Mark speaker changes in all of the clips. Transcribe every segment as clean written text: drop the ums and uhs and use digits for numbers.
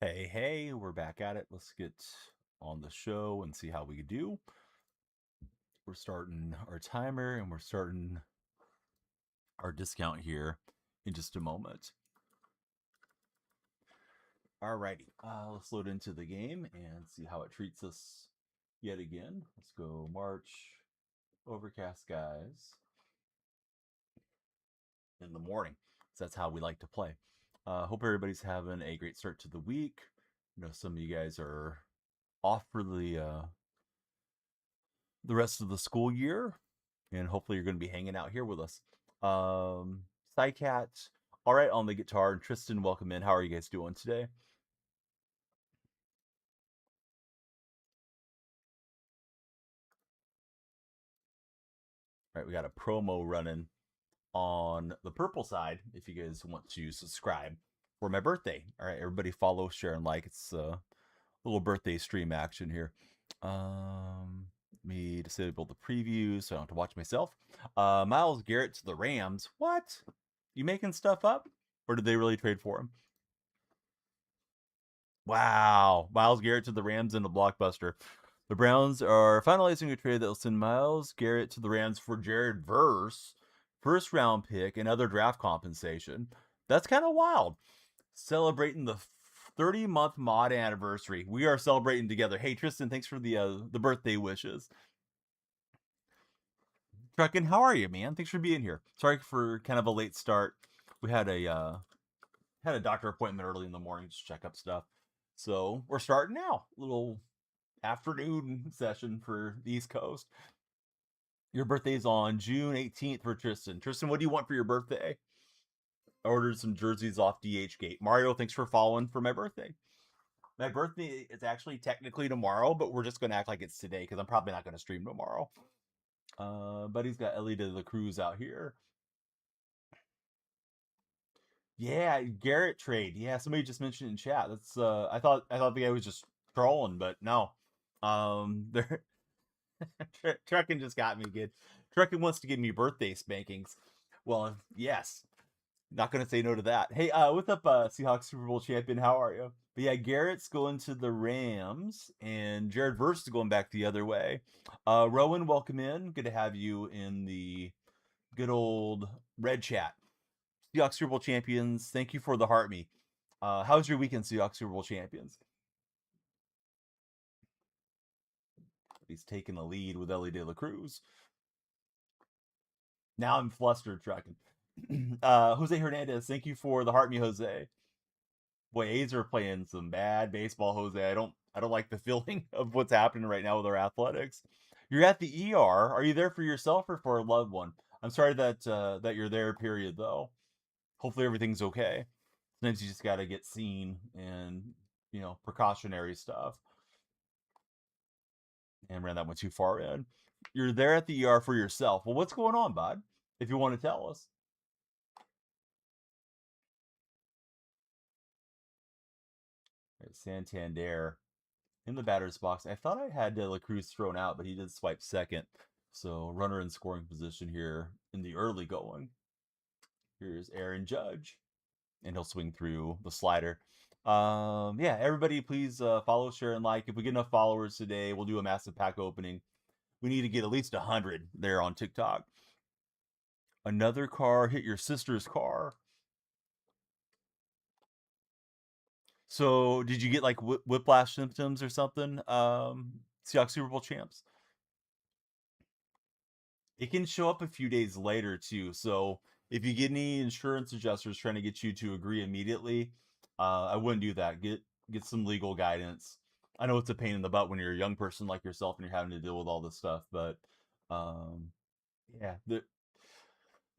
Speaker 1: Hey, we're back at it. Let's get on the show and see how we do. We're starting our timer and we're starting our discount here in just a moment. Alrighty, let's load into the game and see how it treats us yet again. Let's go March, overcast skies in the morning. So that's how we like to play. Hope everybody's having a great start to the week. Some of you guys are off for the rest of the school year, and hopefully you're going to be hanging out here with us. Psycat, all right, on the guitar. And Tristan, welcome in. How are you guys doing today? All right, we got a promo running on the purple side if you guys want to subscribe for my birthday. All right, everybody follow, share, and like. It's a little birthday stream action here. Me disable the preview so I don't have to watch myself. Myles Garrett to the Rams. What? You making stuff up? Or did they really trade for him? Wow. Myles Garrett to the Rams in a blockbuster. The Browns are finalizing a trade that will send Myles Garrett to the Rams for Jared Verse, first round pick, and other draft compensation. That's kind of wild. Celebrating the 30-month mod anniversary. We are celebrating together. Hey Tristan, thanks for the birthday wishes. Truckin, how are you, man? Thanks for being here. Sorry for kind of a late start. We had a doctor appointment early in the morning to check up stuff. So we're starting now. Little afternoon session for the East Coast. Your birthday's on June 18th for Tristan. Tristan, what do you want for your birthday? I ordered some jerseys off DH Gate. Mario, thanks for following for my birthday. My birthday is actually technically tomorrow, but we're just going to act like it's today because I'm probably not going to stream tomorrow. Buddy's got Ellie de la Cruz out here. Yeah, Garrett trade. Yeah, somebody just mentioned in chat. That's I thought the guy was just trolling, but no. They're Truckin just got me good. Truckin wants to give me birthday spankings. Well, yes. Not gonna say no to that. Hey, what's up, Seahawks Super Bowl champion? How are you? But yeah, Garrett's going to the Rams, and Jared Verse is going back the other way. Rowan, welcome in. Good to have you in the good old red chat. Seahawks Super Bowl champions, thank you for the heart me. How's your weekend, Seahawks Super Bowl champions? He's taking the lead with Ellie De La Cruz. Now I'm flustered, trucking. Jose Hernandez, thank you for the heart me, Jose. Boy, A's are playing some bad baseball, Jose. I don't like the feeling of what's happening right now with our athletics. You're at the ER. Are you there for yourself or for a loved one? I'm sorry that you're there. Period. Though. Hopefully everything's okay. Sometimes you just got to get seen and precautionary stuff. And ran that one too far in. You're there at the ER for yourself. Well, what's going on, bud? If you want to tell us. Right, Santander in the batter's box. I thought I had De La Cruz thrown out, but he did swipe second. So runner in scoring position here in the early going. Here's Aaron Judge, and he'll swing through the slider. Yeah, everybody, please follow, share, and like. If we get enough followers today, we'll do a massive pack opening. We need to get at least 100 there on TikTok. Another car hit your sister's car. So, did you get like whiplash symptoms or something? Seahawks Super Bowl champs. It can show up a few days later too. So, if you get any insurance adjusters trying to get you to agree immediately, I wouldn't do that. Get some legal guidance. I know it's a pain in the butt when you're a young person like yourself and you're having to deal with all this stuff, but um, yeah,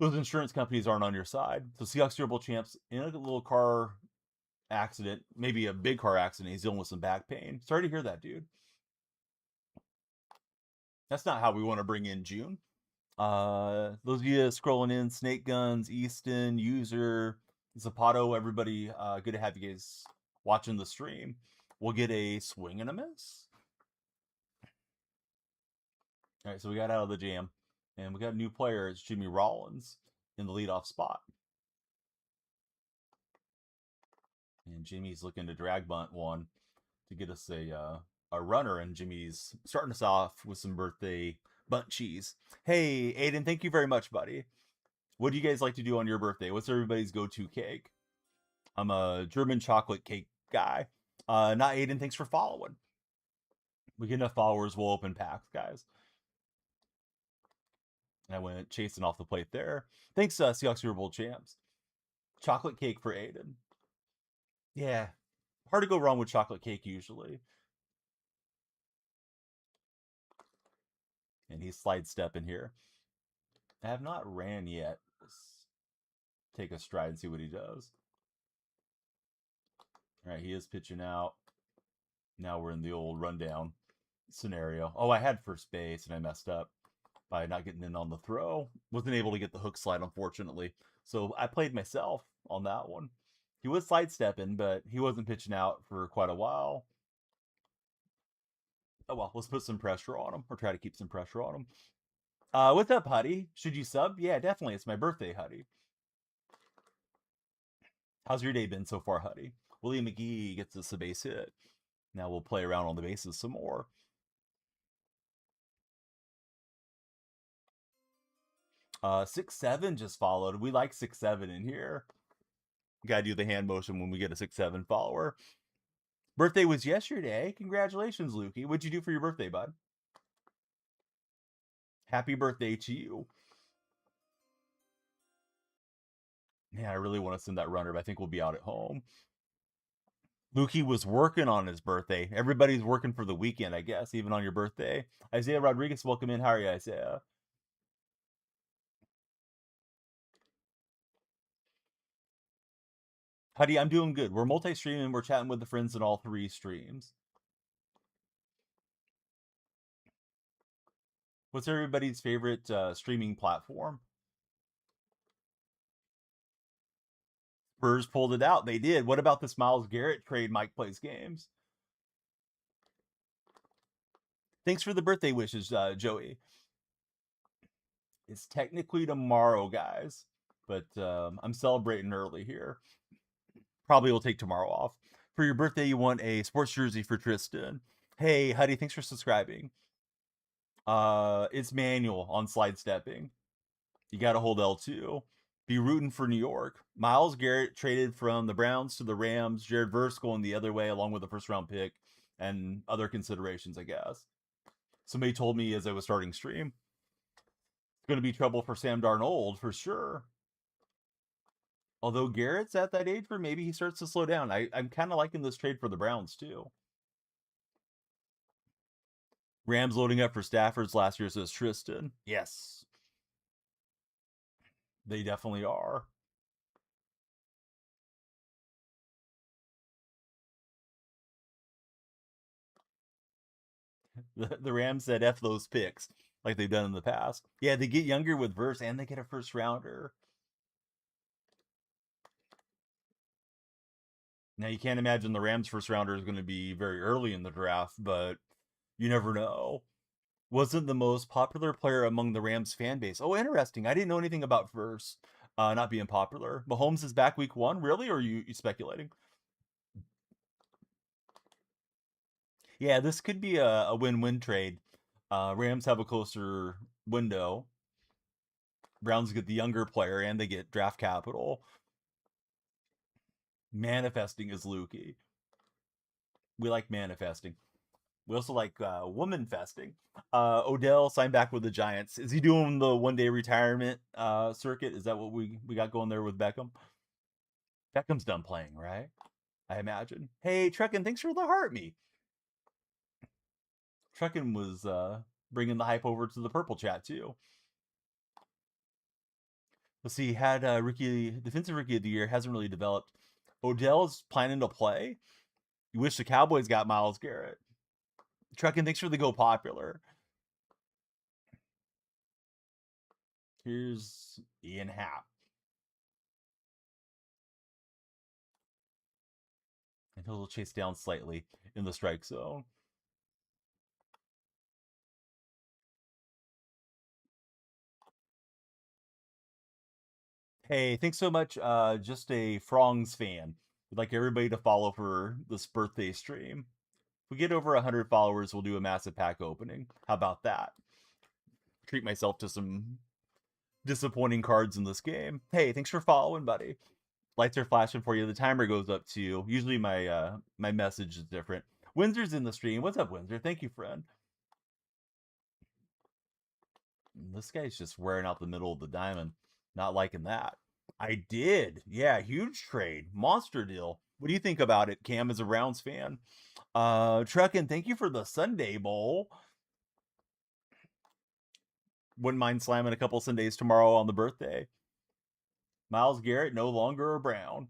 Speaker 1: those insurance companies aren't on your side. So Seahawks Super Bowl champs in a little car accident, maybe a big car accident. He's dealing with some back pain. Sorry to hear that, dude. That's not how we want to bring in June. Those of you scrolling in, Snake Guns, Easton, User, Zapato, everybody, good to have you guys watching the stream. We'll get a swing and a miss. All right, so we got out of the jam, and we got a new player. It's Jimmy Rollins in the leadoff spot. And Jimmy's looking to drag bunt one to get us a runner, and Jimmy's starting us off with some birthday bunt cheese. Hey, Aiden, thank you very much, buddy. What do you guys like to do on your birthday? What's everybody's go-to cake? I'm a German chocolate cake guy. Not Aiden, thanks for following. We get enough followers, we'll open packs, guys. And I went chasing off the plate there. Thanks, Seahawks Super Bowl champs. Chocolate cake for Aiden. Yeah, hard to go wrong with chocolate cake usually. And he's slide stepping here. I have not ran yet. Let's take a stride and see what he does. All right, he is pitching out. Now we're in the old rundown scenario. Oh, I had first base and I messed up by not getting in on the throw. Wasn't able to get the hook slide, unfortunately. So I played myself on that one. He was sidestepping, but he wasn't pitching out for quite a while. Oh well, let's put some pressure on him, or try to keep some pressure on him. What's up, Huddy? Should you sub? Yeah, definitely. It's my birthday, Huddy. How's your day been so far, Huddy? William McGee gets us a base hit. Now we'll play around on the bases some more. 6-7 just followed. We like 6-7 in here. Gotta do the hand motion when we get a 6-7 follower. Birthday was yesterday. Congratulations, Lukey. What'd you do for your birthday, bud? Happy birthday to you. Man, I really want to send that runner, but I think we'll be out at home. Lukey was working on his birthday. Everybody's working for the weekend, I guess, even on your birthday. Isaiah Rodriguez, welcome in. How are you, Isaiah? Huddy, I'm doing good. We're multi-streaming. We're chatting with the friends in all three streams. What's everybody's favorite streaming platform? Spurs pulled it out. They did. What about this Myles Garrett trade? Mike plays games. Thanks for the birthday wishes, Joey. It's technically tomorrow, guys, but I'm celebrating early here. Probably will take tomorrow off. For your birthday, you want a sports jersey for Tristan. Hey, Huddy, thanks for subscribing. It's manual on slide stepping. You got to hold L2. Be rooting for New York. Myles Garrett traded from the Browns to the Rams. Jared Verse going the other way, along with a first round pick and other considerations, I guess. Somebody told me as I was starting stream, it's going to be trouble for Sam Darnold for sure. Although Garrett's at that age where maybe he starts to slow down. I'm kind of liking this trade for the Browns too. Rams loading up for Stafford's last year, says Tristan. Yes, they definitely are. The Rams said F those picks like they've done in the past. Yeah, they get younger with Verse and they get a first rounder. Now you can't imagine the Rams first rounder is going to be very early in the draft, but you never know. Wasn't the most popular player among the Rams fan base. Oh, interesting. I didn't know anything about Verse not being popular. Mahomes is back week 1, really? Or are you speculating? Yeah, this could be a win-win trade. Rams have a closer window. Browns get the younger player and they get draft capital. Manifesting is Lukey. We like manifesting. We also like woman festing. Odell signed back with the Giants. Is he doing the one-day retirement circuit? Is that what we got going there with Beckham? Beckham's done playing, right? I imagine. Hey, Truckin, thanks for the heart me. Truckin was bringing the hype over to the purple chat too. Let's see. Had rookie defensive rookie of the year, hasn't really developed. Odell's planning to play. You wish the Cowboys got Myles Garrett. Truckin, thanks for the go popular. Here's Ian Happ. And he'll chase down slightly in the strike zone. Hey, thanks so much. Just a Frongs fan. We'd like everybody to follow for this birthday stream. If we get over 100 followers, we'll do a massive pack opening. How about that? Treat myself to some disappointing cards in this game. Hey, thanks for following, buddy. Lights are flashing for you. The timer goes up too. Usually my message is different. Windsor's in the stream. What's up, Windsor? Thank you, friend. This guy's just wearing out the middle of the diamond. Not liking that. I did. Yeah, huge trade. Monster deal. What do you think about it, Cam, as a Rounds fan? Truckin', thank you for the Sunday Bowl. Wouldn't mind slamming a couple Sundays tomorrow on the birthday. Myles Garrett, no longer a Brown.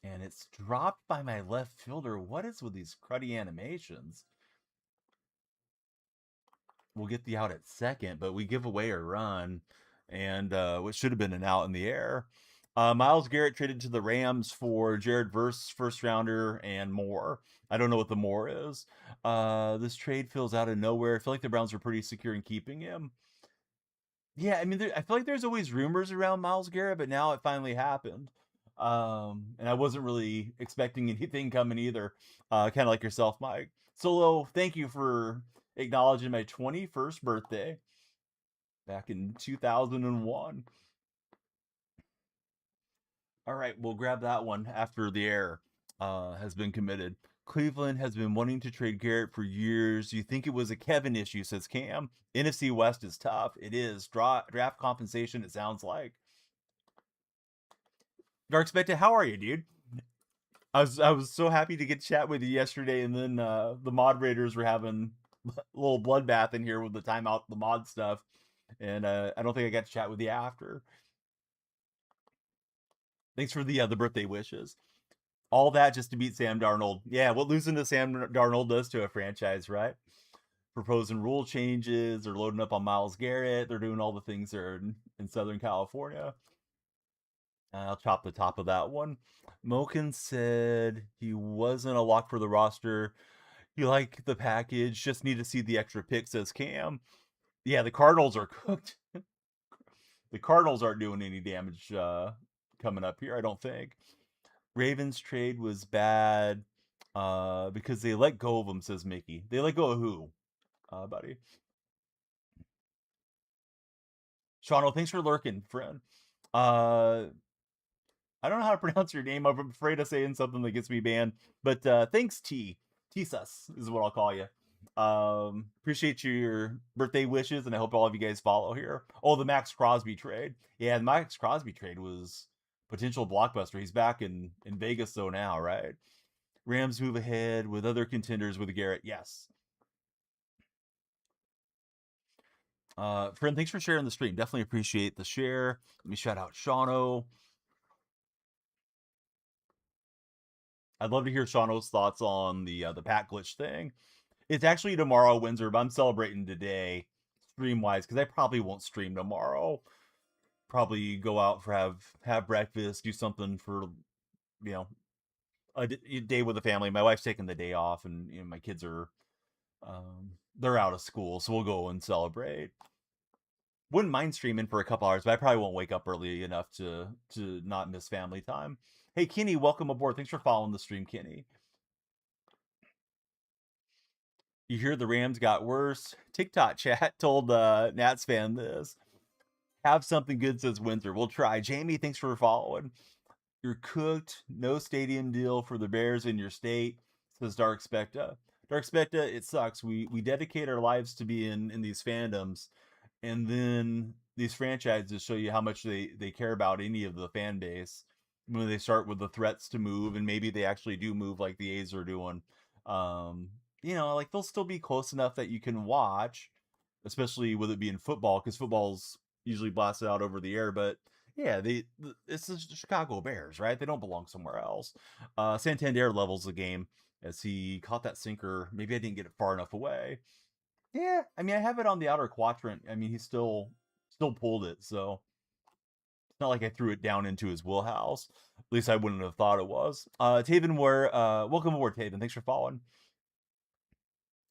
Speaker 1: And it's dropped by my left fielder. What is with these cruddy animations? We'll get the out at second, but we give away a run. And what should have been an out in the air. Myles Garrett traded to the Rams for Jared Verse, first rounder, and more. I don't know what the more is. This trade feels out of nowhere. I feel like the Browns were pretty secure in keeping him. Yeah, I mean, I feel like there's always rumors around Myles Garrett, but now it finally happened. And I wasn't really expecting anything coming either. Kind of like yourself, Mike. Solo, thank you for acknowledging my 21st birthday back in 2001. All right, we'll grab that one after the error has been committed. Cleveland has been wanting to trade Garrett for years. You think it was a Kevin issue, says Cam. NFC West is tough. It is. Draft compensation, it sounds like. Dark Spectre, how are you, dude? I was so happy to get to chat with you yesterday, and then the moderators were having a little bloodbath in here with the timeout, the mod stuff, and I don't think I got to chat with you after. Thanks for the birthday wishes. All that just to beat Sam Darnold. Yeah, what losing to Sam Darnold does to a franchise, right? Proposing rule changes, they're loading up on Myles Garrett, they're doing all the things there in Southern California. I'll chop the top of that one. Moken said he wasn't a lock for the roster. He liked the package, just need to see the extra pick, says Cam. Yeah, the Cardinals are cooked. The Cardinals aren't doing any damage coming up here, I don't think. Ravens trade was bad because they let go of him, says Mickey. They let go of who, buddy? Shawno, thanks for lurking, friend. I don't know how to pronounce your name. I'm afraid of saying something that gets me banned. But thanks, T-sus is what I'll call you. Appreciate your birthday wishes, and I hope all of you guys follow here. Oh, the Max Crosby trade. Yeah, the Max Crosby trade was potential blockbuster. He's back in Vegas though now, right? Rams move ahead with other contenders with Garrett. Yes. Friend, thanks for sharing the stream. Definitely appreciate the share. Let me shout out Shawno. I'd love to hear Shawno's thoughts on the Pat glitch thing. It's actually tomorrow, Windsor, but I'm celebrating today, stream wise, because I probably won't stream tomorrow. Probably go out for have breakfast, do something for a day with the family. My wife's taking the day off, and my kids are they're out of school, so we'll go and celebrate. Wouldn't mind streaming for a couple hours, but I probably won't wake up early enough to not miss family time. Hey, Kenny, welcome aboard. Thanks for following the stream, Kenny. You hear the Rams got worse. TikTok chat told Nats fan this. Have something good, says Windsor. We'll try. Jamie, thanks for following. You're cooked. No stadium deal for the Bears in your state, says Dark Specta. Dark Specta, it sucks. We dedicate our lives to be in these fandoms, and then these franchises show you how much they care about any of the fan base when they start with the threats to move, and maybe they actually do move like the A's are doing. Like they'll still be close enough that you can watch, especially with it being football, because football's usually blasted out over the air. But yeah, it's the Chicago Bears, right? They don't belong somewhere else. Santander levels the game as he caught that sinker. Maybe I didn't get it far enough away. Yeah, I mean, I have it on the outer quadrant. I mean, he still pulled it, so it's not like I threw it down into his wheelhouse. At least I wouldn't have thought it was. Taven, welcome aboard, Taven. Thanks for following.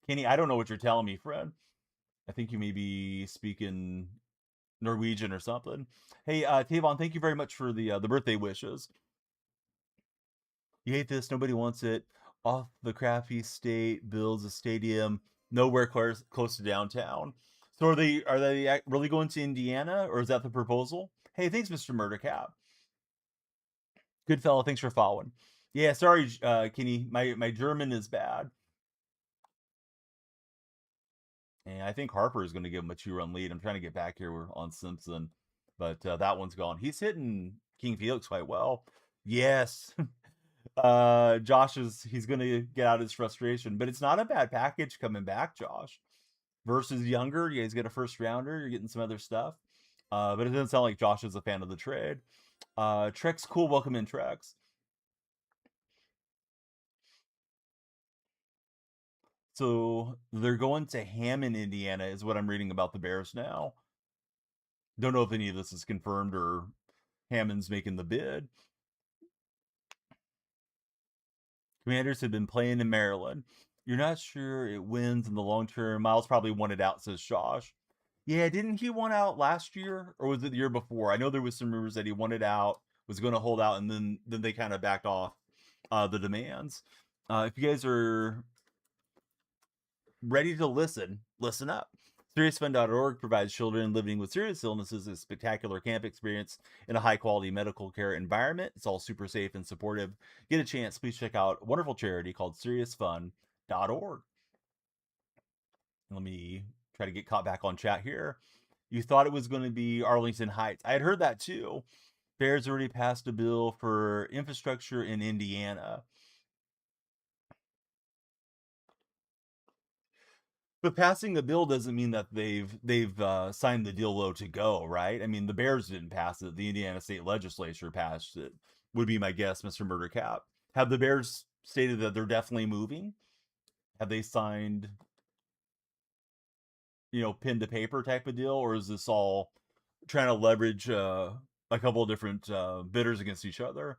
Speaker 1: Kenny, I don't know what you're telling me, friend. I think you may be speaking Norwegian or something. Hey, Tavon, thank you very much for the birthday wishes. You hate this, nobody wants it. Off the crappy state builds a stadium nowhere close to downtown. So are they really going to Indiana, or is that the proposal? Hey, thanks, Mr. Murdercap. Good fellow, thanks for following. Yeah, sorry, Kenny, my German is bad. And I think Harper is going to give him a 2-run lead. I'm trying to get back here on Simpson, but that one's gone. He's hitting King Felix quite well. Yes. Josh he's going to get out his frustration, but it's not a bad package coming back, Josh. Versus younger, you guys get a first rounder, you're getting some other stuff. But it doesn't sound like Josh is a fan of the trade. Trek's cool. Welcome in, Trex. So they're going to Hammond, Indiana, is what I'm reading about the Bears now. Don't know if any of this is confirmed or Hammond's making the bid. Commanders have been playing in Maryland. You're not sure it wins in the long term. Miles probably won it out, says Josh. Yeah, didn't he want out last year, or was it the year before? I know there was some rumors that he wanted out, was going to hold out, and then they kind of backed off the demands. If you guys are ready to listen up. SeriousFun.org provides children living with serious illnesses a spectacular camp experience in a high quality medical care environment. It's all super safe and supportive. Get a chance, please check out a wonderful charity called SeriousFun.org. Let me try to get caught back on chat here. You thought it was going to be Arlington Heights. I had heard that too. Bears already passed a bill for infrastructure in Indiana. But passing a bill doesn't mean that they've signed the deal low to go, right? I mean, the Bears didn't pass it; the Indiana State Legislature passed it. Would be my guess, Mr. Murdercap. Have the Bears stated that they're definitely moving? Have they signed, pen to paper type of deal, or is this all trying to leverage a couple of different bidders against each other?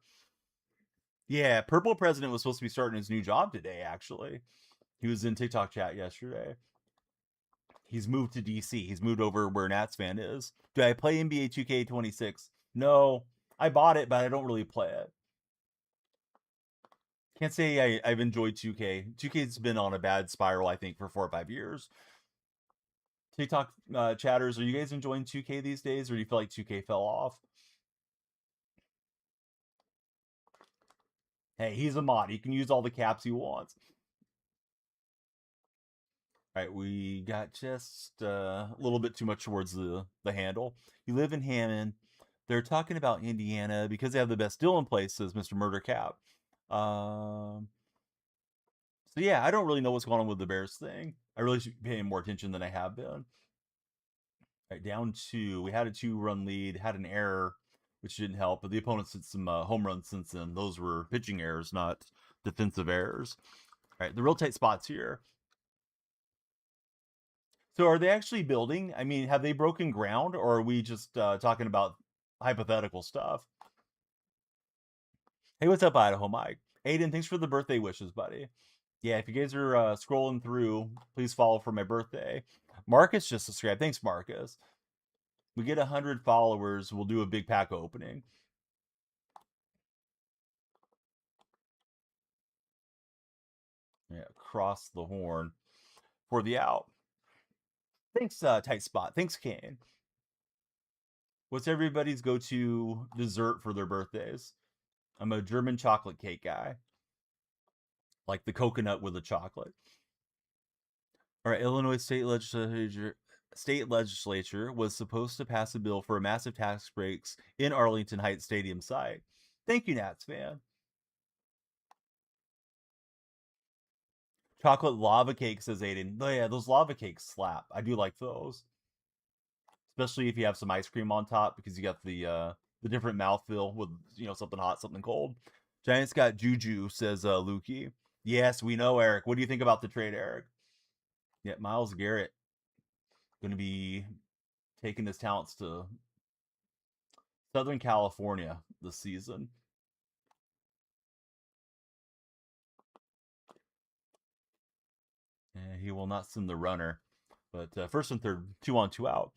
Speaker 1: Yeah, Purple President was supposed to be starting his new job today. Actually, he was in TikTok chat yesterday. He's moved to DC. He's moved over where Nats fan is. Do I play NBA 2K26? No. I bought it, but I don't really play it. Can't say I've enjoyed 2K. 2K's been on a bad spiral, I think, for 4 or 5 years. TikTok chatters, are you guys enjoying 2K these days, or do you feel like 2K fell off? Hey, he's a mod. He can use all the caps he wants. All right, we got just a little bit too much towards the handle. You live in Hammond. They're talking about Indiana because they have the best deal in place, says Mr. Murder Cap. So yeah, I don't really know what's going on with the Bears thing. I really should be paying more attention than I have been. All right, down 2. We had a 2-run lead, had an error, which didn't help, but the opponents hit some home runs since then. Those were pitching errors, not defensive errors. All right, the real tight spots here. So are they actually building? I mean, have they broken ground, or are we just talking about hypothetical stuff? Hey, what's up, Idaho Mike? Aiden, thanks for the birthday wishes, buddy. Yeah, if you guys are scrolling through, please follow for my birthday. Marcus just subscribed. Thanks, Marcus. We get 100 followers, we'll do a big pack opening. Yeah, cross the horn for the out. Thanks, tight spot. Thanks, Kane. What's everybody's go-to dessert for their birthdays? I'm a German chocolate cake guy, like the coconut with the chocolate. All right, Illinois state legislature was supposed to pass a bill for a massive tax breaks in Arlington Heights Stadium site. Thank you, Nats fan. Chocolate lava cake, says Aiden. Oh yeah, those lava cakes slap. I do like those, especially if you have some ice cream on top because you got the different mouthfeel with something hot, something cold. Giants got Juju, says Lukey. Yes, we know, Eric. What do you think about the trade, Eric? Yeah, Miles Garrett going to be taking his talents to Southern California this season. And he will not send the runner. But first and third, 2 on, 2 out.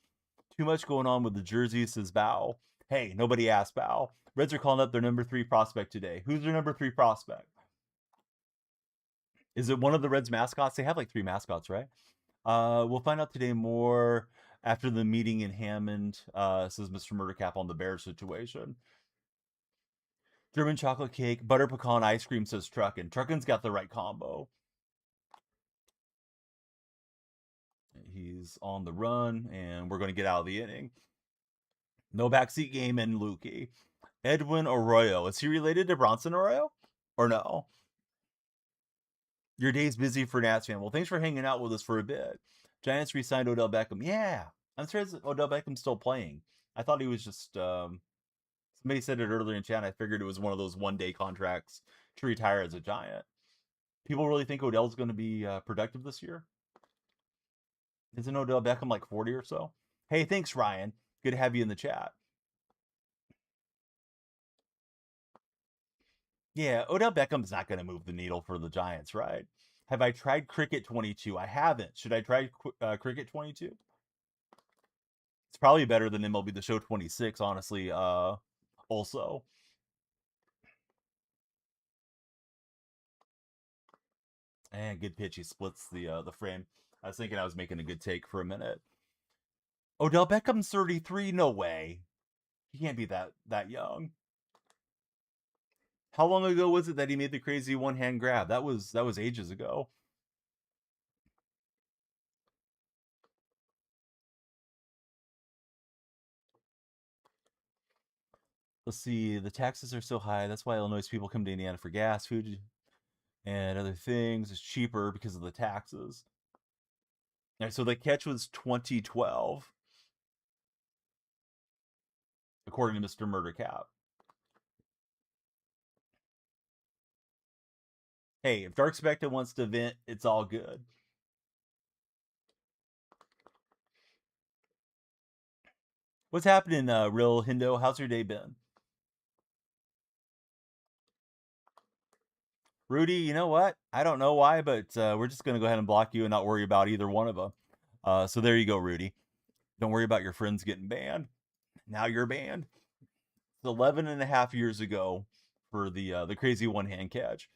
Speaker 1: Too much going on with the jerseys, says Bow. Hey, nobody asked Bow. Reds are calling up their number 3 prospect today. Who's their number 3 prospect? Is it one of the Reds mascots? They have like 3 mascots, right? We'll find out today more after the meeting in Hammond, says Mr. Murdercap on the Bears situation. German chocolate cake, butter pecan ice cream, says Truckin. Truckin's got the right combo. He's on the run, and we're going to get out of the inning. No backseat game in Lukey. Edwin Arroyo. Is he related to Bronson Arroyo? Or no? Your day's busy for Nats fan. Well, thanks for hanging out with us for a bit. Giants re-signed Odell Beckham. Yeah. I'm surprised Odell Beckham's still playing. I thought he was just somebody said it earlier in chat. I figured it was one of those one-day contracts to retire as a Giant. People really think Odell's going to be productive this year? Isn't Odell Beckham like 40 or so? Hey, thanks, Ryan. Good to have you in the chat. Yeah, Odell Beckham's not going to move the needle for the Giants, right? Have I tried Cricket 22? I haven't. Should I try Cricket 22? It's probably better than MLB The Show 26, honestly. Also. And good pitch. He splits the frame. I was thinking I was making a good take for a minute. Odell Beckham's 33? No way. He can't be that young. How long ago was it that he made the crazy one-hand grab? That was ages ago. Let's see. The taxes are so high. That's why Illinois people come to Indiana for gas, food, and other things. It's cheaper because of the taxes. All right, so the catch was 2012, according to Mr. Murdercap. Hey, if Dark Spectre wants to vent, it's all good. What's happening, Real Hindo? How's your day been? Rudy, you know what? I don't know why, but we're just going to go ahead and block you and not worry about either one of them. So there you go, Rudy. Don't worry about your friends getting banned. Now you're banned. It's 11 and a half years ago for the crazy one-hand catch.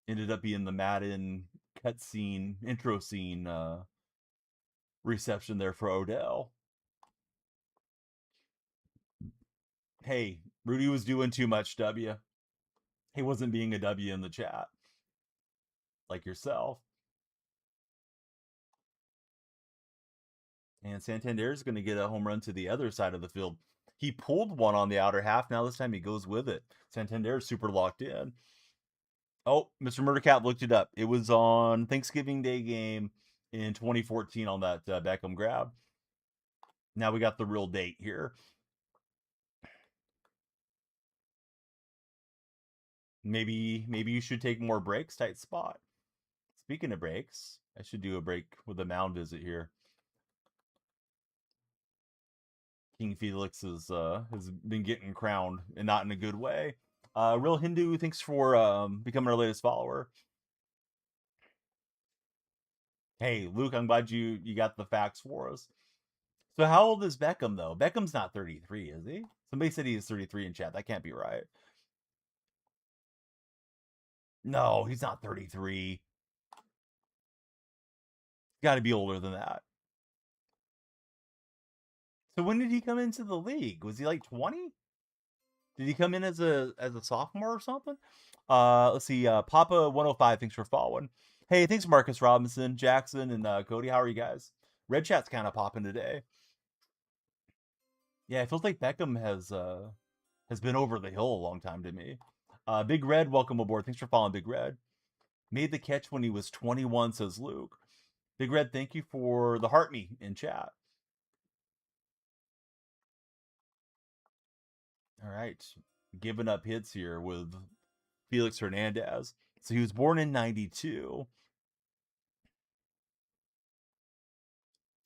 Speaker 1: Ended up being the Madden cutscene, intro scene reception there for Odell. Hey, Rudy was doing too much, W. He wasn't being a W in the chat. Like yourself. And Santander's going to get a home run to the other side of the field. He pulled one on the outer half. Now this time he goes with it. Santander's super locked in. Oh, Mr. Murdercat looked it up. It was on Thanksgiving Day game in 2014 on that Beckham grab. Now we got the real date here. Maybe you should take more breaks. Tight spot. Speaking of breaks, I should do a break with a mound visit here. King Felix has been getting crowned, and not in a good way. Real Hindu, thanks for becoming our latest follower. Hey, Luke, I'm glad you got the facts for us. So how old is Beckham, though? Beckham's not 33, is he? Somebody said he is 33 in chat. That can't be right. No, he's not 33. He's got to be older than that. So when did he come into the league? Was he like 20? Did he come in as a sophomore or something? Let's see. Papa 105, thanks for following. Hey, thanks Marcus Robinson, Jackson, and Cody. How are you guys? Red chat's kind of popping today. Yeah, it feels like Beckham has been over the hill a long time to me. Big Red, welcome aboard. Thanks for following, Big Red. Made the catch when he was 21, says Luke. Big Red, thank you for the heart me in chat. All right, giving up hits here with Felix Hernandez. So he was born in 92.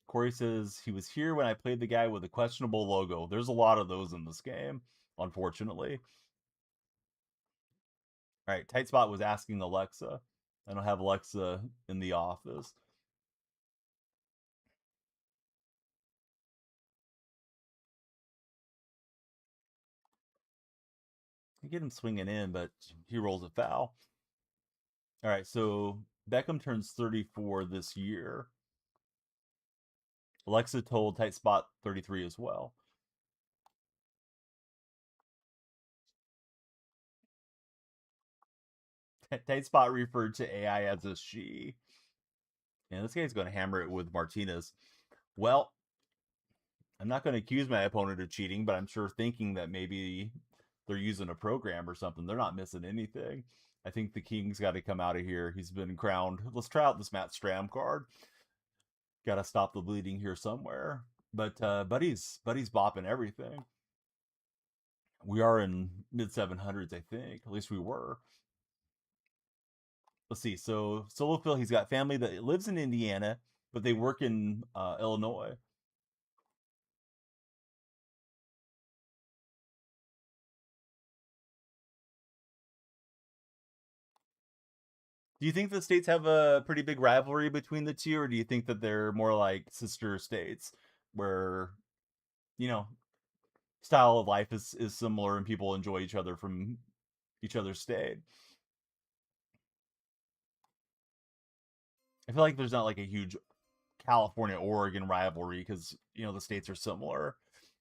Speaker 1: Corey says he was here when I played the guy with a questionable logo. There's a lot of those in this game, unfortunately. All right, Tight Spot was asking Alexa. I don't have Alexa in the office. get him swinging in, but he rolls a foul. All right, so Beckham turns 34 this year. Alexa told tight spot 33 as well. Tight spot referred to AI as a she. And this guy's going to hammer it with Martinez. Well, I'm not going to accuse my opponent of cheating, but I'm sure thinking that maybe they're using a program or something. They're not missing anything. I think the King's got to come out of here. He's been crowned. Let's try out this Matt Stram card. Got to stop the bleeding here somewhere. But Buddy's bopping everything. We are in mid 700s, I think. At least we were. Let's see. So Solo Phil, he's got family that lives in Indiana, but they work in Illinois. Do you think the states have a pretty big rivalry between the two, or do you think that they're more like sister states where, you know, style of life is similar and people enjoy each other from each other's state? I feel like there's not like a huge California Oregon rivalry because the states are similar.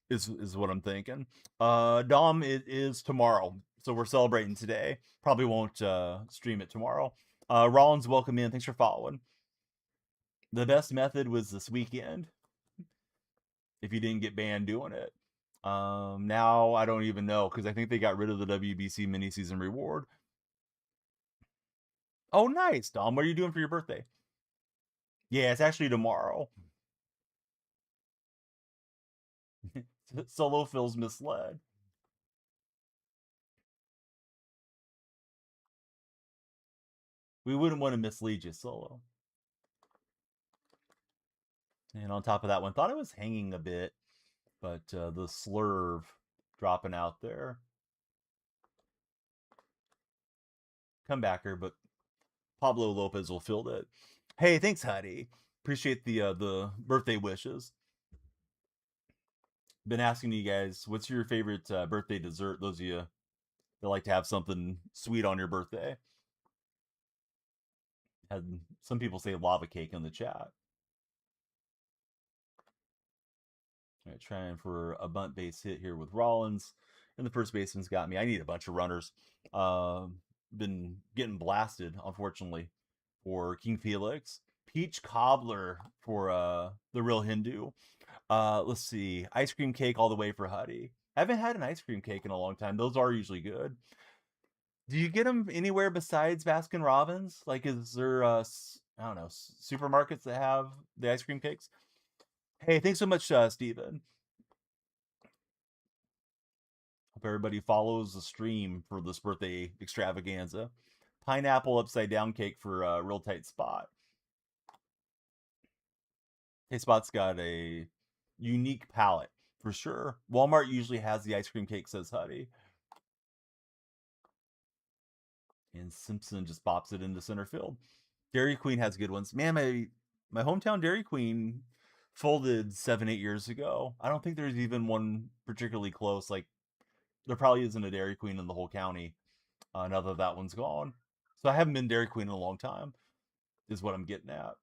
Speaker 1: Is what I'm thinking. Dom, it is tomorrow, so we're celebrating today. Probably won't stream it tomorrow. Rollins, welcome in. Thanks for following. The best method was this weekend. If you didn't get banned doing it, now I don't even know because I think they got rid of the WBC mini season reward. Oh, nice, Dom. What are you doing for your birthday? Yeah, it's actually tomorrow. Solo feels misled. We wouldn't want to mislead you, Solo. And on top of that one, thought it was hanging a bit, but the slurve dropping out there. Comebacker, but Pablo Lopez will field it. Hey, thanks, Huddy. Appreciate the birthday wishes. Been asking you guys, what's your favorite birthday dessert? Those of you that like to have something sweet on your birthday. Had some people say lava cake in the chat. All right, trying for a bunt base hit here with Rollins. And the first baseman's got me. I need a bunch of runners. Been getting blasted, unfortunately, for King Felix. Peach cobbler for the real Hindu. Let's see. Ice cream cake all the way for Huddy. I haven't had an ice cream cake in a long time. Those are usually good. Do you get them anywhere besides Baskin Robbins? Like, is there I don't know, supermarkets that have the ice cream cakes? Hey, thanks so much, Steven. Hope everybody follows the stream for this birthday extravaganza. Pineapple upside down cake for a real tight spot. Hey, Spot's got a unique palate for sure. Walmart usually has the ice cream cake, says Huddy. And Simpson just bops it into center field. Dairy Queen has good ones. Man, my hometown Dairy Queen folded 7-8 years ago. I don't think there's even one particularly close. Like there probably isn't a Dairy Queen in the whole county now that that one's gone. So I haven't been Dairy Queen in a long time. Is what I'm getting at.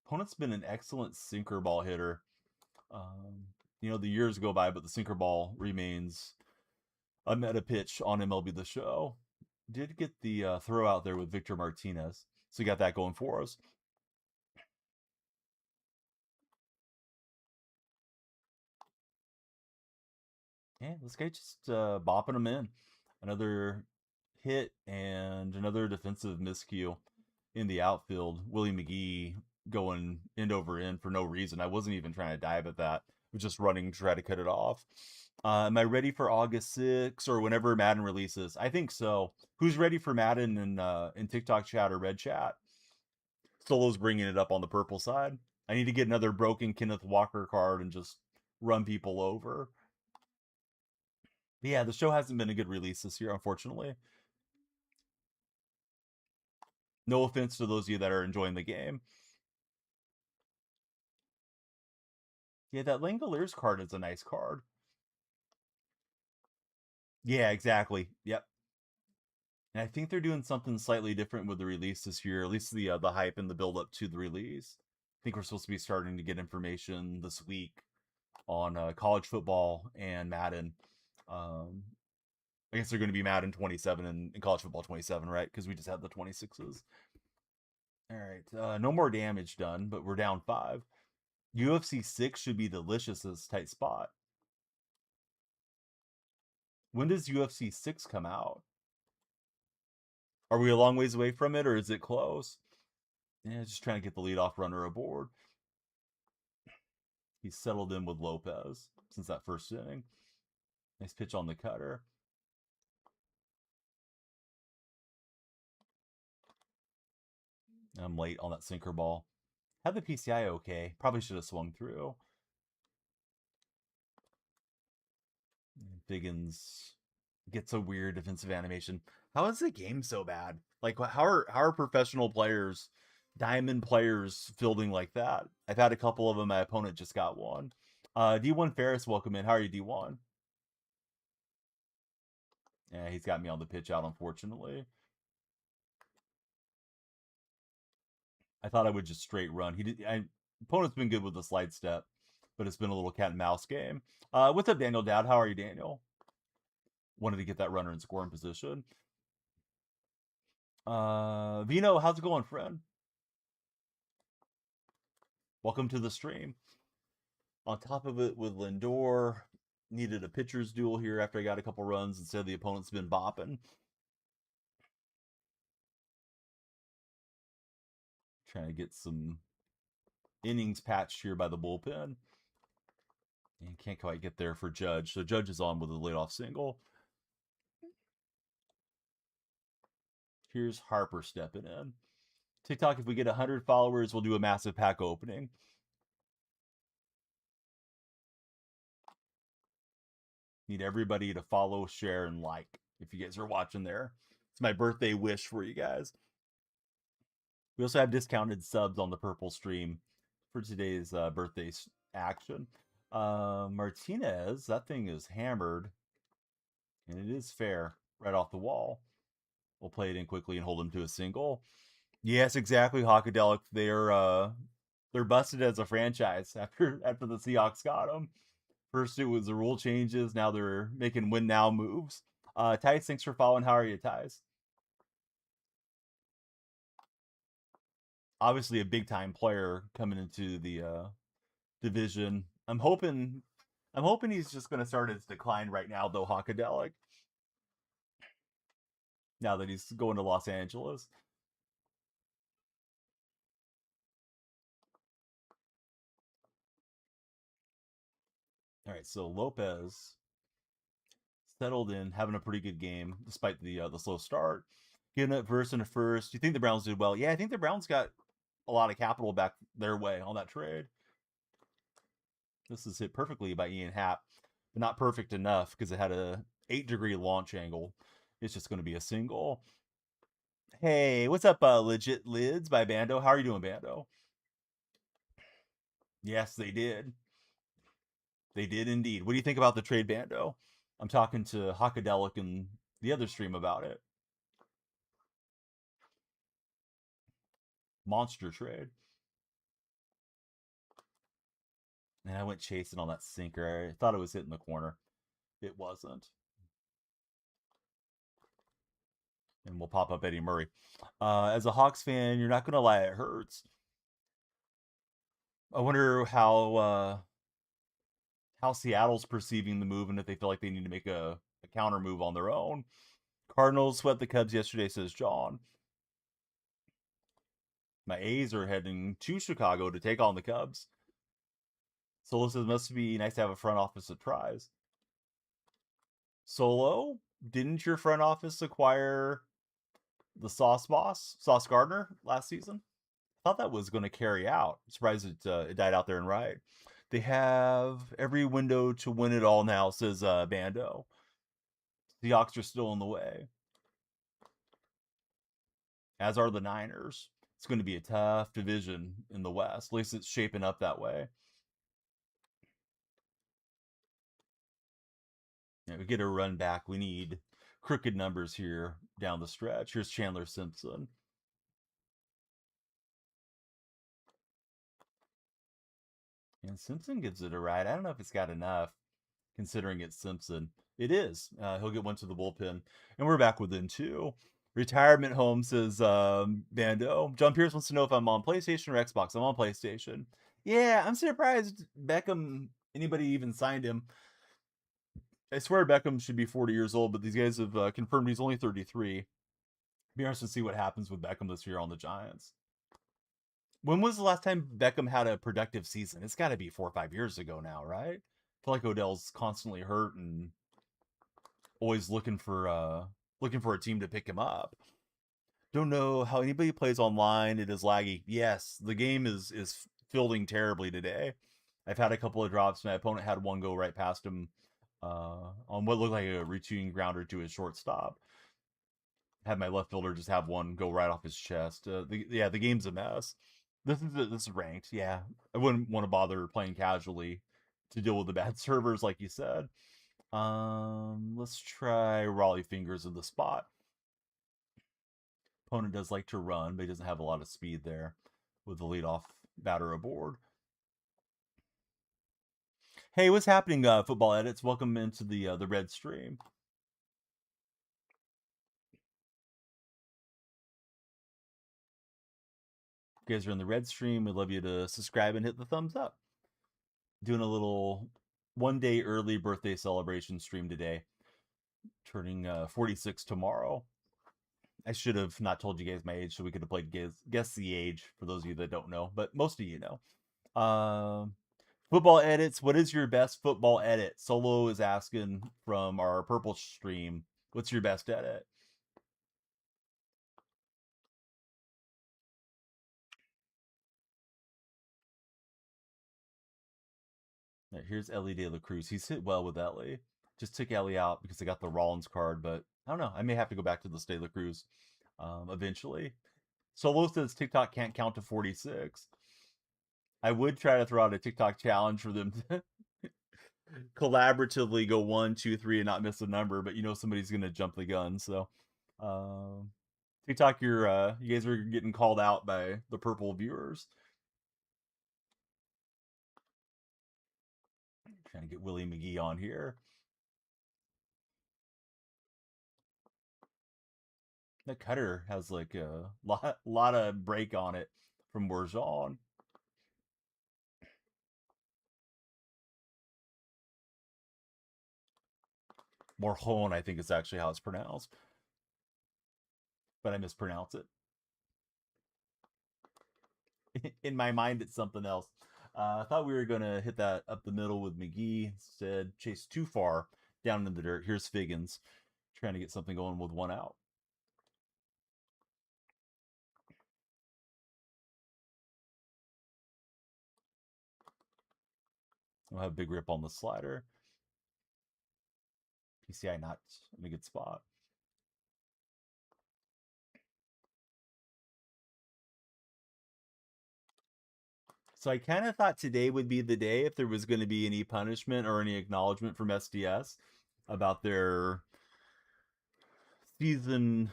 Speaker 1: Opponent's been an excellent sinker ball hitter. The years go by, but the sinker ball remains a meta pitch on MLB The Show. Did get the throw out there with Victor Martinez, so we got that going for us. Yeah, this guy just bopping him in. Another hit and another defensive miscue in the outfield. Willie McGee going end over end for no reason. I wasn't even trying to dive at that. I was just running to try to cut it off. Am I ready for August 6th or whenever Madden releases? I think so. Who's ready for Madden in TikTok chat or Red chat? Solo's bringing it up on the purple side. I need to get another broken Kenneth Walker card and just run people over. But yeah, the show hasn't been a good release this year, unfortunately. No offense to those of you that are enjoying the game. Yeah, that Langoliers card is a nice card. Yeah, exactly. Yep. And I think they're doing something slightly different with the release this year, at least the hype and the build up to the release. I think we're supposed to be starting to get information this week on college football and Madden. Um, I guess they're going to be Madden 27 and college football 27, right? Because we just had the 26s. All right, no more damage done, but we're down 5. UFC 6 should be delicious as tight spot. When does UFC 6 come out? Are we a long ways away from it, or is it close? Yeah, just trying to get the leadoff runner aboard. He's settled in with Lopez since that first inning. Nice pitch on the cutter. I'm late on that sinker ball. Had the PCI okay. Probably should have swung through. Biggins gets a weird defensive animation. How is the game so bad? Like, how are professional players, diamond players, fielding like that? I've had a couple of them. My opponent just got one. D1 Ferris, welcome in. How are you, D1? Yeah, he's got me on the pitch out, unfortunately. I thought I would just straight run. He did. Opponent's been good with the slide step, but it's been a little cat and mouse game. What's up, Daniel Dowd? How are you, Daniel? Wanted to get that runner in scoring position. Vino, how's it going, friend? Welcome to the stream. On top of it with Lindor, needed a pitcher's duel here after I got a couple runs instead of the opponent's been bopping. Trying to get some innings patched here by the bullpen. And can't quite get there for Judge. So Judge is on with a leadoff single. Here's Harper stepping in. TikTok, if we get 100 followers, we'll do a massive pack opening. Need everybody to follow, share, and like if you guys are watching there. It's my birthday wish for you guys. We also have discounted subs on the purple stream for today's birthday action. Martinez, that thing is hammered, and it is fair right off the wall. We'll play it in quickly and hold him to a single. Yes, exactly, Hawkadelic. They're busted as a franchise after the Seahawks got them. First it was the rule changes, now they're making win now moves. Tice, thanks for following. How are you, Tice? Obviously a big time player coming into the division. I'm hoping he's just gonna start his decline right now though, Hawkadelic. Now that he's going to Los Angeles. All right, so Lopez settled in, having a pretty good game despite the slow start. Giving it verse in a first. Do you think the Browns did well? Yeah, I think the Browns got a lot of capital back their way on that trade. This is hit perfectly by Ian Happ, but not perfect enough because it had a 8-degree launch angle. It's just going to be a single. Hey, what's up, Legit Lids by Bando? How are you doing, Bando? Yes, they did. They did indeed. What do you think about the trade, Bando? I'm talking to Hakadelic and the other stream about it. Monster trade. And I went chasing on that sinker. I thought it was hitting the corner. It wasn't. And we'll pop up Eddie Murray. As a Hawks fan, you're not going to lie, it hurts. I wonder how Seattle's perceiving the move and if they feel like they need to make a counter move on their own. Cardinals swept the Cubs yesterday, says John. My A's are heading to Chicago to take on the Cubs. Solo says must be nice to have a front office surprise. Solo, didn't your front office acquire the Sauce Boss, Sauce Gardner, last season? I thought that was going to carry out. Surprised it died out there and right. They have every window to win it all now, says Bando. The Seahawks are still in the way, as are the Niners. It's going to be a tough division in the West. At least it's shaping up that way. Yeah, we get a run back. We need crooked numbers here down the stretch. Here's Chandler Simpson. And Simpson gives it a ride. I don't know if it's got enough, considering it's Simpson. It is. He'll get one to the bullpen. And we're back within two. Retirement home, says Bando. John Pierce wants to know if I'm on PlayStation or Xbox. I'm on PlayStation. Yeah, I'm surprised Beckham, anybody even signed him. I swear Beckham should be 40 years old, but these guys have confirmed he's only 33. Be interested to see what happens with Beckham this year on the Giants. When was the last time Beckham had a productive season? It's got to be 4 or 5 years ago now, right? I feel like Odell's constantly hurt and always looking for a team to pick him up. Don't know how anybody plays online. It is laggy. Yes, the game is fielding terribly today. I've had a couple of drops. My opponent had one go right past him on what looked like a routine grounder to his shortstop. Had my left fielder just have one go right off his chest. The game's a mess. This is ranked. Yeah, I wouldn't want to bother playing casually to deal with the bad servers, like you said. Let's try Raleigh Fingers in the spot. Opponent does like to run, but he doesn't have a lot of speed there with the leadoff batter aboard. Hey, what's happening, Football Edits? Welcome into the red stream. If you guys are in the red stream, we'd love you to subscribe and hit the thumbs up. Doing a little 1 day early birthday celebration stream today. Turning 46 tomorrow. I should have not told you guys my age so we could have played guess the age for those of you that don't know, but most of you know. Football edits. What is your best football edit? Solo is asking from our purple stream. What's your best edit? Right, here's Ellie De La Cruz. He's hit well with Ellie. Just took Ellie out because I got the Rollins card, but I don't know. I may have to go back to the De La Cruz eventually. Solo says TikTok can't count to 46. I would try to throw out a TikTok challenge for them to collaboratively go 1, 2, 3 and not miss a number, but you know somebody's gonna jump the gun. So TikTok, you guys are getting called out by the purple viewers. Trying to get Willie McGee on here. The cutter has like a lot of break on it from Bourgeon. Morjon, I think is actually how it's pronounced, but I mispronounce it. In my mind, it's something else. I thought we were going to hit that up the middle with McGee. Instead, chase too far down in the dirt. Here's Figgins trying to get something going with one out. We'll have a big rip on the slider. PCI not in a good spot. So I kind of thought today would be the day if there was going to be any punishment or any acknowledgement from SDS about their season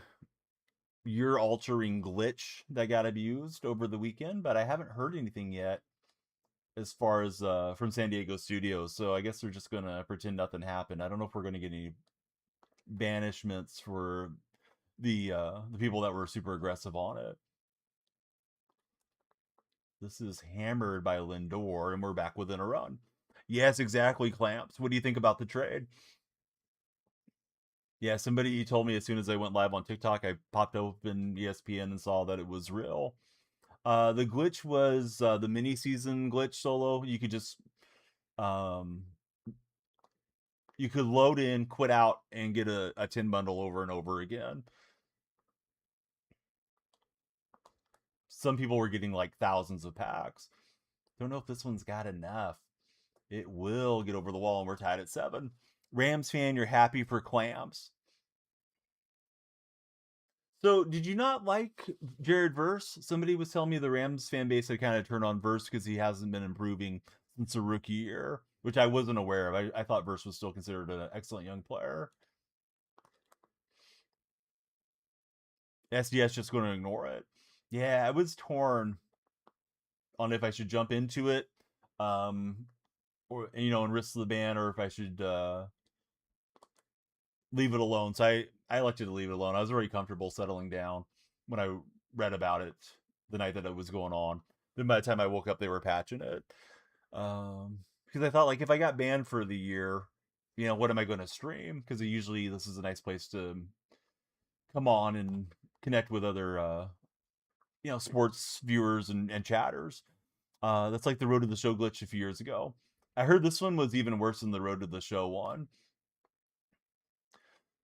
Speaker 1: year altering glitch that got abused over the weekend, but I haven't heard anything yet as far as from San Diego studios. So I guess they're just going to pretend nothing happened. I don't know if we're going to get any banishments for the people that were super aggressive on it. This is hammered by Lindor, and we're back within a run. Yes, exactly, Clamps. What do you think about the trade? Yeah, somebody told me as soon as I went live on TikTok, I popped open ESPN and saw that it was real. The glitch was the mini season glitch solo. You could just you could load in, quit out, and get a 10 bundle over and over again. Some people were getting like thousands of packs. Don't know if this one's got enough. It will get over the wall, and we're tied at 7. Rams fan, you're happy for Clamps. So, did you not like Jared Verse? Somebody was telling me the Rams fan base had kind of turned on Verse because he hasn't been improving since the rookie year, which I wasn't aware of. I thought Verse was still considered an excellent young player. SDS just going to ignore it. Yeah, I was torn on if I should jump into it, or and risk the ban, or if I should leave it alone. So I elected to leave it alone. I was already comfortable settling down when I read about it the night that it was going on. Then by the time I woke up, they were patching it. Because I thought, like, if I got banned for the year, what am I going to stream? Because usually this is a nice place to come on and connect with other sports viewers and chatters. That's like the Road to the Show glitch a few years ago. I heard this one was even worse than the Road to the Show one.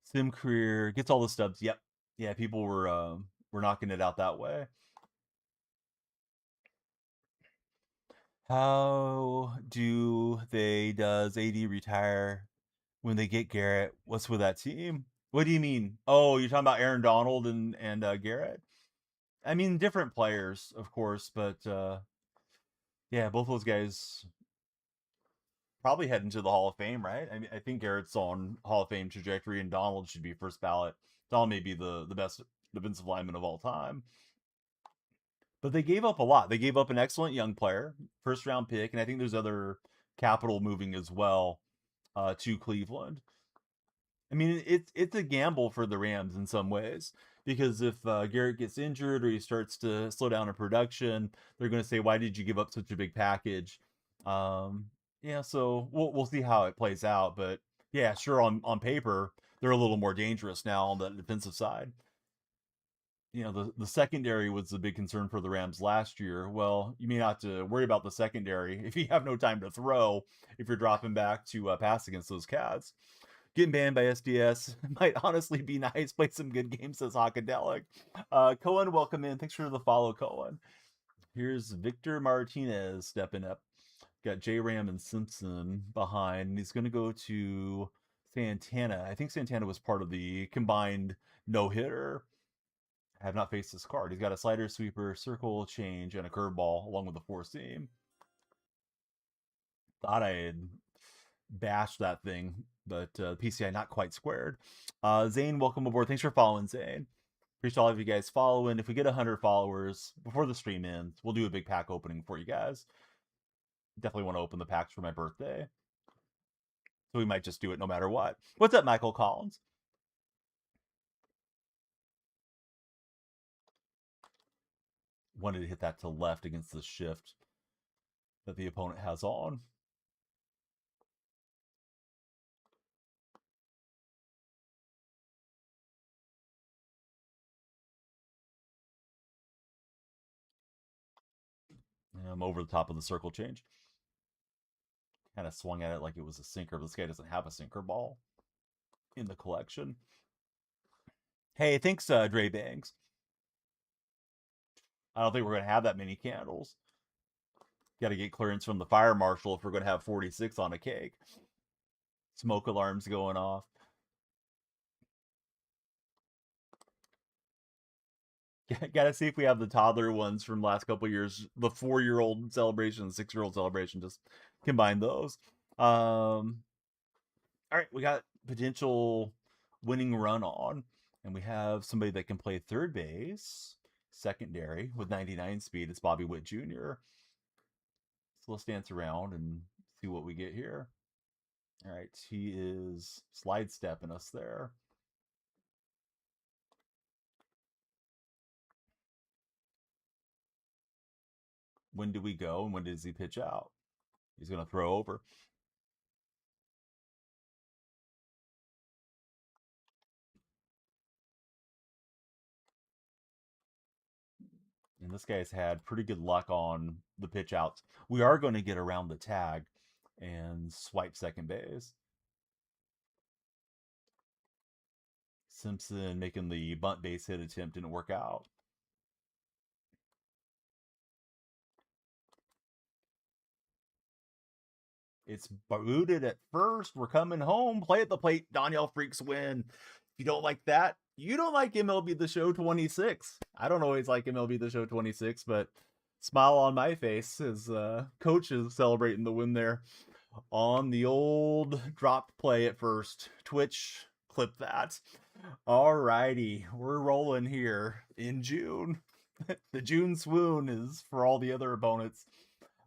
Speaker 1: Sim career gets all the stubs. Yep. Yeah, people were knocking it out that way. How does AD retire when they get Garrett? What's with that team? What do you mean? Oh, you're talking about Aaron Donald and Garrett? I mean, different players, of course, but yeah, both those guys probably head into the Hall of Fame, right? I mean, I think Garrett's on Hall of Fame trajectory, and Donald should be first ballot. Donald may be the best defensive lineman of all time. But they gave up a lot. They gave up an excellent young player, first round pick, and I think there's other capital moving as well to Cleveland. I mean, it's a gamble for the Rams in some ways because if Garrett gets injured or he starts to slow down in production, they're going to say, "Why did you give up such a big package?" Yeah, so we'll see how it plays out, but yeah, sure on paper they're a little more dangerous now on the defensive side. The secondary was a big concern for the Rams last year. Well, you may not have to worry about the secondary if you have no time to throw, if you're dropping back to pass against those cats. Getting banned by SDS might honestly be nice. Play some good games, says Hawkadelic. Cohen, welcome in. Thanks for the follow, Cohen. Here's Victor Martinez stepping up. Got J Ram and Simpson behind, and he's going to go to Santana. I think Santana was part of the combined no-hitter. I have not faced this card. He's got a slider, sweeper, circle, change, and a curveball, along with a four seam. Thought I had bashed that thing, but PCI not quite squared. Zane, welcome aboard. Thanks for following, Zane. Appreciate all of you guys following. If we get 100 followers before the stream ends, we'll do a big pack opening for you guys. Definitely want to open the packs for my birthday. So we might just do it no matter what. What's up, Michael Collins? Wanted to hit that to left against the shift that the opponent has on. And I'm over the top of the circle change. Kind of swung at it like it was a sinker. This guy doesn't have a sinker ball in the collection. Hey, thanks, Dre Banks. I don't think we're going to have that many candles. Got to get clearance from the fire marshal if we're going to have 46 on a cake. Smoke alarms going off. Got to see if we have the toddler ones from last couple years. The 4-year-old celebration, the 6-year-old celebration. Just combine those. All right, we got potential winning run on. And we have somebody that can play third base, secondary with 99 speed. It's Bobby Witt Jr. So let's dance around and see what we get here. All right, he is slide stepping us there. When do we go and when does he pitch out? He's going to throw over. And this guy's had pretty good luck on the pitch outs. We are going to get around the tag and swipe second base. Simpson making the bunt base hit attempt didn't work out. It's booted at first. We're coming home. Play at the plate. DonyellFreaks win. If you don't like that, you don't like MLB The Show 26. I don't always like MLB The Show 26, but smile on my face as coach is celebrating the win there. on the old dropped play at first. Twitch, clip that. Alrighty, we're rolling here in June. The June swoon is for all the other opponents,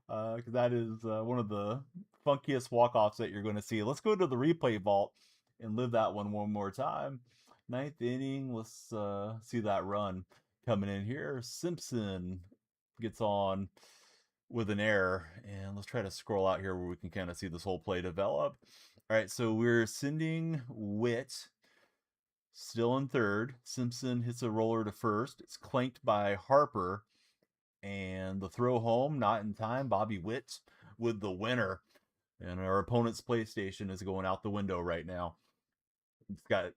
Speaker 1: because that is one of the funkiest walk-offs that you're going to see. Let's go to the replay vault and live that one more time. Ninth inning, let's see that run coming in here. Simpson gets on with an error, and let's try to scroll out here where we can kind of see this whole play develop. All right, so we're sending Witt still in third. Simpson hits a roller to first. It's clanked by Harper, and the throw home, not in time. Bobby Witt with the winner. And our opponent's PlayStation is going out the window right now. It's got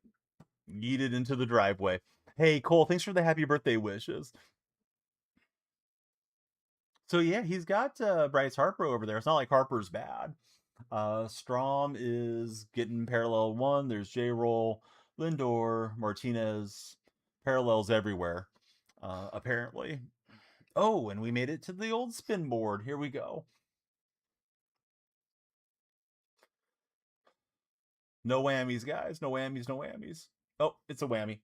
Speaker 1: yeeted into the driveway. Hey, Cole, thanks for the happy birthday wishes. So, yeah, he's got Bryce Harper over there. It's not like Harper's bad. Strom is getting parallel one. There's J-Roll, Lindor, Martinez. Parallels everywhere, apparently. Oh, and we made it to the old spin board. Here we go. No whammies, guys. No whammies, no whammies. Oh, it's a whammy.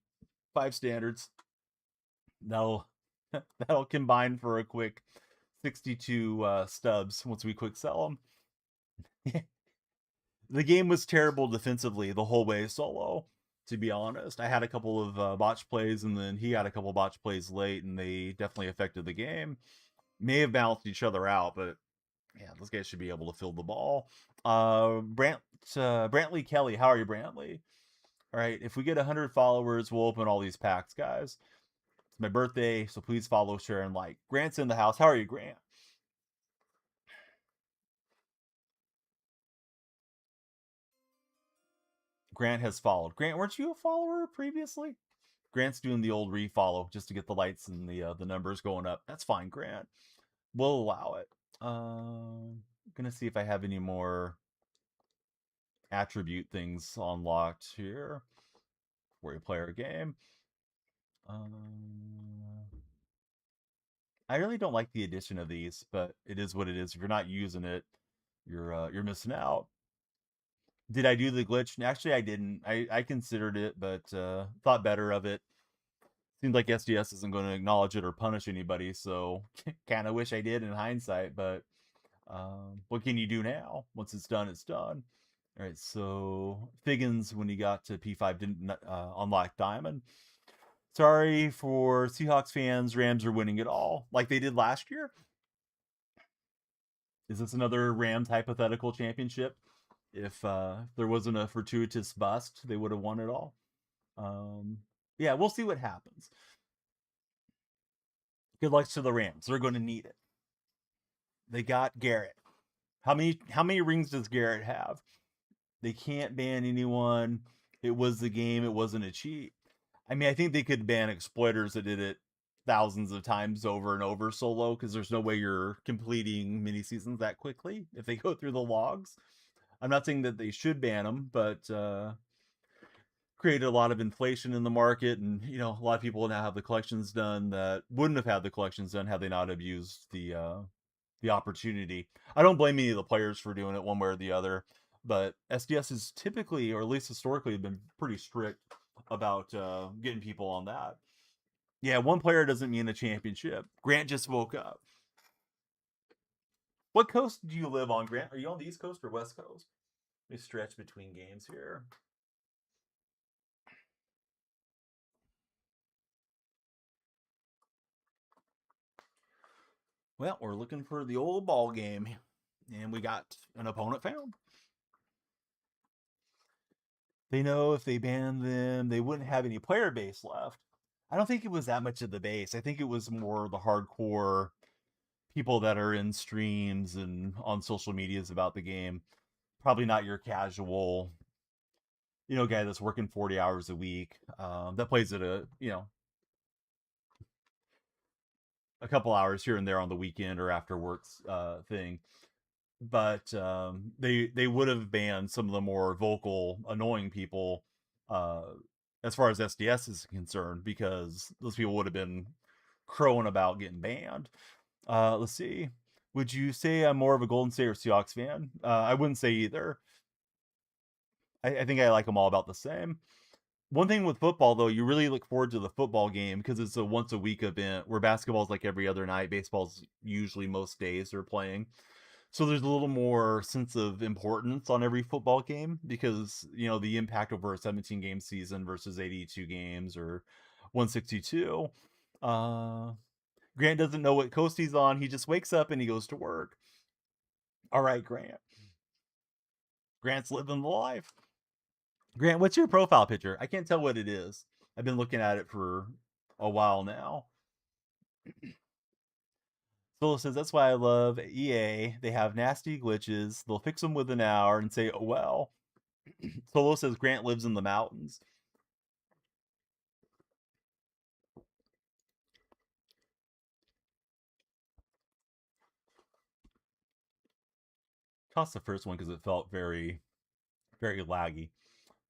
Speaker 1: 5 standards. That'll combine for a quick 62 stubs once we quick sell them. The game was terrible defensively the whole way solo, to be honest. I had a couple of botch plays, and then he had a couple botch plays late, and they definitely affected the game. May have balanced each other out, but yeah, those guys should be able to fill the ball. Brantley Kelly, how are you, Brantley? All right, if we get 100 followers, we'll open all these packs, guys. It's my birthday, so please follow, share, and like. Grant's in the house. How are you, Grant? Grant has followed. Grant, weren't you a follower previously? Grant's doing the old refollow just to get the lights and the numbers going up. That's fine, Grant. We'll allow it. Gonna see if I have any more attribute things unlocked here before we play our game. I really don't like the addition of these, but it is what it is. If you're not using it, you're missing out. Did I do the glitch? Actually, I didn't. I considered it, but thought better of it. Seems like SDS isn't going to acknowledge it or punish anybody, so kind of wish I did in hindsight. But what can you do now? Once it's done, it's done. All right, so Figgins, when he got to P5, didn't unlock Diamond. Sorry for Seahawks fans. Rams are winning it all, like they did last year. Is this another Rams hypothetical championship? If there wasn't a fortuitous bust, they would have won it all. Yeah, we'll see what happens. Good luck to the Rams. They're going to need it. They got Garrett. How many rings does Garrett have? They can't ban anyone. It was the game. It wasn't a cheat. I mean, I think they could ban exploiters that did it thousands of times over and over solo, because there's no way you're completing mini seasons that quickly if they go through the logs. I'm not saying that they should ban them, but created a lot of inflation in the market, and a lot of people now have the collections done that wouldn't have had the collections done had they not abused the opportunity. I don't blame any of the players for doing it one way or the other, but SDS is typically, or at least historically, been pretty strict about getting people on that. Yeah, one player doesn't mean a championship. Grant just woke up. What coast do you live on, Grant? Are you on the East Coast or West Coast? Let me stretch between games here. Well, we're looking for the old ball game, and we got an opponent found. They know if they ban them, they wouldn't have any player base left. I don't think it was that much of the base. I think it was more the hardcore people that are in streams and on social medias about the game. Probably not your casual, guy that's working 40 hours a week, that plays at a couple hours here and there on the weekend or after works thing. But they would have banned some of the more vocal, annoying people as far as SDS is concerned, because those people would have been crowing about getting banned. Let's see. Would you say I'm more of a Golden State or Seahawks fan? I wouldn't say either. I think I like them all about the same. One thing with football, though, you really look forward to the football game because it's a once a week event where basketball's like every other night. Baseball's usually most days they're playing. So there's a little more sense of importance on every football game because, the impact over a 17 game season versus 82 games or 162. Uh, Grant doesn't know what coast he's on. He just wakes up and he goes to work. All right, Grant. Grant's living the life. Grant, what's your profile picture? I can't tell what it is. I've been looking at it for a while now. Solo says that's why I love EA. They have nasty glitches. They'll fix them within an hour and say, "Oh well." Solo says Grant lives in the mountains. Toss the first one because it felt very, very laggy.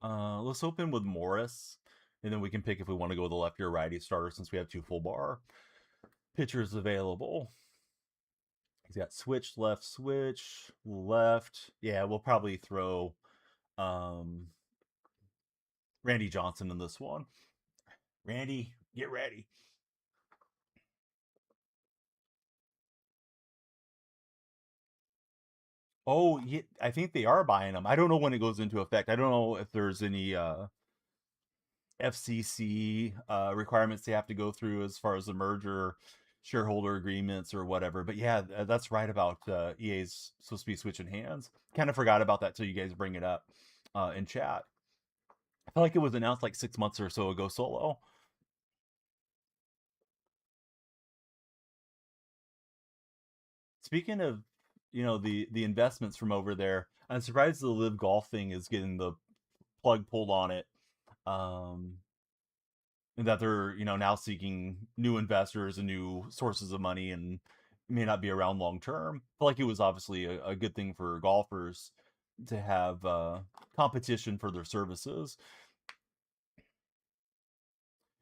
Speaker 1: Let's open with Morris, and then we can pick if we want to go with the lefty or righty starter since we have two full bar pitchers available. He's got switch, left. Yeah, we'll probably throw um, Randy Johnson in this one. Randy, get ready. Oh, yeah, I think they are buying them. I don't know when it goes into effect. I don't know if there's any FCC requirements they have to go through as far as the merger shareholder agreements or whatever. But yeah, that's right about EA's supposed to be switching hands. Kind of forgot about that till you guys bring it up in chat. I felt like it was announced like 6 months or so ago solo. Speaking of, the investments from over there, I'm surprised the Live Golf thing is getting the plug pulled on it. Um, and that they're now seeking new investors and new sources of money and may not be around long term. I feel like it was obviously a good thing for golfers to have competition for their services.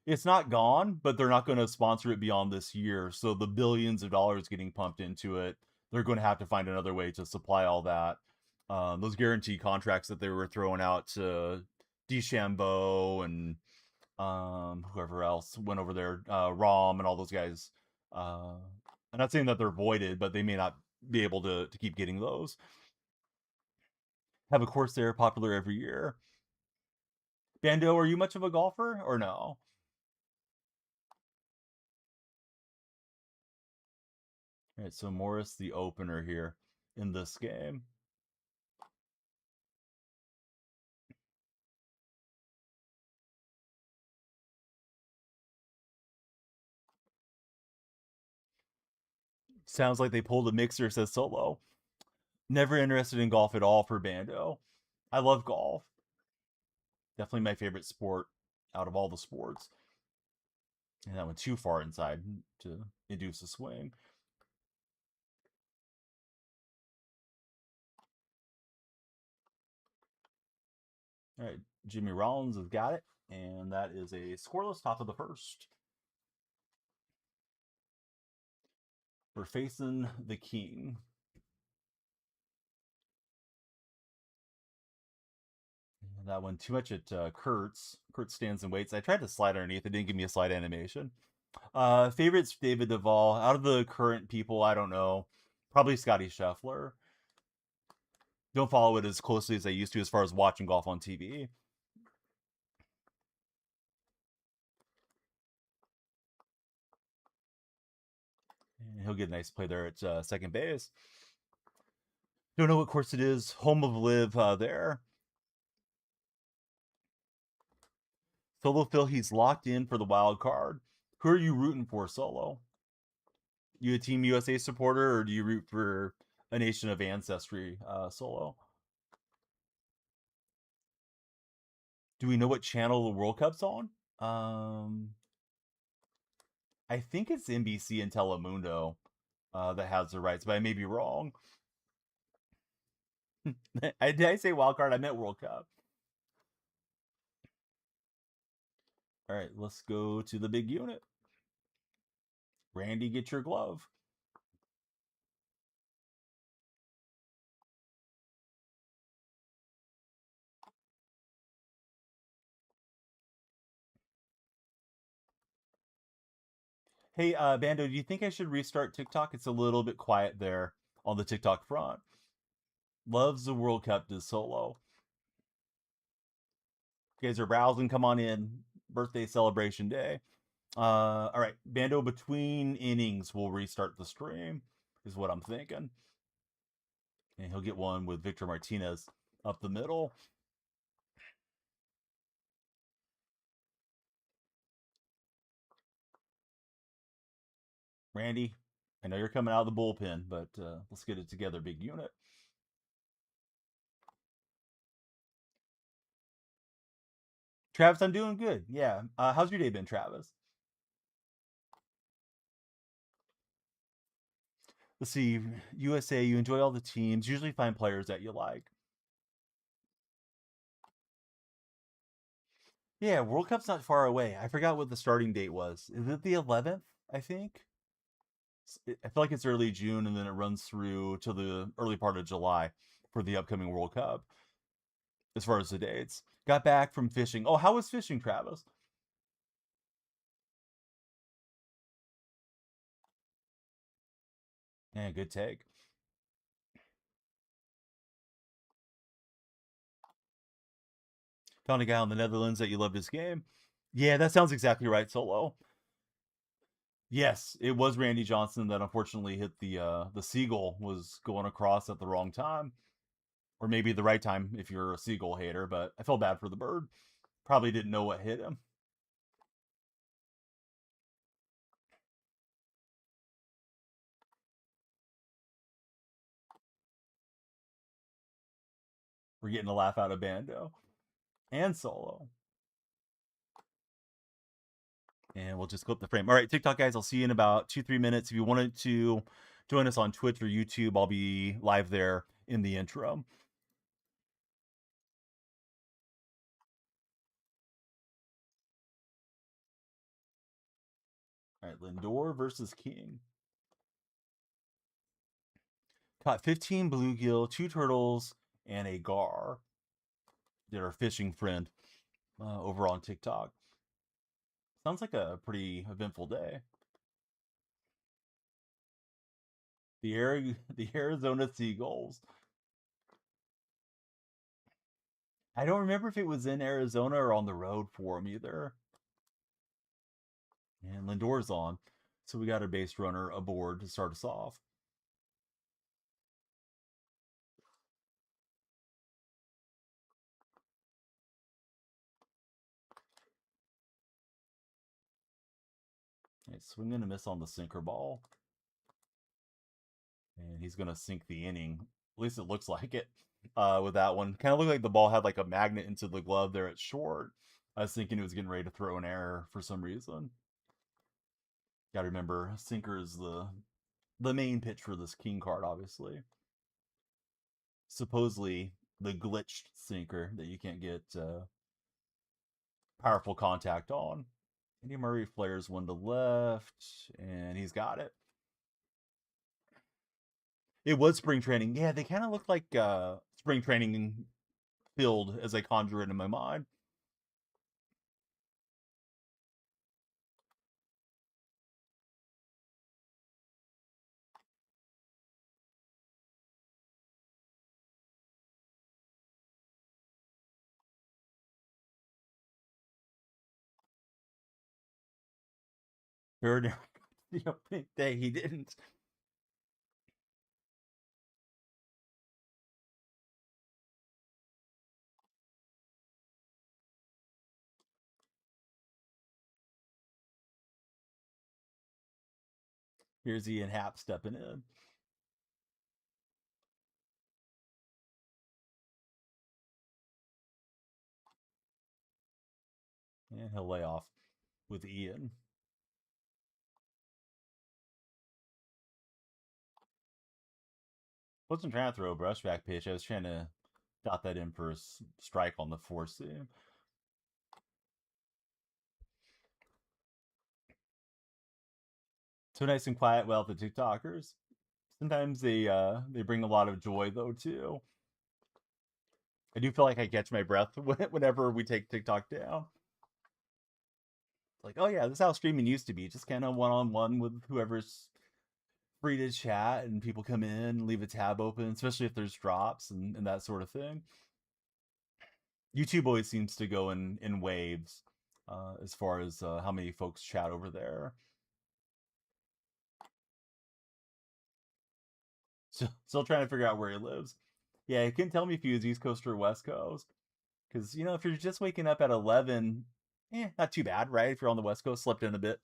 Speaker 1: It's not gone, but they're not going to sponsor it beyond this year. So the billions of dollars getting pumped into it, they're going to have to find another way to supply all that. Those guarantee contracts that they were throwing out to DeChambeau and whoever else went over there, Rom and all those guys. I'm not saying that they're voided, but they may not be able to keep getting those. Have a course there, popular every year. Bando, are you much of a golfer or no? All right, so Morris, the opener here in this game. Sounds like they pulled a mixer, says Solo. Never interested in golf at all for Bando. I love golf. Definitely my favorite sport out of all the sports. And that went too far inside to induce a swing. All right, Jimmy Rollins has got it, and that is a scoreless top of the first. We're facing the king. And that one too much at Kurtz. Kurtz stands and waits. I tried to slide underneath. It didn't give me a slide animation. Favorites David Duvall. Out of the current people, I don't know. Probably Scotty Scheffler. Don't follow it as closely as I used to as far as watching golf on TV. And he'll get a nice play there at second base. Don't know what course it is. Home of Live there. Solo Phil, he's locked in for the wild card. Who are you rooting for, Solo? You a Team USA supporter, or do you root for a nation of ancestry, Solo? Do we know what channel the World Cup's on? I think it's NBC and Telemundo that has the rights, but I may be wrong. Did I say wild card? I meant World Cup. All right, let's go to the big unit. Randy, get your glove. Hey, Bando, do you think I should restart TikTok? It's a little bit quiet there on the TikTok front. Loves the World Cup does solo. You guys are browsing, come on in. Birthday celebration day. All right, Bando between innings will restart the stream, is what I'm thinking. And he'll get one with Victor Martinez up the middle. Randy, I know you're coming out of the bullpen, but let's get it together, big unit. Travis, I'm doing good. Yeah. How's your day been, Travis? Let's see. USA, you enjoy all the teams. Usually find players that you like. Yeah, World Cup's not far away. I forgot what the starting date was. Is it the 11th? I think. I feel like it's early June, and then it runs through to the early part of July for the upcoming World Cup. As far as the dates, got back from fishing. Oh, how was fishing, Travis? Yeah, good take. Found a guy in the Netherlands that you loved his game. Yeah, that sounds exactly right, Solo. Yes, it was Randy Johnson that unfortunately hit the seagull was going across at the wrong time, or maybe the right time if you're a seagull hater. But I felt bad for the bird. Probably didn't know what hit him. We're getting a laugh out of Bando and Solo. And we'll just clip the frame. All right, TikTok guys, I'll see you in about 2-3 minutes. If you wanted to join us on Twitch or YouTube, I'll be live there in the intro. All right, Lindor versus King. Caught 15 bluegill, 2 turtles, and a gar. Did our fishing friend over on TikTok. Sounds like a pretty eventful day. The Arizona Seagulls. I don't remember if it was in Arizona or on the road for them either. And Lindor's on, so we got a base runner aboard to start us off. Right, swing and a miss on the sinker ball. And he's going to sink the inning. At least it looks like it with that one. Kind of looked like the ball had like a magnet into the glove there at short. I was thinking he was getting ready to throw an error for some reason. Got to remember, sinker is the main pitch for this king card, obviously. Supposedly the glitched sinker that you can't get powerful contact on. Andy Murray flares one to left, and he's got it. It was spring training. Yeah, they kind of looked like spring training field as I conjure it in my mind. Third the opening day, he didn't. Here's Ian Happ stepping in. And he'll lay off with Ian. Wasn't trying to throw a brushback pitch. I was trying to dot that in for a strike on the four seam. So nice and quiet well the TikTokers. Sometimes they bring a lot of joy though too. I do feel like I catch my breath whenever we take TikTok down. Like, oh yeah, this is how streaming used to be, just kind of one on one with whoever's free to chat, and people come in, leave a tab open, especially if there's drops and that sort of thing. YouTube always seems to go in waves as far as how many folks chat over there. So still trying to figure out where he lives. Yeah, he couldn't tell me if he was East Coast or West Coast. Because if you're just waking up at 11, not too bad, right? If you're on the West Coast, slept in a bit.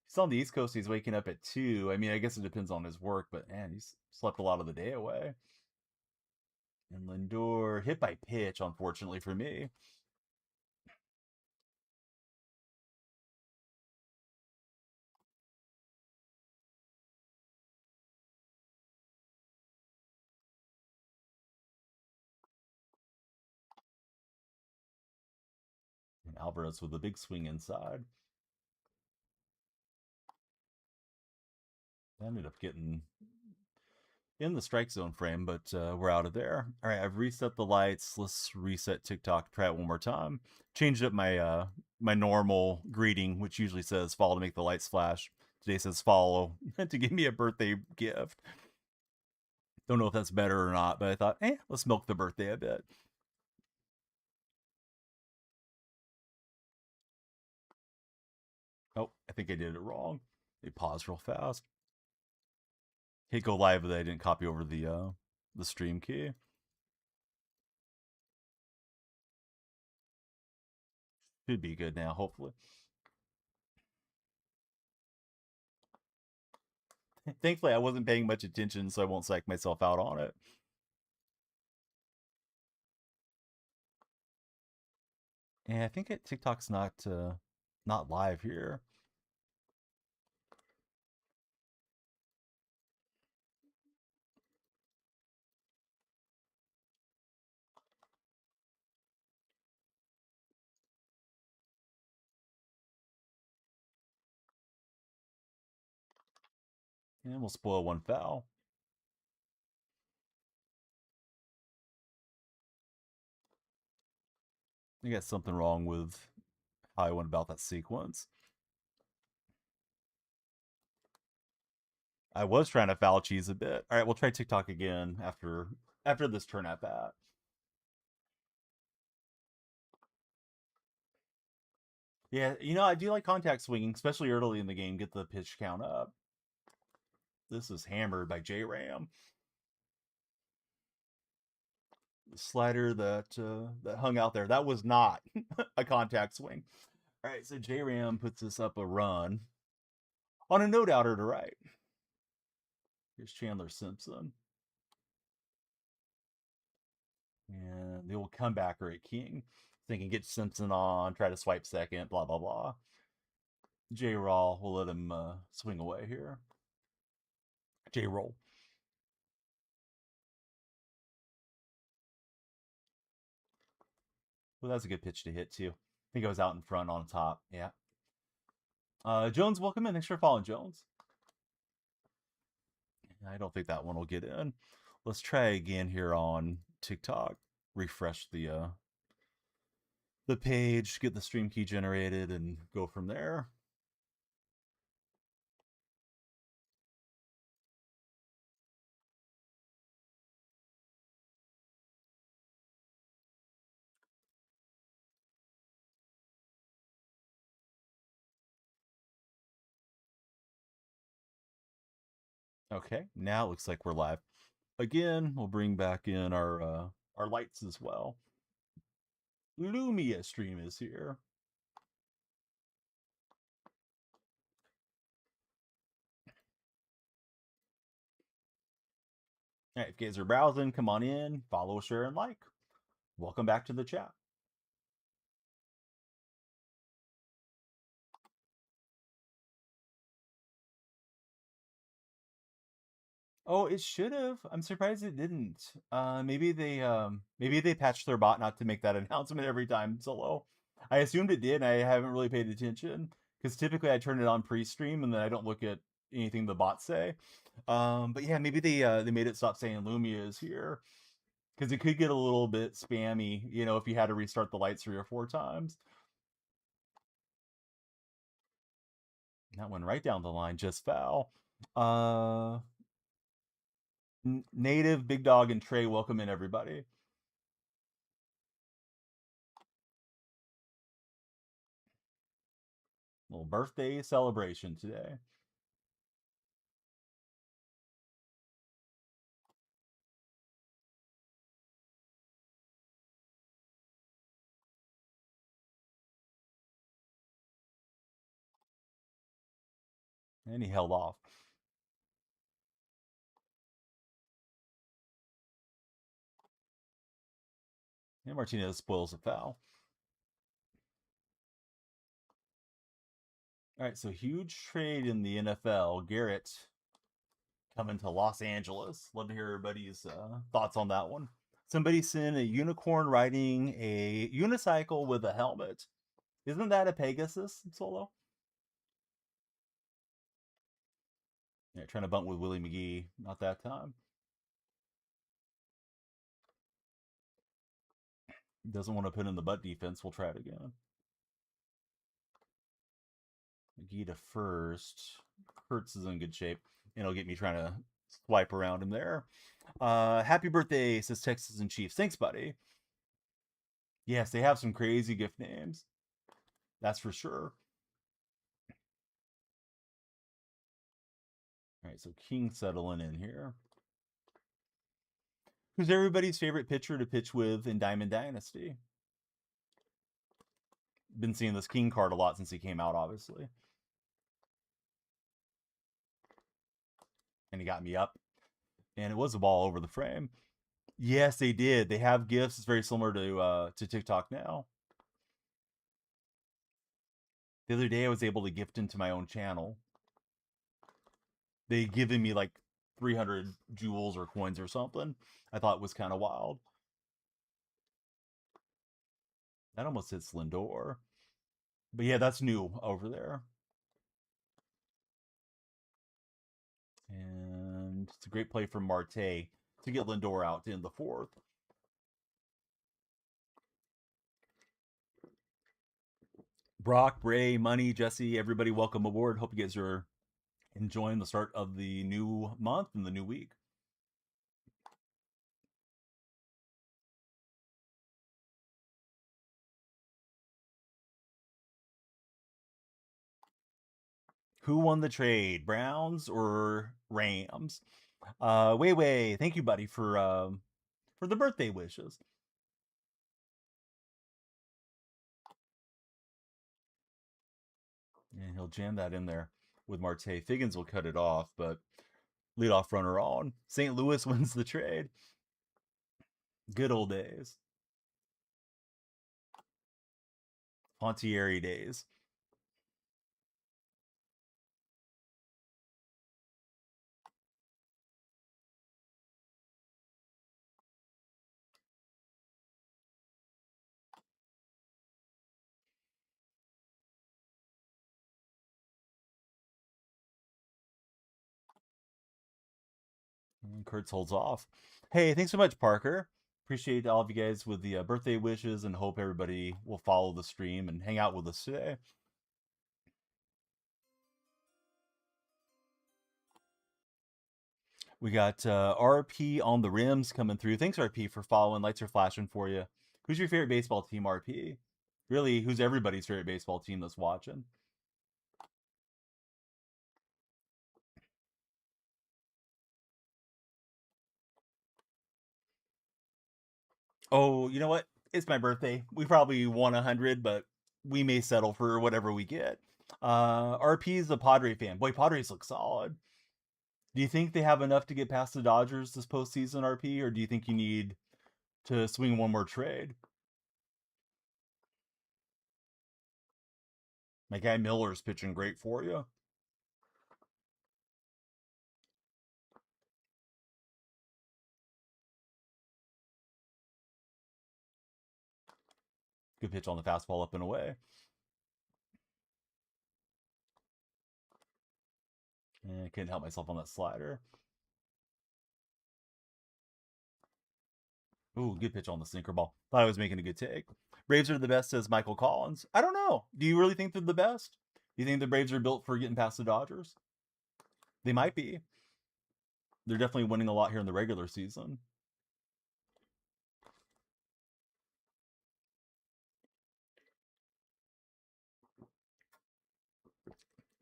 Speaker 1: If he's on the East Coast, he's waking up at 2. I mean, I guess it depends on his work, but man, he's slept a lot of the day away. And Lindor hit by pitch, unfortunately for me. And Alvarez with a big swing inside. Ended up getting in the strike zone frame, but we're out of there. All right, I've reset the lights. Let's reset TikTok. Try it one more time. Changed up my normal greeting, which usually says "follow to make the lights flash." Today says "follow" to give me a birthday gift. Don't know if that's better or not, but I thought, let's milk the birthday a bit. Oh, I think I did it wrong. They paused real fast. Hit go live, but I didn't copy over the stream key. Should be good now, hopefully. Thankfully, I wasn't paying much attention, so I won't psych myself out on it. And I think TikTok's not live here. And we'll spoil one foul. I got something wrong with how I went about that sequence. I was trying to foul cheese a bit. All right, we'll try TikTok again after this turn at bat. Yeah, I do like contact swinging, especially early in the game. Get the pitch count up. This is hammered by J Ram. The slider that hung out there, that was not a contact swing. All right, so J Ram puts us up a run on a no doubter to right. Here's Chandler Simpson. And the old comebacker at King. Thinking get Simpson on, try to swipe second, blah, blah, blah. J Raw will let him swing away here. J Roll. Well, that's a good pitch to hit, too. I think I was out in front on top. Yeah. Jones, welcome in. Thanks for following, Jones. I don't think that one will get in. Let's try again here on TikTok. Refresh the page, get the stream key generated, and go from there. Okay, now it looks like we're live. Again, we'll bring back in our lights as well. Lumia stream is here. All right, if you guys are browsing, come on in, follow, share, and like. Welcome back to the chat. Oh, it should have. I'm surprised it didn't. Maybe they patched their bot not to make that announcement every time it's low. I assumed it did. I haven't really paid attention because typically I turn it on pre-stream and then I don't look at anything the bots say. But yeah, maybe they made it stop saying Lumia is here because it could get a little bit spammy, if you had to restart the lights 3 or 4 times. That one right down the line, just foul. Native, Big Dog, and Trey, welcome in, everybody. Little birthday celebration today. And he held off. And Martinez spoils a foul. All right, so huge trade in the NFL. Garrett coming to Los Angeles. Love to hear everybody's thoughts on that one. Somebody sent a unicorn riding a unicycle with a helmet. Isn't that a Pegasus solo? Yeah, trying to bunt with Willie McGee. Not that time. Doesn't want to put in the butt defense. We'll try it again. McGee to first. Hertz is in good shape. And it'll get me trying to swipe around him there. Happy birthday, says Texas and Chiefs. Thanks, buddy. Yes, they have some crazy gift names. That's for sure. All right, so King settling in here. Who's everybody's favorite pitcher to pitch with in Diamond Dynasty? Been seeing this King card a lot since he came out, obviously. And he got me up. And it was a ball over the frame. Yes, they did. They have gifts. It's very similar to TikTok now. The other day I was able to gift into my own channel. They given me like 300 jewels or coins or something. I thought it was kind of wild. That almost hits Lindor. But yeah, that's new over there. And it's a great play from Marte to get Lindor out in the fourth. Brock, Bray, Money, Jesse, everybody, welcome aboard. Hope you guys are enjoying the start of the new month and the new week. Who won the trade, Browns or Rams? Way, thank you, buddy, for the birthday wishes. And he'll jam that in there with Marte. Figgins will cut it off, but leadoff runner on. St. Louis wins the trade. Good old days. Pontieri days. And Kurtz holds off. Hey, thanks so much, Parker. Appreciate all of you guys with the birthday wishes and hope everybody will follow the stream and hang out with us today. We got RP on the rims coming through. Thanks, RP, for following. Lights are flashing for you. Who's your favorite baseball team, RP? Really, who's everybody's favorite baseball team that's watching? Oh, you know what? It's my birthday. We probably won 100, but we may settle for whatever we get. RP is a Padre fan. Boy, Padres look solid. Do you think they have enough to get past the Dodgers this postseason, RP, or do you think you need to swing one more trade? My guy Miller's pitching great for you. Good pitch on the fastball up and away. And I couldn't help myself on that slider. Ooh, good pitch on the sinker ball. Thought I was making a good take. Braves are the best, says Michael Collins. I don't know. Do you really think they're the best? You think the Braves are built for getting past the Dodgers? They might be. They're definitely winning a lot here in the regular season.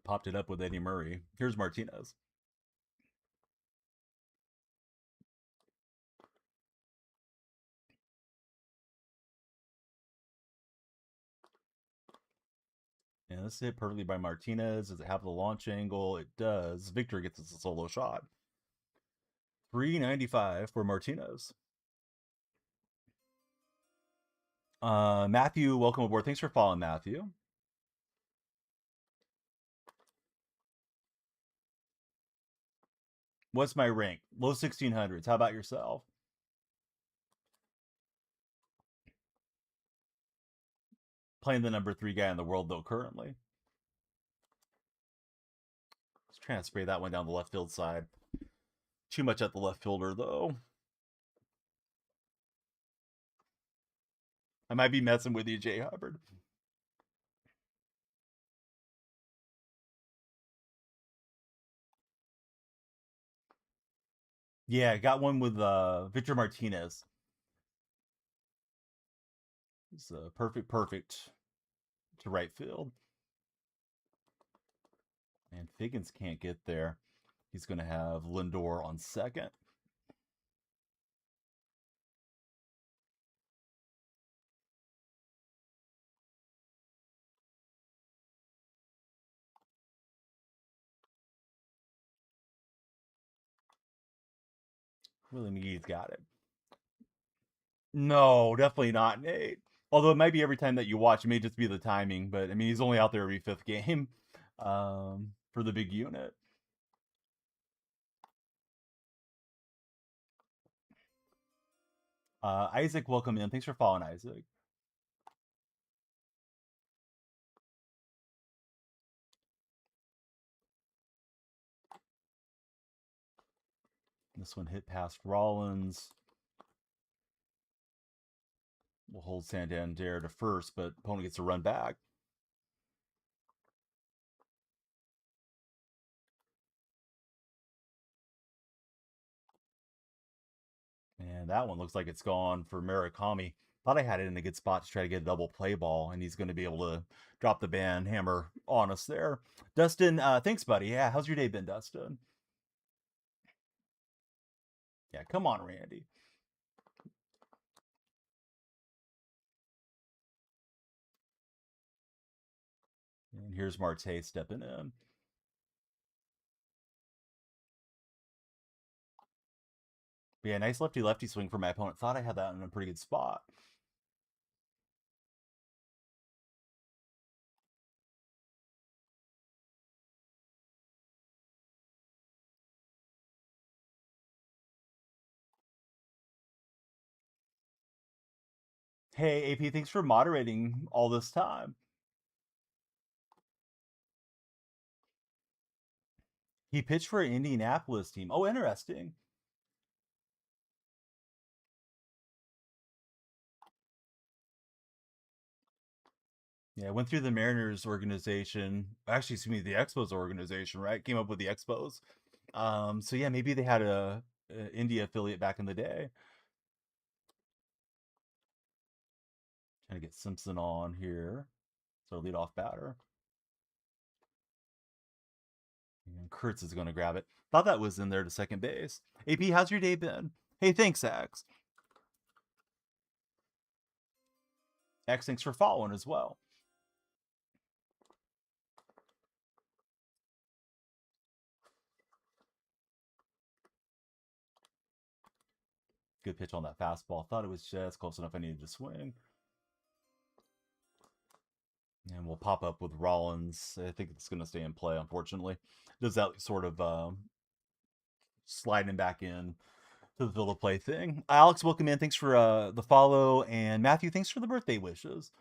Speaker 1: Popped it up with Eddie Murray. Here's Martinez. And this is hit perfectly by Martinez. Does it have the launch angle? It does. Victor gets us a solo shot. 395 for Martinez. Matthew, welcome aboard. Thanks for following, Matthew. What's my rank? Low 1600s. How about yourself? Playing the number 3 guy in the world, though, currently. Just trying to spray that one down the left field side. Too much at the left fielder, though. I might be messing with you, Jay Hubbard. Yeah, got one with Victor Martinez. It's perfect to right field. And Figgins can't get there. He's going to have Lindor on second. Willie McGee's got it. No, definitely not, Nate. Although it might be every time that you watch, it may just be the timing. But I mean, he's only out there every 5th game for the big unit. Isaac, welcome in. Thanks for following, Isaac. This one hit past Rollins. We'll hold Santander to first, but opponent gets a run back. And that one looks like it's gone for Murakami. Thought I had it in a good spot to try to get a double play ball, and he's going to be able to drop the band hammer on us there. Dustin, thanks, buddy. Yeah, how's your day been, Dustin? Yeah, come on, Randy. And here's Marte stepping in. But yeah, nice lefty-lefty swing for my opponent. Thought I had that in a pretty good spot. Hey, AP, thanks for moderating all this time. He pitched for an Indianapolis team. Oh, interesting. Yeah, went through the Mariners organization. Actually, excuse me, the Expos organization, right? Came up with the Expos. So yeah, maybe they had a India affiliate back in the day. Trying to get Simpson on here. So leadoff batter. And Kurtz is going to grab it. Thought that was in there to second base. AP, how's your day been? Hey, thanks, X. X, thanks for following as well. Good pitch on that fastball. Thought it was just close enough. I needed to swing. And we'll pop up with Rollins. I think it's going to stay in play, unfortunately. Does that sort of sliding back in to the field of play thing. Alex, welcome in. Thanks for the follow. And Matthew, thanks for the birthday wishes.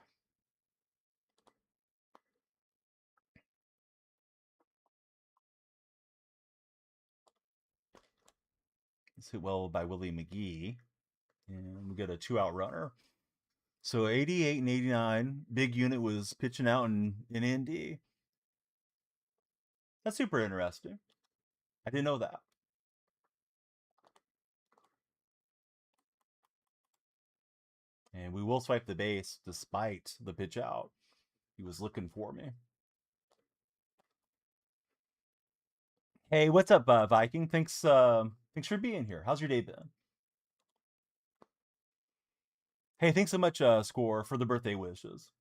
Speaker 1: It's hit well by Willie McGee. And we get a 2-out runner. So 88 and 89, big unit was pitching out in Indy. That's super interesting. I didn't know that. And we will swipe the base despite the pitch out. He was looking for me. Hey, what's up, Viking? Thanks for being here. How's your day been? Hey, thanks so much, Score, for the birthday wishes.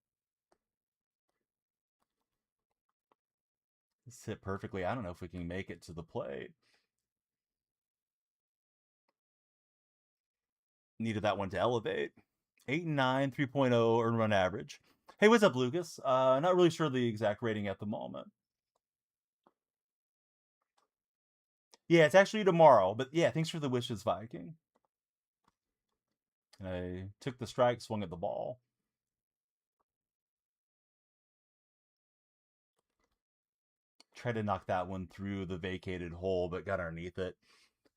Speaker 1: This hit perfectly. I don't know if we can make it to the plate. Needed that one to elevate. 8 and 9, 3.0 earn run average. Hey, what's up, Lucas? Not really sure the exact rating at the moment. Yeah, it's actually tomorrow, but yeah, thanks for the wishes, Viking. I took the strike, swung at the ball. Tried to knock that one through the vacated hole, but got underneath it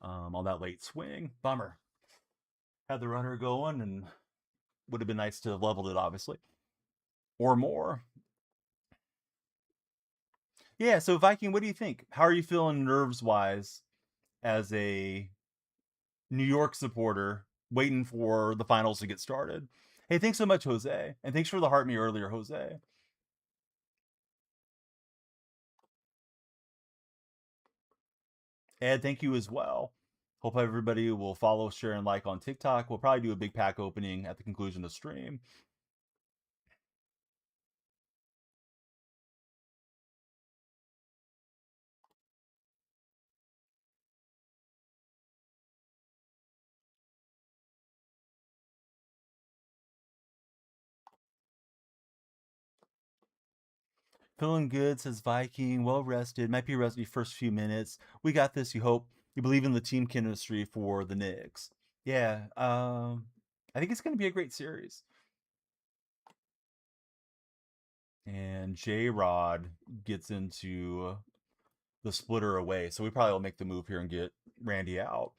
Speaker 1: on that late swing. Bummer. Had the runner going, and would have been nice to have leveled it, obviously, or more. Yeah. So Viking, what do you think? How are you feeling nerves wise as a New York supporter waiting for the finals to get started? Hey, thanks so much, Jose, and thanks for the heart me earlier, Jose. Ed, thank you as well. Hope everybody will follow, share, and like on TikTok. We'll probably do a big pack opening at the conclusion of the stream. Feeling good, says Viking. Well rested. Might be rusty first few minutes. We got this. You hope. You believe in the team chemistry for the Knicks. Yeah. I think it's going to be a great series. And J Rod gets into the splitter away. So we probably will make the move here and get Randy out.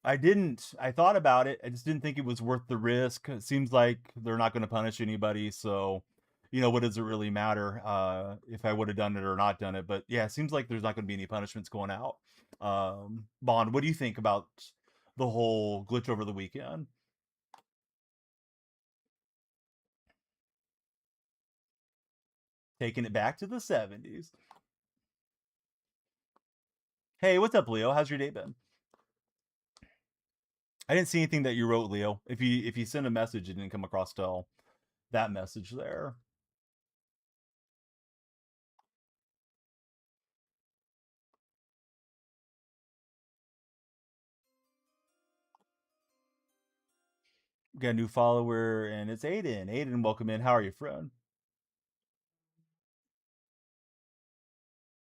Speaker 1: I didn't. I thought about it. I just didn't think it was worth the risk. It seems like they're not going to punish anybody. So, what does it really matter if I would have done it or not done it? But yeah, it seems like there's not going to be any punishments going out. Bond, what do you think about the whole glitch over the weekend? Taking it back to the 70s. Hey, what's up, Leo? How's your day been? I didn't see anything that you wrote, Leo. If you send a message, it didn't come across till that message there. Got a new follower, and it's Aiden. Aiden, welcome in. How are you, friend?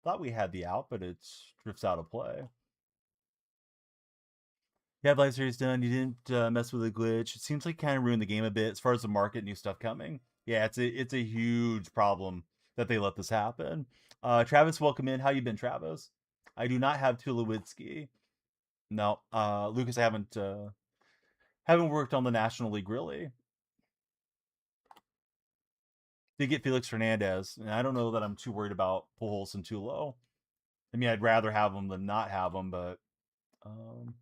Speaker 1: Thought we had the out, but it drifts out of play. You have live series done. You didn't mess with the glitch. It seems like kind of ruined the game a bit as far as the market, new stuff coming. Yeah, it's a huge problem that they let this happen. Travis, welcome in. How you been, Travis? I do not have Tulowitzki. No, Lucas, I haven't worked on the National League really. Did get Felix Hernandez, and I don't know that I'm too worried about Pujols and Tulo. I mean, I'd rather have them than not have them, but um,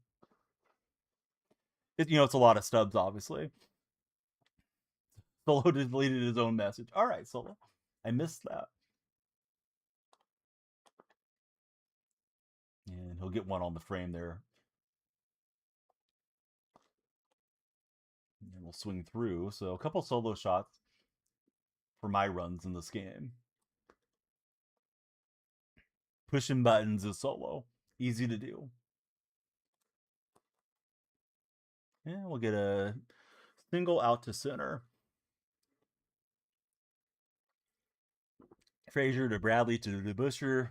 Speaker 1: it's a lot of stubs, obviously. Solo deleted his own message. All right, Solo. I missed that. And he'll get one on the frame there. And we'll swing through. So a couple solo shots for my runs in this game. Pushing buttons is solo. Easy to do. And we'll get a single out to center. Frazier to Bradley to DeBuscher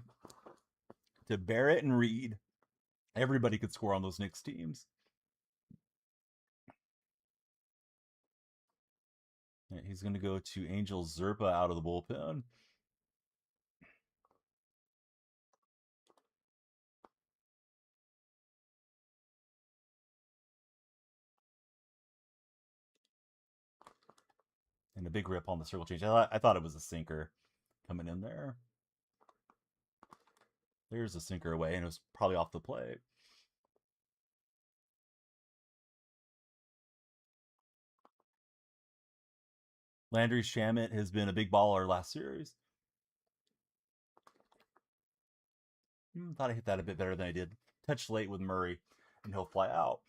Speaker 1: to Barrett and Reed. Everybody could score on those Knicks teams. Yeah, he's going to go to Angel Zerpa out of the bullpen. And a big rip on the circle change. I thought it was a sinker coming in there. There's a sinker away, and it was probably off the plate. Landry Shamet has been a big baller last series. Thought I hit that a bit better than I did. Touch late with Murray, and he'll fly out.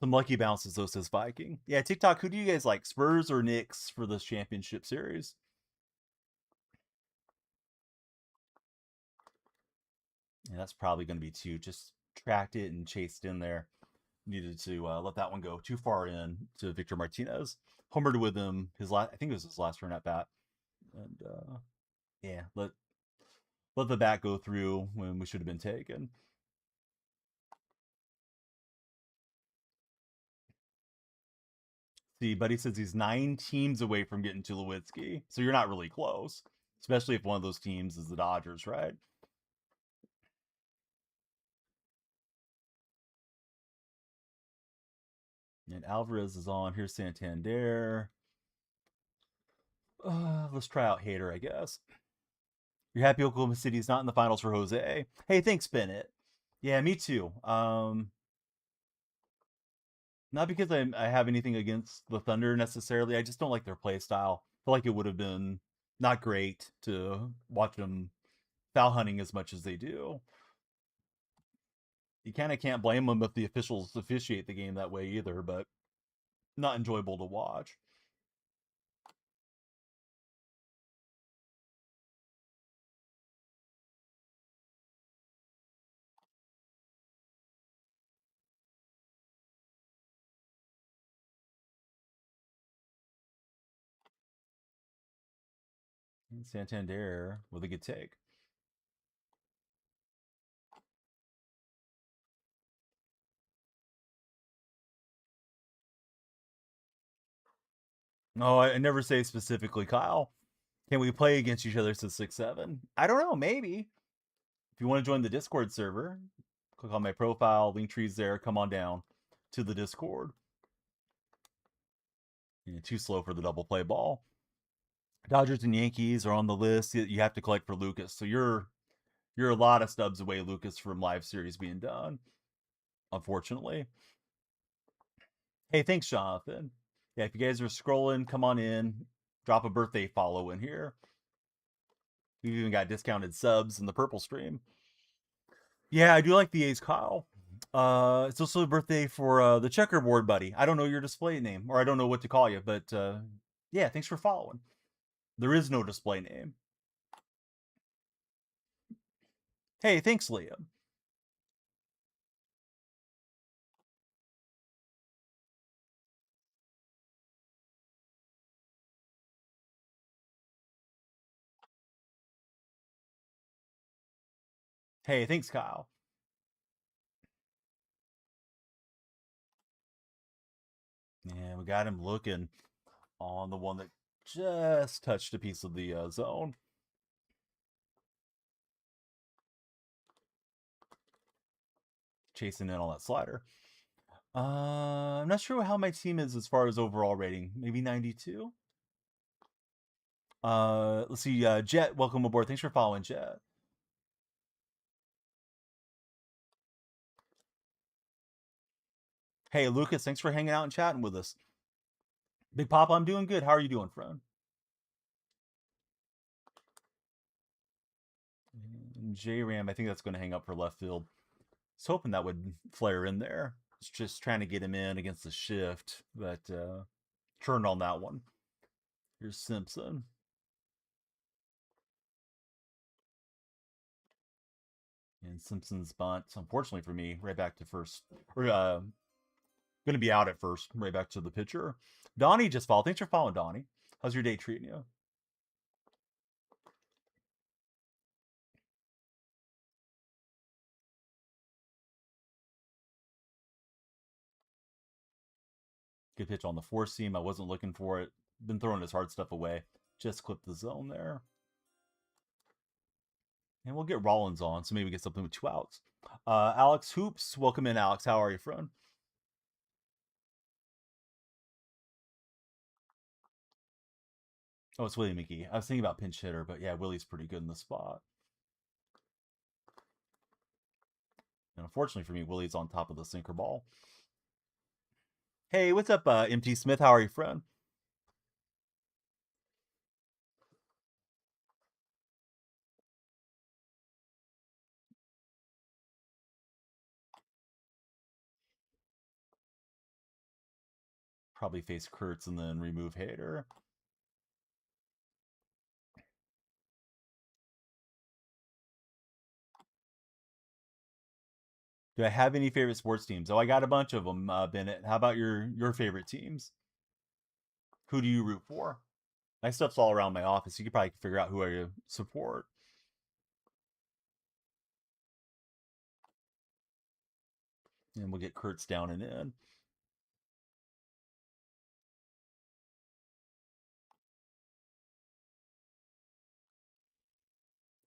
Speaker 1: Some lucky bounces, though, says Viking. Yeah, TikTok, who do you guys like, Spurs or Knicks for this championship series? Yeah, that's probably going to be two. Just tracked it and chased in there. Needed to let that one go too far in to Victor Martinez. Homered with him his last, I think it was his last run at bat, and yeah, let the bat go through when we should have been taken. See, Buddy says he's 9 teams away from getting Tulowitzki, so you're not really close, especially if one of those teams is the Dodgers, right? And Alvarez is on. Here's Santander. Let's try out Hater, I guess. You're happy Oklahoma City's not in the finals for Jose? Hey, thanks, Bennett. Yeah, me too. Not because I have anything against the Thunder necessarily. I just don't like their play style. I feel like it would have been not great to watch them foul hunting as much as they do. You kind of can't blame them if the officials officiate the game that way either, but not enjoyable to watch. And Santander with a good take. No, I never say specifically, Kyle. Can we play against each other since 6-7? I don't know, maybe. If you want to join the Discord server, click on my profile, link trees there, come on down to the Discord. Too slow for the double play ball. Dodgers and Yankees are on the list. You have to collect for Lucas. So you're a lot of stubs away, Lucas, from live series being done, unfortunately. Hey, thanks, Jonathan. Yeah, if you guys are scrolling, come on in. Drop a birthday follow in here. We've even got discounted subs in the purple stream. Yeah, I do like the A's, Kyle. It's also a birthday for the checkerboard buddy. I don't know your display name, or I don't know what to call you, but yeah, thanks for following. There is no display name. Hey, thanks, Liam. Hey, thanks, Kyle. Yeah, we got him looking on the one that just touched a piece of the zone. Chasing in on that slider. I'm not sure how my team is as far as overall rating. Maybe 92. Let's see. Jet, welcome aboard. Thanks for following, Jet. Hey, Lucas, thanks for hanging out and chatting with us. Big Papa, I'm doing good. How are you doing, friend? J Ram, I think that's going to hang up for left field. I was hoping that would flare in there. It's just trying to get him in against the shift, but turned on that one. Here's Simpson. And Simpson's bunt, unfortunately for me, right back to first. Or going to be out at first, right back to the pitcher. Donnie just followed. Thanks for following, Donnie. How's your day treating you? Good pitch on the four seam. I wasn't looking for it. Been throwing his hard stuff away. Just clipped the zone there. And we'll get Rollins on, so maybe we get something with 2 outs. Alex Hoops, welcome in, Alex. How are you, friend? Oh, it's Willie McGee. I was thinking about pinch hitter, but yeah, Willie's pretty good in the spot. And unfortunately for me, Willie's on top of the sinker ball. Hey, what's up, MT Smith? How are you, friend? Probably face Kurtz and then remove Hader. Do I have any favorite sports teams? Oh, I got a bunch of them, Bennett. How about your favorite teams? Who do you root for? My stuff's all around my office. You could probably figure out who I support. And we'll get Kurtz down and in.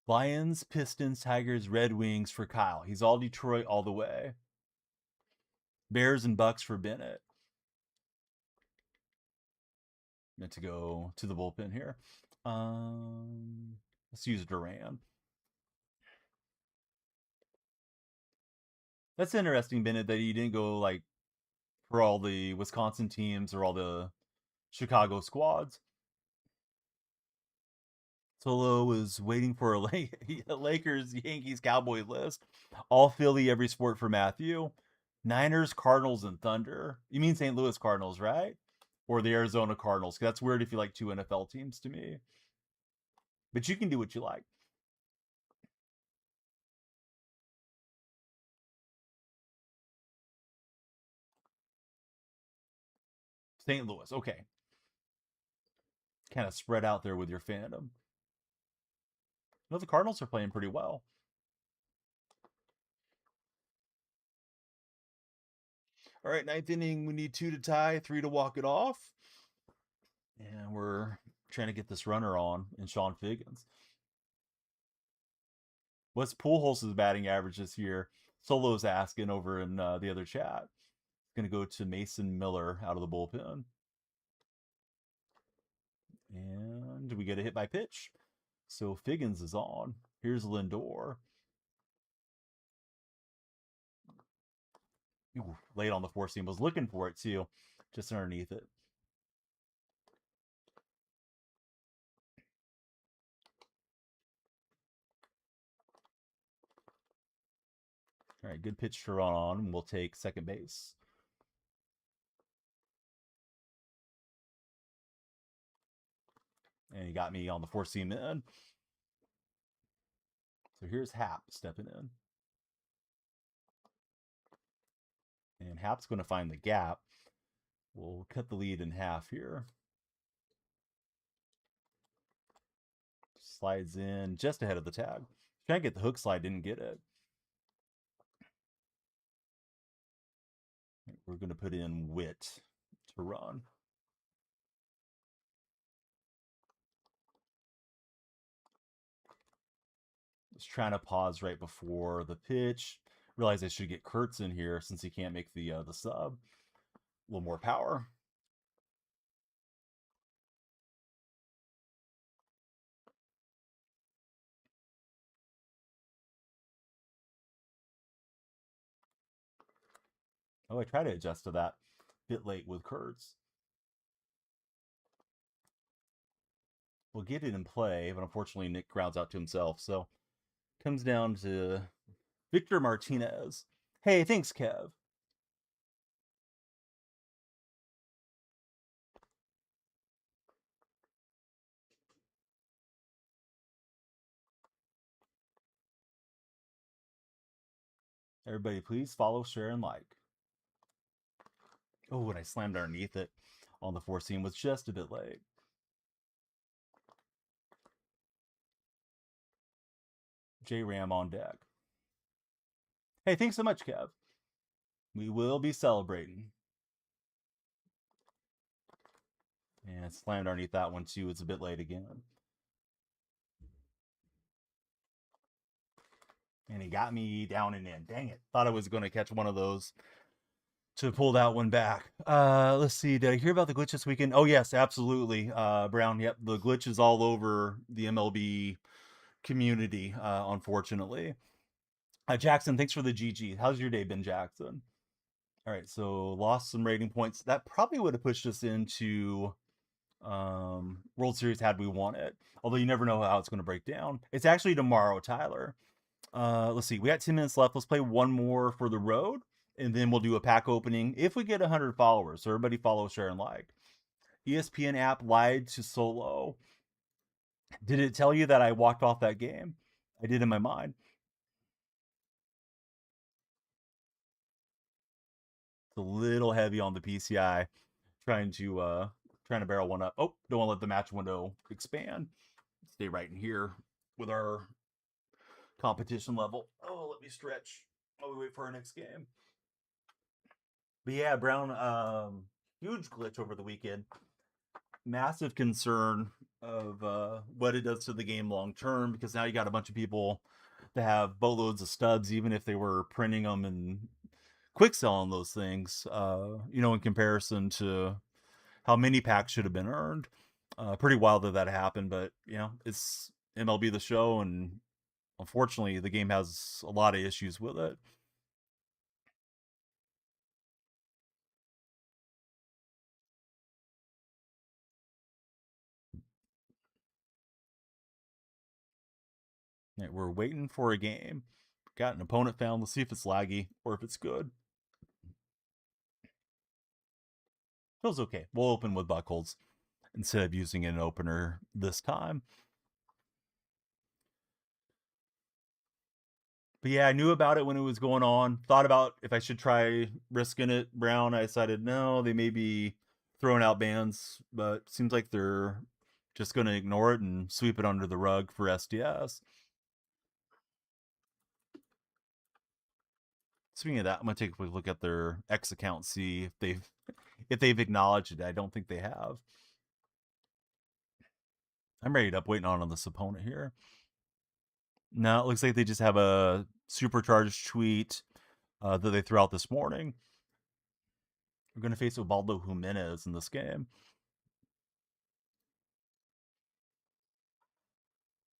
Speaker 1: Lions, Pistons, Tigers, Red Wings for Kyle. He's all Detroit all the way. Bears and Bucks for Bennett. Meant to go to the bullpen here. Let's use Duran. That's interesting, Bennett, that you didn't go like for all the Wisconsin teams or all the Chicago squads. Solo was waiting for a Lakers, Yankees, Cowboy list. All Philly, every sport for Matthew. Niners, Cardinals, and Thunder. You mean St. Louis Cardinals, right? Or the Arizona Cardinals. That's weird if you like two NFL teams to me. But you can do what you like. St. Louis, okay. Kind of spread out there with your fandom. No, the Cardinals are playing pretty well. All right, ninth inning, we need 2 to tie, 3 to walk it off. And we're trying to get this runner on in Sean Figgins. What's Pujols' batting average this year? Solo's asking over in the other chat. Going to go to Mason Miller out of the bullpen. And we get a hit by pitch. So Figgins is on. Here's Lindor. Ooh, late on the four seam. Was looking for it too. Just underneath it. All right, good pitch to run on. And we'll take second base. And he got me on the four seam in. So here's Hap stepping in. And Hap's going to find the gap. We'll cut the lead in half here. Slides in just ahead of the tag. Trying to get the hook slide, didn't get it. We're going to put in Witt to run. Just trying to pause right before the pitch. Realize I should get Kurtz in here since he can't make the sub. A little more power. Oh, I try to adjust to that. Bit late with Kurtz. We'll get it in play, but unfortunately Nick grounds out to himself. So comes down to Victor Martinez. Hey, thanks, Kev. Everybody, please follow, share, and like. Oh, and I slammed underneath it on the four seam. Was just a bit late. J Ram on deck. Hey, thanks so much, Kev. We will be celebrating. And slammed underneath that one too. It's a bit late again. And he got me down and in. Dang it. Thought I was going to catch one of those to pull that one back. Let's see. Did I hear about the glitch this weekend? Oh, yes, absolutely. Brown, yep. The glitch is all over the MLB community, unfortunately. Jackson, thanks for the GG. How's your day been, Jackson? All right, so lost some rating points. That probably would have pushed us into World Series had we won it. Although you never know how it's going to break down. It's actually tomorrow, Tyler. Let's see. We got 10 minutes left. Let's play one more for the road, and then we'll do a pack opening if we get 100 followers. So everybody follow, share, and like. ESPN app lied to Solo. Did it tell you that I walked off that game? I did in my mind. It's a little heavy on the PCI. Trying to barrel one up. Oh, don't want to let the match window expand. Stay right in here with our competition level. Oh, let me stretch while we wait for our next game. But yeah, Brown, huge glitch over the weekend. Massive concern of what it does to the game long term, because now you got a bunch of people that have boatloads of stubs, even if they were printing them and quick selling those things. In comparison to how many packs should have been earned. Pretty wild that happened, but it's MLB The Show, and unfortunately, the game has a lot of issues with it. Right, we're waiting for a game. Got an opponent found. Let's see if it's laggy or if it's good. Feels okay. We'll open with Buckholz instead of using an opener this time. But yeah, I knew about it when it was going on. Thought about if I should try risking it, Brown. I decided no, they may be throwing out bans, but seems like they're just going to ignore it and sweep it under the rug for SDS. Speaking of that, I'm going to take a quick look at their X account, see if they've acknowledged it. I don't think they have. I'm ready up waiting on this opponent here. No, it looks like they just have a supercharged tweet that they threw out this morning. We're going to face Ubaldo Jimenez in this game.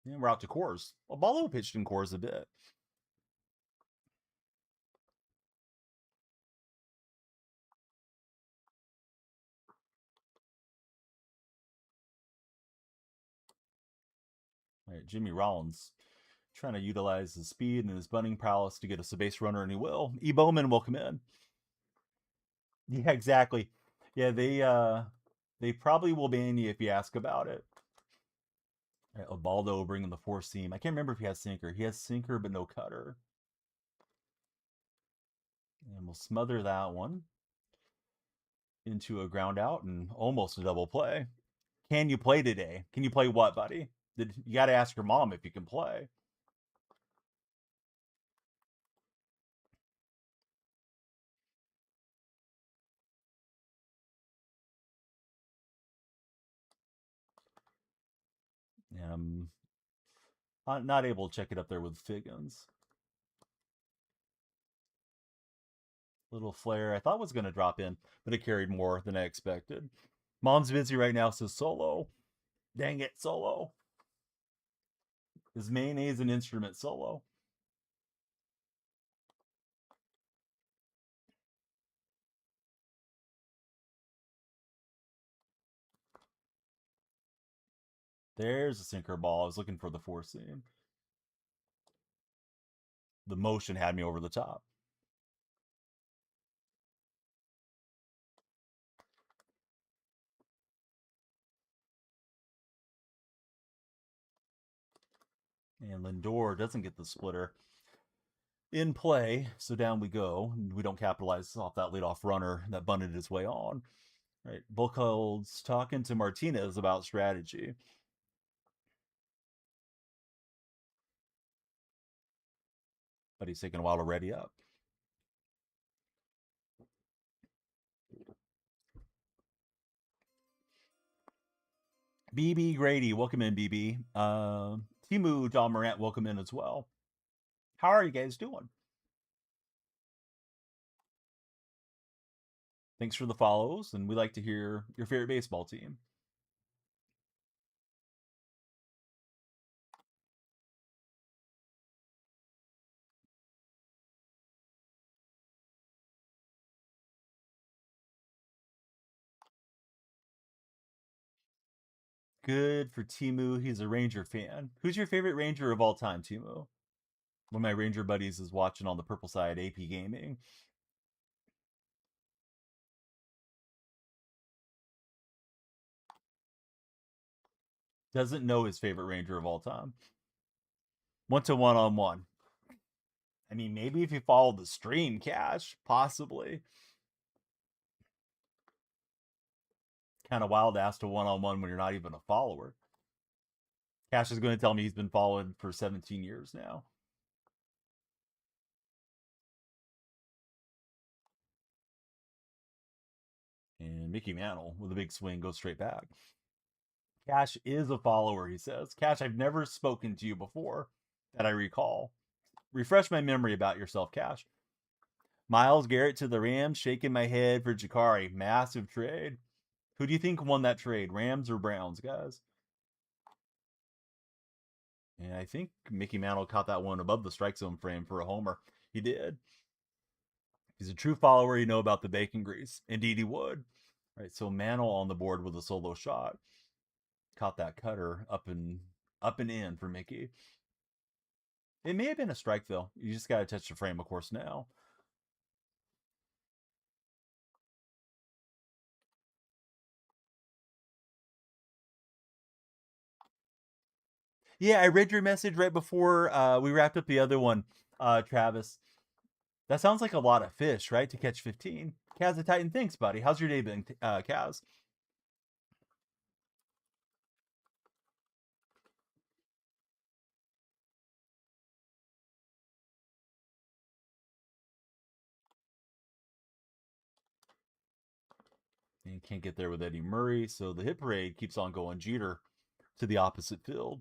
Speaker 1: And we're out to Coors. Ubaldo pitched in Coors a bit. All right, Jimmy Rollins trying to utilize his speed and his bunting prowess to get us a base runner, and he will. E. Bowman will come in. Yeah, exactly. Yeah, they probably will ban you if you ask about it. Right, Ubaldo bringing the four seam. I can't remember if he has sinker. He has sinker, but no cutter. And we'll smother that one into a ground out and almost a double play. Can you play today? Can you play what, buddy? You got to ask your mom if you can play. I'm not able to check it up there with Figgins. Little flare I thought was going to drop in, but it carried more than I expected. Mom's busy right now, says Solo. Dang it, Solo. His mayonnaise and instrument, Solo. There's a sinker ball. I was looking for the four seam. The motion had me over the top. And Lindor doesn't get the splitter in play, so down we go. We don't capitalize off that leadoff runner that bunted his way on. Right, Buchholz talking to Martinez about strategy. But he's taking a while to ready up. BB Grady, welcome in, BB. Timu John Morant, welcome in as well. How are you guys doing? Thanks for the follows, and we like to hear your favorite baseball team. Good for Timu. He's a Ranger fan. Who's your favorite Ranger of all time, Timu? One of my Ranger buddies is watching on the purple side, AP Gaming. Doesn't know his favorite Ranger of all time. Went to one-on-one. I mean, maybe if you followed the stream, Cash, possibly. Kind of wild to ask a one-on-one when you're not even a follower. Cash is going to tell me he's been following for 17 years now. And Mickey Mantle with a big swing goes straight back. Cash is a follower, he says. Cash, I've never spoken to you before that I recall. Refresh my memory about yourself, Cash. Miles Garrett to the Rams, shaking my head for Jakari. Massive trade. Who do you think won that trade, Rams or Browns, guys? And I think Mickey Mantle caught that one above the strike zone frame for a homer. He did. He's a true follower. You know about the bacon grease. Indeed, he would. All right, so Mantle on the board with a solo shot. Caught that cutter up and in for Mickey. It may have been a strike though. You just got to touch the frame, of course. Now, yeah, I read your message right before we wrapped up the other one, Travis. That sounds like a lot of fish, right? To catch 15. Kaz the Titan, thanks, buddy. How's your day been, Kaz? And you can't get there with Eddie Murray, so the hit parade keeps on going. Jeter to the opposite field.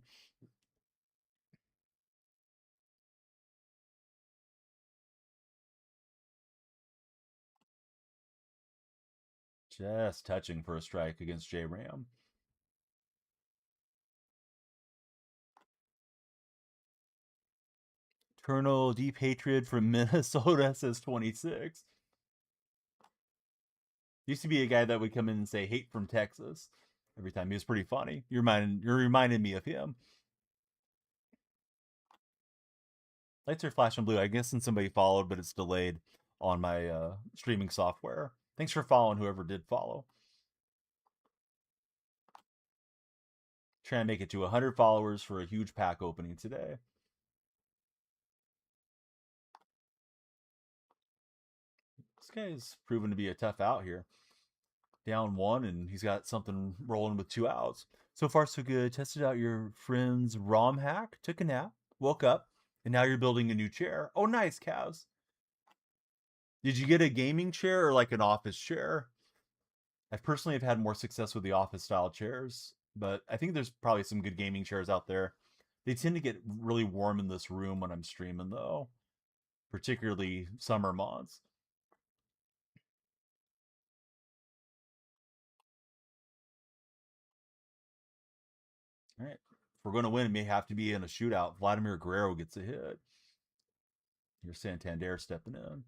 Speaker 1: Just touching for a strike against J Ram. Colonel Deep Hatred from Minnesota says 26. Used to be a guy that would come in and say hate from Texas every time. He was pretty funny. You're reminding me of him. Lights are flashing blue. I guess since somebody followed, but it's delayed on my streaming software. Thanks for following whoever did follow. Trying to make it to 100 followers for a huge pack opening today. This guy's proven to be a tough out here. Down one, and he's got something rolling with 2 outs. So far, so good. Tested out your friend's ROM hack, took a nap, woke up, and now you're building a new chair. Oh, nice, cows. Did you get a gaming chair or like an office chair? I personally have had more success with the office style chairs, but I think there's probably some good gaming chairs out there. They tend to get really warm in this room when I'm streaming, though, particularly summer months. All right. If we're going to win, it may have to be in a shootout. Vladimir Guerrero gets a hit. Here's Santander stepping in.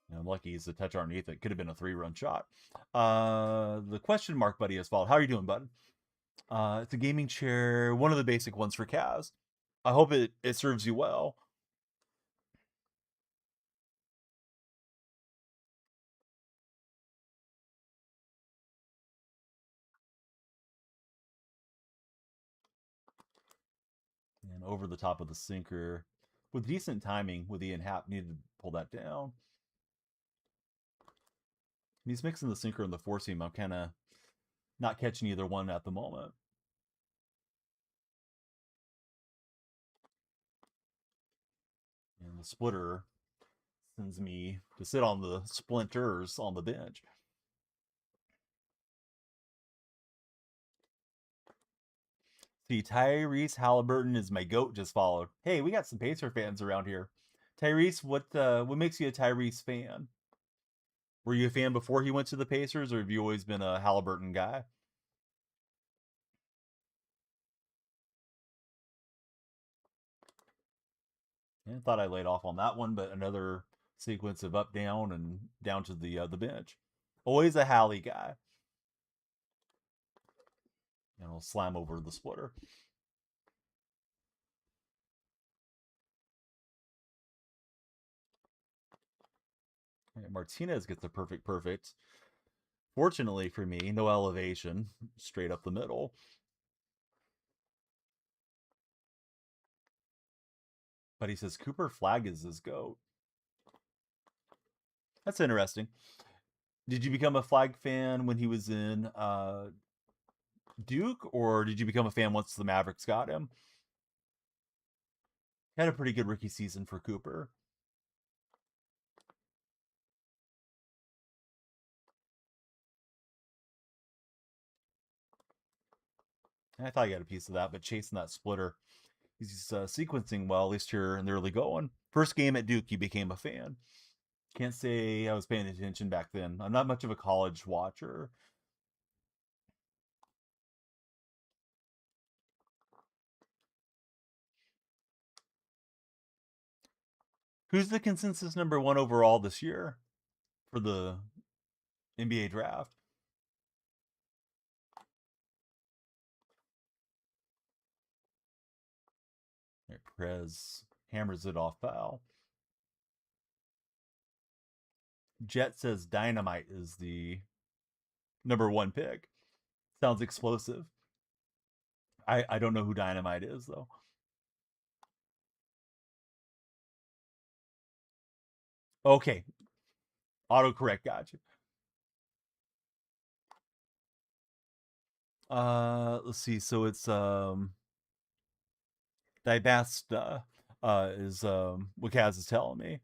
Speaker 1: And I'm lucky he's a touch underneath it. Could have been a 3-run shot. The question mark buddy has followed. How are you doing, bud? It's a gaming chair, one of the basic ones for Kaz. I hope it serves you well. And over the top of the sinker with decent timing with Ian Happ needed to pull that down. He's mixing the sinker and the four seam. I'm kind of not catching either one at the moment. And the splitter sends me to sit on the splinters on the bench. See, Tyrese Halliburton is my goat. Just followed. Hey, we got some Pacer fans around here. Tyrese, what makes you a Tyrese fan? Were you a fan before he went to the Pacers, or have you always been a Halliburton guy? Yeah, thought I laid off on that one, but another sequence of up, down, and down to the bench. Always a Hally guy. slam over the splitter. Right, Martinez gets a perfect. Fortunately for me, no elevation, straight up the middle. But he says Cooper Flag is his goat. That's interesting. Did you become a Flag fan when he was in Duke, or did you become a fan once the Mavericks got him? Had a pretty good rookie season for Cooper. I thought he got a piece of that, but chasing that splitter, he's sequencing well, at least here in the early going. First game at Duke, you became a fan. Can't say I was paying attention back then. I'm not much of a college watcher. Who's the consensus number one overall this year for the NBA draft? Right, Perez hammers it off foul. Jet says Dynamite is the number one pick. Sounds explosive. I don't know who Dynamite is though. Okay, autocorrect got you. Let's see. So it's Dybasta is what Kaz is telling me.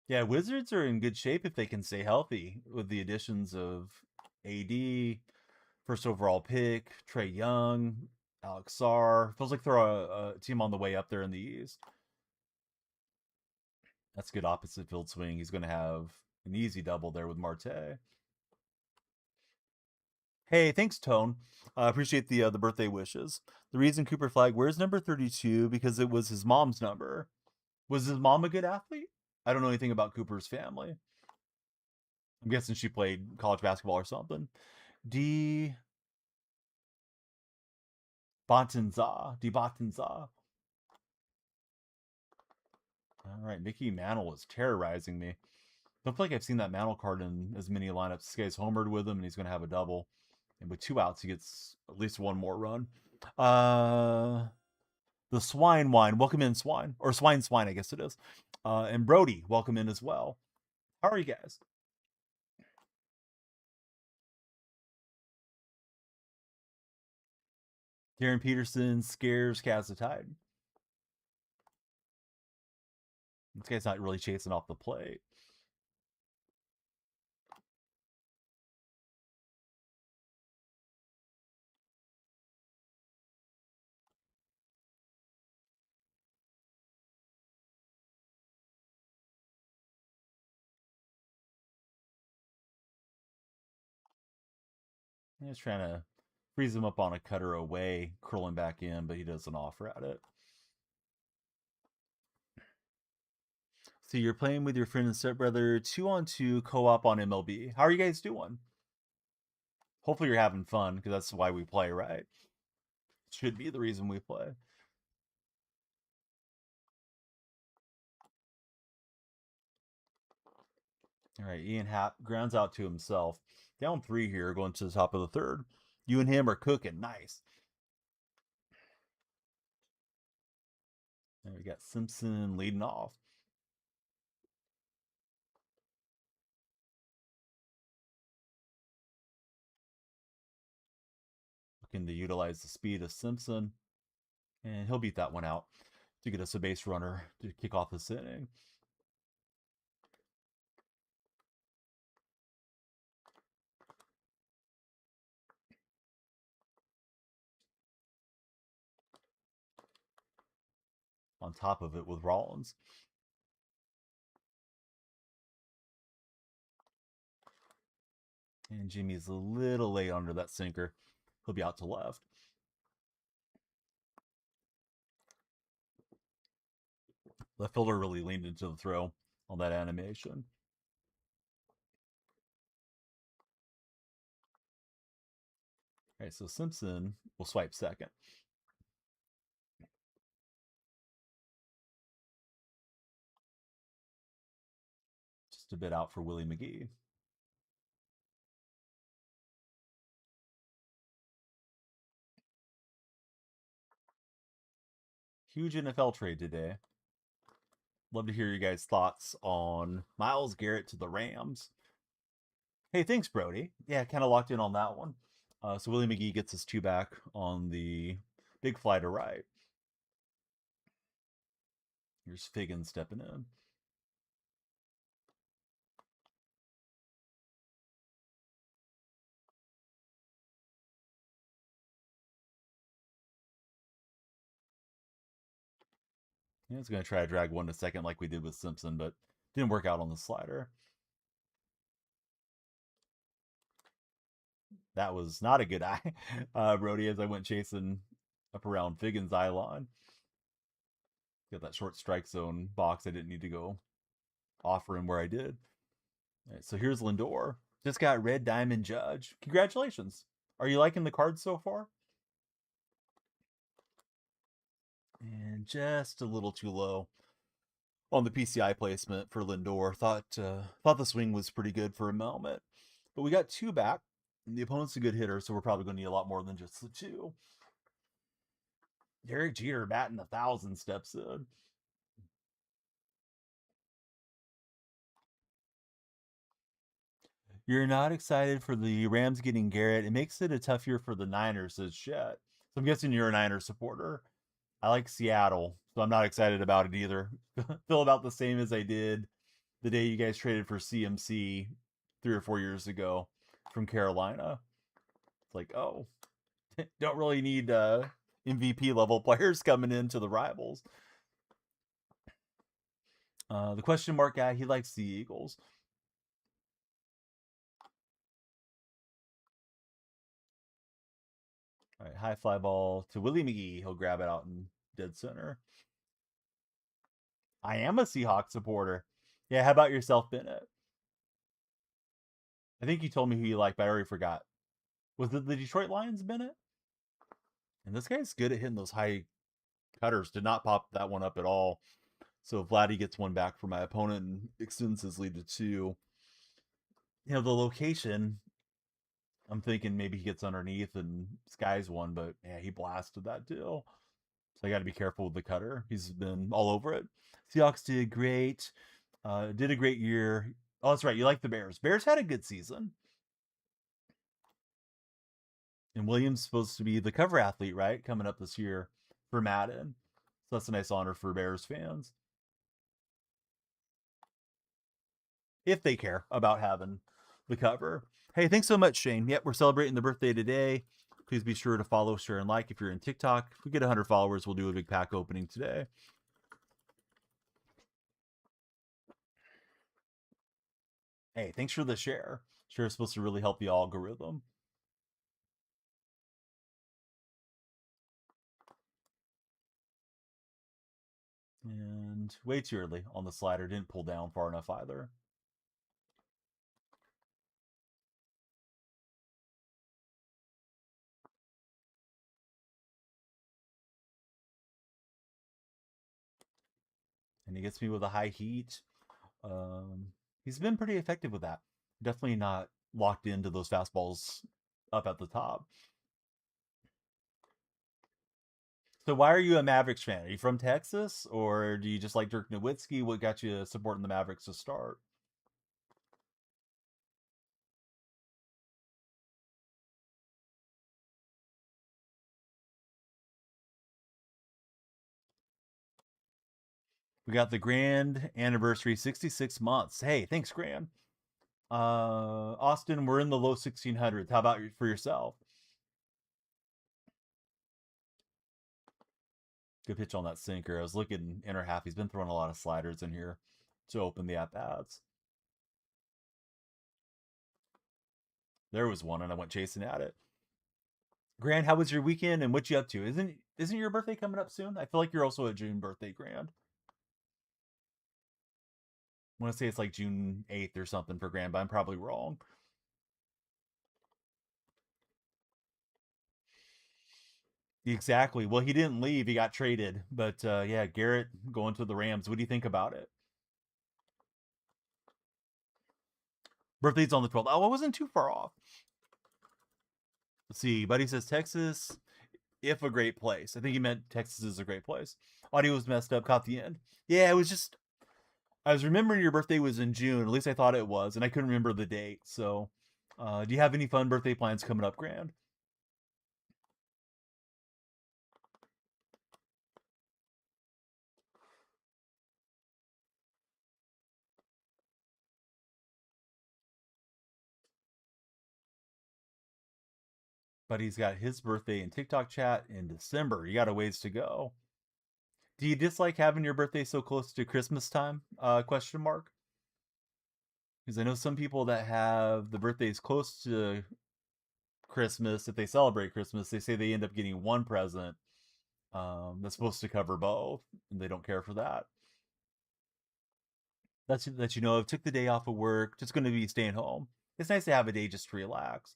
Speaker 1: Yeah, Wizards are in good shape if they can stay healthy with the additions of AD, first overall pick, Trae Young, Alex Sarr. Feels like they're a team on the way up there in the East. That's good opposite field swing. He's going to have an easy double there with Marte. Hey, thanks, Tone. Appreciate the birthday wishes. The reason Cooper Flag wears number 32 because it was his mom's number. Was his mom a good athlete? I don't know anything about Cooper's family. I'm guessing she played college basketball or something. D. Bontanza. D. Bontanza. All right, Mickey Mantle is terrorizing me. Don't feel like I've seen that Mantle card in as many lineups. This guy's homered with him, and he's going to have a double. And with 2 outs, he gets at least one more run. The Swine Wine, welcome in, Swine. Or Swine, I guess it is. And Brody, welcome in as well. How are you guys? Darren Peterson scares Kaz Tide. This guy's not really chasing off the plate. He's trying to freeze him up on a cutter away, curling back in, but he doesn't offer at it. So you're playing with your friend and stepbrother 2-on-2 co-op on MLB. How are you guys doing? Hopefully you're having fun, because that's why we play, right? Should be the reason we play. All right, Ian Happ grounds out to himself. Down 3 here, going to the top of the third. You and him are cooking. Nice. And we got Simpson leading off. Looking to utilize the speed of Simpson. And he'll beat that one out to get us a base runner to kick off this inning. On top of it with Rollins. And Jimmy's a little late under that sinker. He'll be out to left. Left fielder really leaned into the throw on that animation. All right, so Simpson will swipe second. Just a bit out for Willie McGee. Huge NFL trade today. Love to hear you guys' thoughts on Myles Garrett to the Rams. Hey, thanks, Brody. Yeah, kind of locked in on that one. So Willie McGee gets his two back on the big fly to right. Here's Figgins stepping in. Yeah, it's going to try to drag one to second like we did with Simpson, but didn't work out on the slider. That was not a good eye, Brody, as I went chasing up around Figgins' eye line. Got that short strike zone box. I didn't need to go offer him where I did. All right, so here's Lindor. Just got red diamond judge. Congratulations. Are you liking the cards so far? And just a little too low on the PCI placement for Lindor. Thought the swing was pretty good for a moment, but we got two back. And the opponent's a good hitter, so we're probably going to need a lot more than just the two. Derek Jeter batting 1,000 steps in. You're not excited for the Rams getting Garrett. It makes it a tough year for the Niners, says Chet. So I'm guessing you're a Niners supporter. I like Seattle, so I'm not excited about it either. Feel about the same as I did the day you guys traded for CMC 3 or 4 years ago from Carolina. It's like, oh, don't really need MVP level players coming into the rivals. The question mark guy, he likes the Eagles. All right, high fly ball to Willie McGee. He'll grab it out in dead center. I am a Seahawks supporter. Yeah, how about yourself, Bennett? I think you told me who you like, but I already forgot. Was it the Detroit Lions, Bennett? And this guy's good at hitting those high cutters. Did not pop that one up at all. So Vladdy gets one back for my opponent and extends his lead to two. You know, the location, I'm thinking maybe he gets underneath and skies one, but yeah, he blasted that deal. So I got to be careful with the cutter. He's been all over it. Seahawks did great. Did a great year. Oh, that's right. You like the Bears. Bears had a good season. And Williams supposed to be the cover athlete, right? Coming up this year for Madden. So that's a nice honor for Bears fans. If they care about having the cover. Hey, thanks so much, Shane. Yep, we're celebrating the birthday today. Please be sure to follow, share, and like if you're in TikTok. If we get 100 followers, we'll do a big pack opening today. Hey, thanks for the share. Share is supposed to really help the algorithm. And way too early on the slider. Didn't pull down far enough either. And he gets me with a high heat. He's been pretty effective with that. Definitely not locked into those fastballs up at the top. So why are you a Mavericks fan? Are you from Texas, or do you just like Dirk Nowitzki? What got you supporting the Mavericks to start? We got the grand anniversary, 66 months. Hey, thanks, Grand. Austin, we're in the low 1600s. How about for yourself? Good pitch on that sinker. I was looking inner half. He's been throwing a lot of sliders in here to open the at bats. There was one, and I went chasing at it. Grant, how was your weekend, and what you up to? Isn't your birthday coming up soon? I feel like you're also a June birthday, Grant. I want to say it's like June 8th or something for Grant, but I'm probably wrong. Exactly. Well, he didn't leave; he got traded. But yeah, Garrett going to the Rams. What do you think about it? Birthday's on the 12th. Oh, I wasn't too far off. Let's see. Buddy says Texas, if a great place. I think he meant Texas is a great place. Audio was messed up. Caught the end. Yeah, it was just. I was remembering your birthday was in June. At least I thought it was, and I couldn't remember the date. So, do you have any fun birthday plans coming up, Grand? Buddy's got his birthday in TikTok chat in December. You got a ways to go. Do you dislike having your birthday so close to Christmas time? Question mark. Because I know some people that have the birthdays close to Christmas. If they celebrate Christmas, they say they end up getting one present that's supposed to cover both, and they don't care for that. That you know of. Took the day off of work. Just going to be staying home. It's nice to have a day just to relax.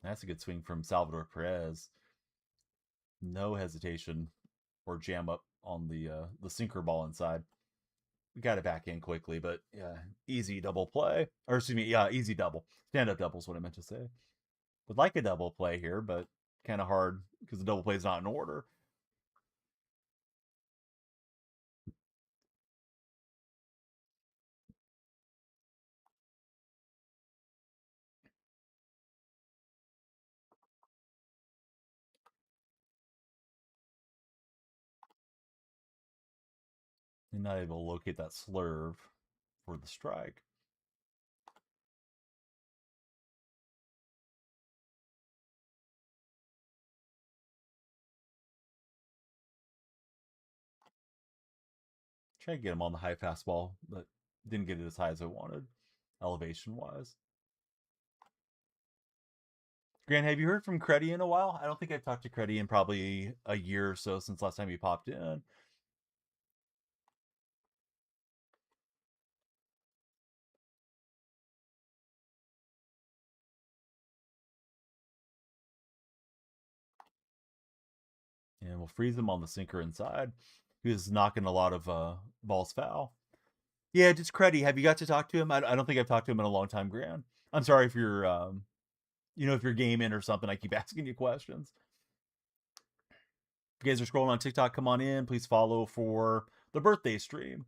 Speaker 1: That's a good swing from Salvador Perez. No hesitation or jam up on the sinker ball inside. We got it back in quickly, but yeah, easy double play. Or excuse me, yeah, easy double. Stand up double is what I meant to say. Would like a double play here, but kind of hard because the double play is not in order. And not able to locate that slurve for the strike. Try to get him on the high fastball, but didn't get it as high as I wanted, elevation wise. Grant, have you heard from Creddy in a while? I don't think I've talked to Creddy in probably a year or so since last time he popped in. And we'll freeze him on the sinker inside. He was knocking a lot of balls foul. Yeah, just Creddy. Have you got to talk to him? I don't think I've talked to him in a long time, Grant. I'm sorry if you're, if you're gaming or something. I keep asking you questions. If you guys are scrolling on TikTok, come on in. Please follow for the birthday stream.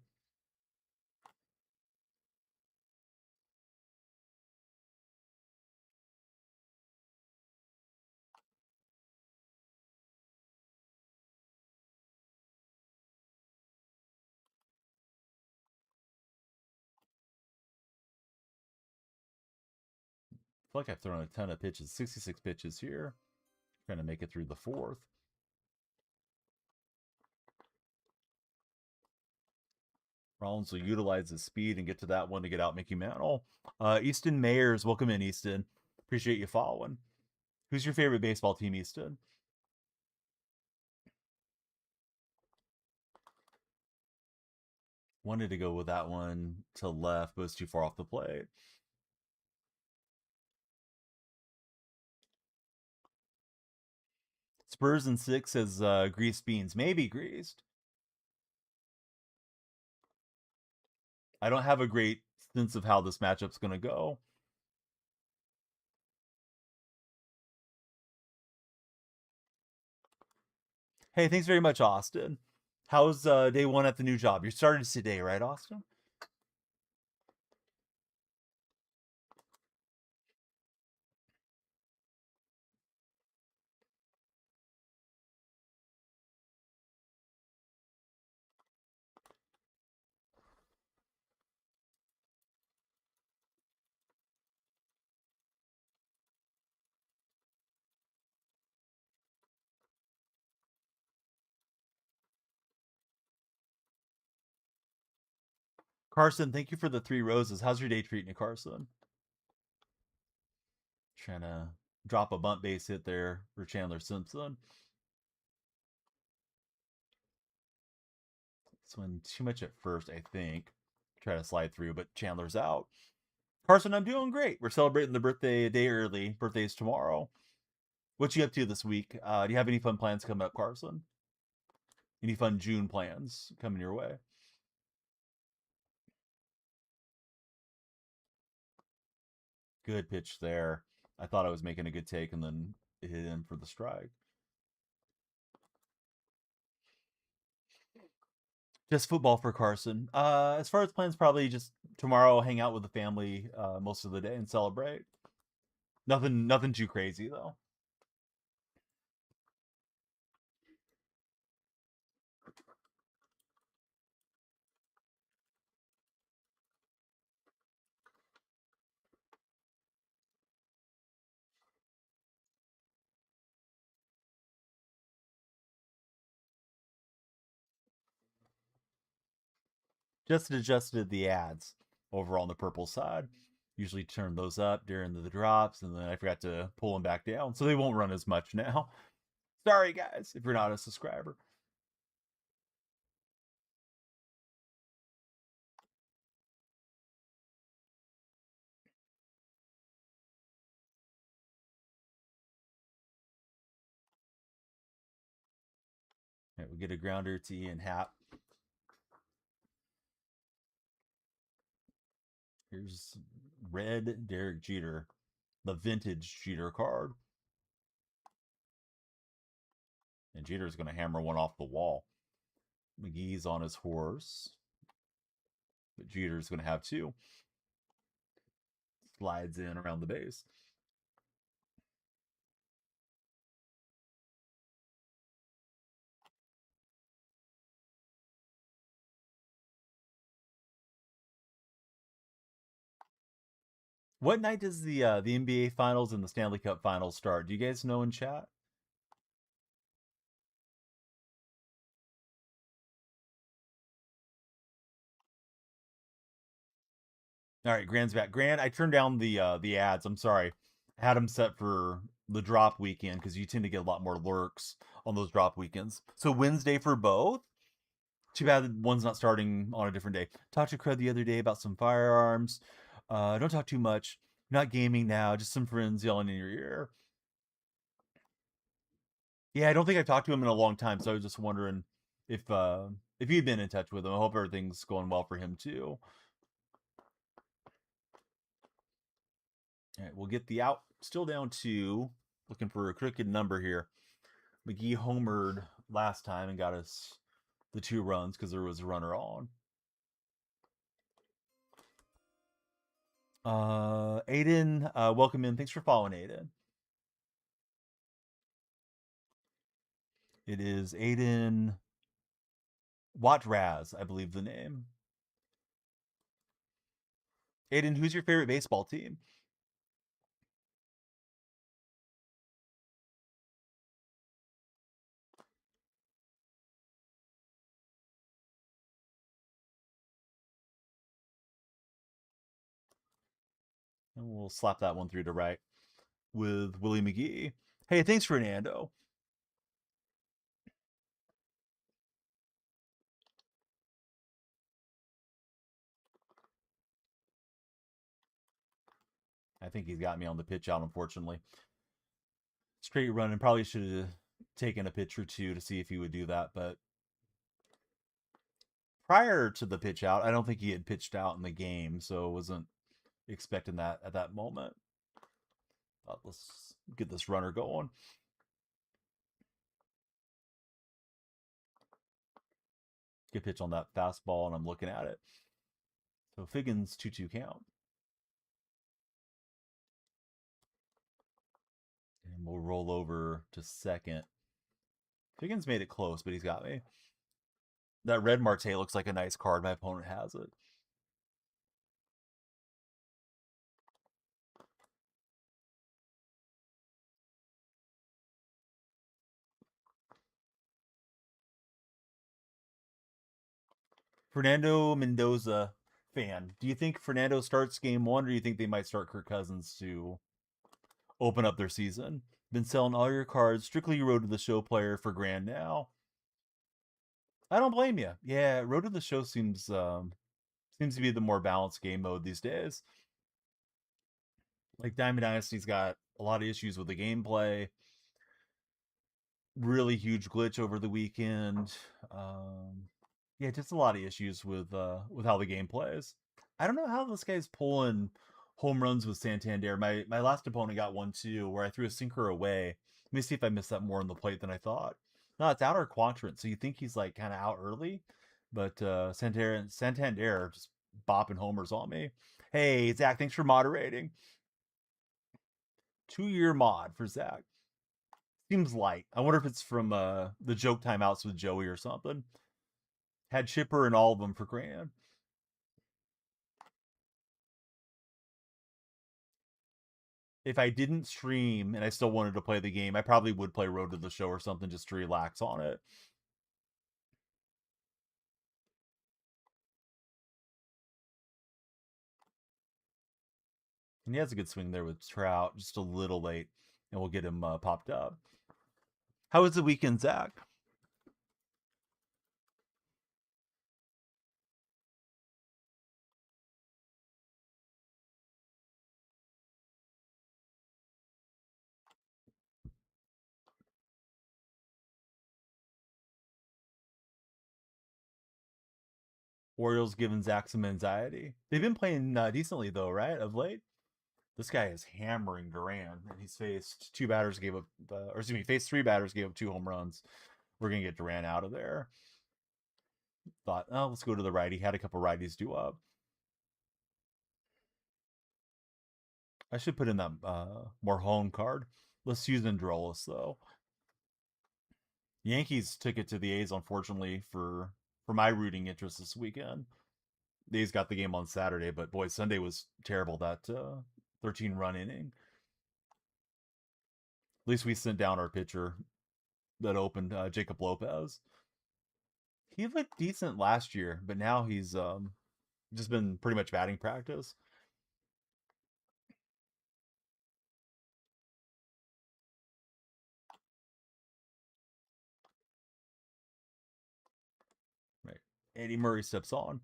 Speaker 1: I feel like I've thrown a ton of pitches, 66 pitches here. Trying to make it through the fourth. Rollins will utilize his speed and get to that one to get out Mickey Mantle. Easton Mayers, welcome in, Easton. Appreciate you following. Who's your favorite baseball team, Easton? Wanted to go with that one to left, but it's too far off the plate. Spurs and 6 says greased beans. Maybe greased. I don't have a great sense of how this matchup's going to go. Hey, thanks very much, Austin. How's day one at the new job? You started today, right, Austin? Carson, thank you for the 3 roses. How's your day treating you, Carson? Trying to drop a bunt base hit there for Chandler Simpson. This one too much at first, I think. Try to slide through, but Chandler's out. Carson, I'm doing great. We're celebrating the birthday a day early. Birthday's tomorrow. What you up to this week? Do you have any fun plans coming up, Carson? Any fun June plans coming your way? Good pitch there. I thought I was making a good take and then it hit in for the strike. Just football for Carson. As far as plans, probably just tomorrow hang out with the family most of the day and celebrate. Nothing too crazy though. Just adjusted the ads over on the purple side. Usually turn those up during the drops, and then I forgot to pull them back down, so they won't run as much now. Sorry, guys, if you're not a subscriber. All right, we get a grounder to Ian Happ. Here's red Derek Jeter, the vintage Jeter card. And Jeter's going to hammer one off the wall. McGee's on his horse. But Jeter's going to have two. Slides in around the base. What night does the NBA Finals and the Stanley Cup Finals start? Do you guys know in chat? All right, Grand's back. Grand, I turned down the ads. I'm sorry. I had them set for the drop weekend because you tend to get a lot more lurks on those drop weekends. So Wednesday for both. Too bad one's not starting on a different day. Talked to Cred the other day about some firearms. Don't talk too much. Not gaming now. Just some friends yelling in your ear. Yeah, I don't think I've talked to him in a long time, so I was just wondering if you'd been in touch with him. I hope everything's going well for him too. All right, we'll get the out. Still down to looking for a crooked number here. McGee homered last time and got us the 2 runs because there was a runner on. Aiden, welcome in. Thanks for following, Aiden. It is Aiden Watraz, I believe the name. Aiden, who's your favorite baseball team? And we'll slap that one through to right with Willie McGee. Hey, thanks, Fernando. I think he's got me on the pitch out, unfortunately. Straight run, and probably should have taken a pitch or two to see if he would do that, but prior to the pitch out, I don't think he had pitched out in the game, so wasn't expecting that at that moment. Let's get this runner going. Good pitch on that fastball, and I'm looking at it. So Figgins 2-2 count. And we'll roll over to second. Figgins made it close, but he's got me. That red Marte looks like a nice card. My opponent has it. Fernando Mendoza fan. Do you think Fernando starts game 1, or do you think they might start Kirk Cousins to open up their season? Been selling all your cards. Strictly Road to the Show player for grand now. I don't blame you. Yeah, Road to the Show seems to be the more balanced game mode these days. Like Diamond Dynasty's got a lot of issues with the gameplay. Really huge glitch over the weekend. Um, yeah, just a lot of issues with how the game plays. I don't know how this guy's pulling home runs with Santander. My last opponent got one too, where I threw a sinker away. Let me see if I missed that more on the plate than I thought. No, it's outer quadrant, so you think he's like kind of out early, but Santander just bopping homers on me. Hey Zach, thanks for moderating. 2-year mod for Zach. Seems light. I wonder if it's from the joke timeouts with Joey or something. Had Chipper and all of them for grand. If I didn't stream and I still wanted to play the game, I probably would play Road to the Show or something just to relax on it. And he has a good swing there with Trout, just a little late, and we'll get him popped up. How was the weekend, Zach? Orioles giving Zach some anxiety. They've been playing decently though, right? Of late, this guy is hammering Duran, and he's faced two batters, gave up, or excuse me, faced three batters, gave up 2 home runs. We're gonna get Duran out of there. Thought, oh, let's go to the righty. Had a couple righties do up. I should put in that Morhone card. Let's use Androlis though. Yankees took it to the A's, unfortunately, for my rooting interest this weekend. The A's got the game on Saturday, but boy, Sunday was terrible. That 13-run inning. At least we sent down our pitcher that opened, Jacob Lopez. He looked decent last year, but now he's just been pretty much batting practice. Right. Eddie Murray steps on.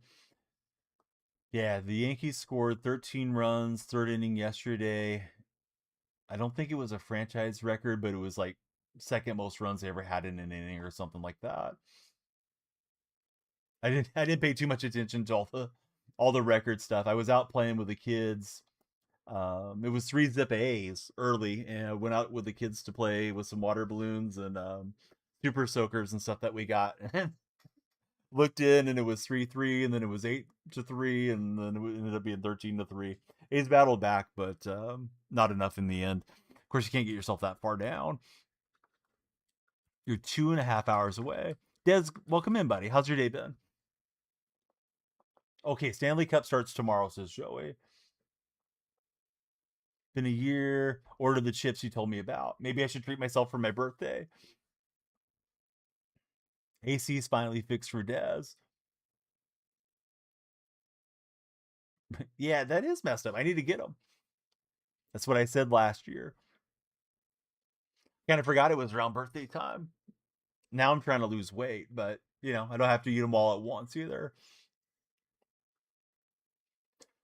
Speaker 1: Yeah, the Yankees scored 13 runs, third inning yesterday. I don't think it was a franchise record, but it was like second most runs they ever had in an inning or something like that. I didn't pay too much attention to all the record stuff. I was out playing with the kids. It was 3-zip A's early, and I went out with the kids to play with some water balloons and super soakers and stuff that we got. And looked in, and it was 3-3, and then it was 8-3, and then it ended up being 13-3. A's battled back, but not enough in the end. Of course, you can't get yourself that far down. You're 2.5 hours away. Des, welcome in, buddy. How's your day been? Okay, Stanley Cup starts tomorrow, says Joey. Been a year. Order the chips you told me about. Maybe I should treat myself for my birthday. AC's finally fixed for Dez. Yeah, that is messed up. I need to get them. That's what I said last year. Kind of forgot it was around birthday time. Now I'm trying to lose weight, but I don't have to eat them all at once either.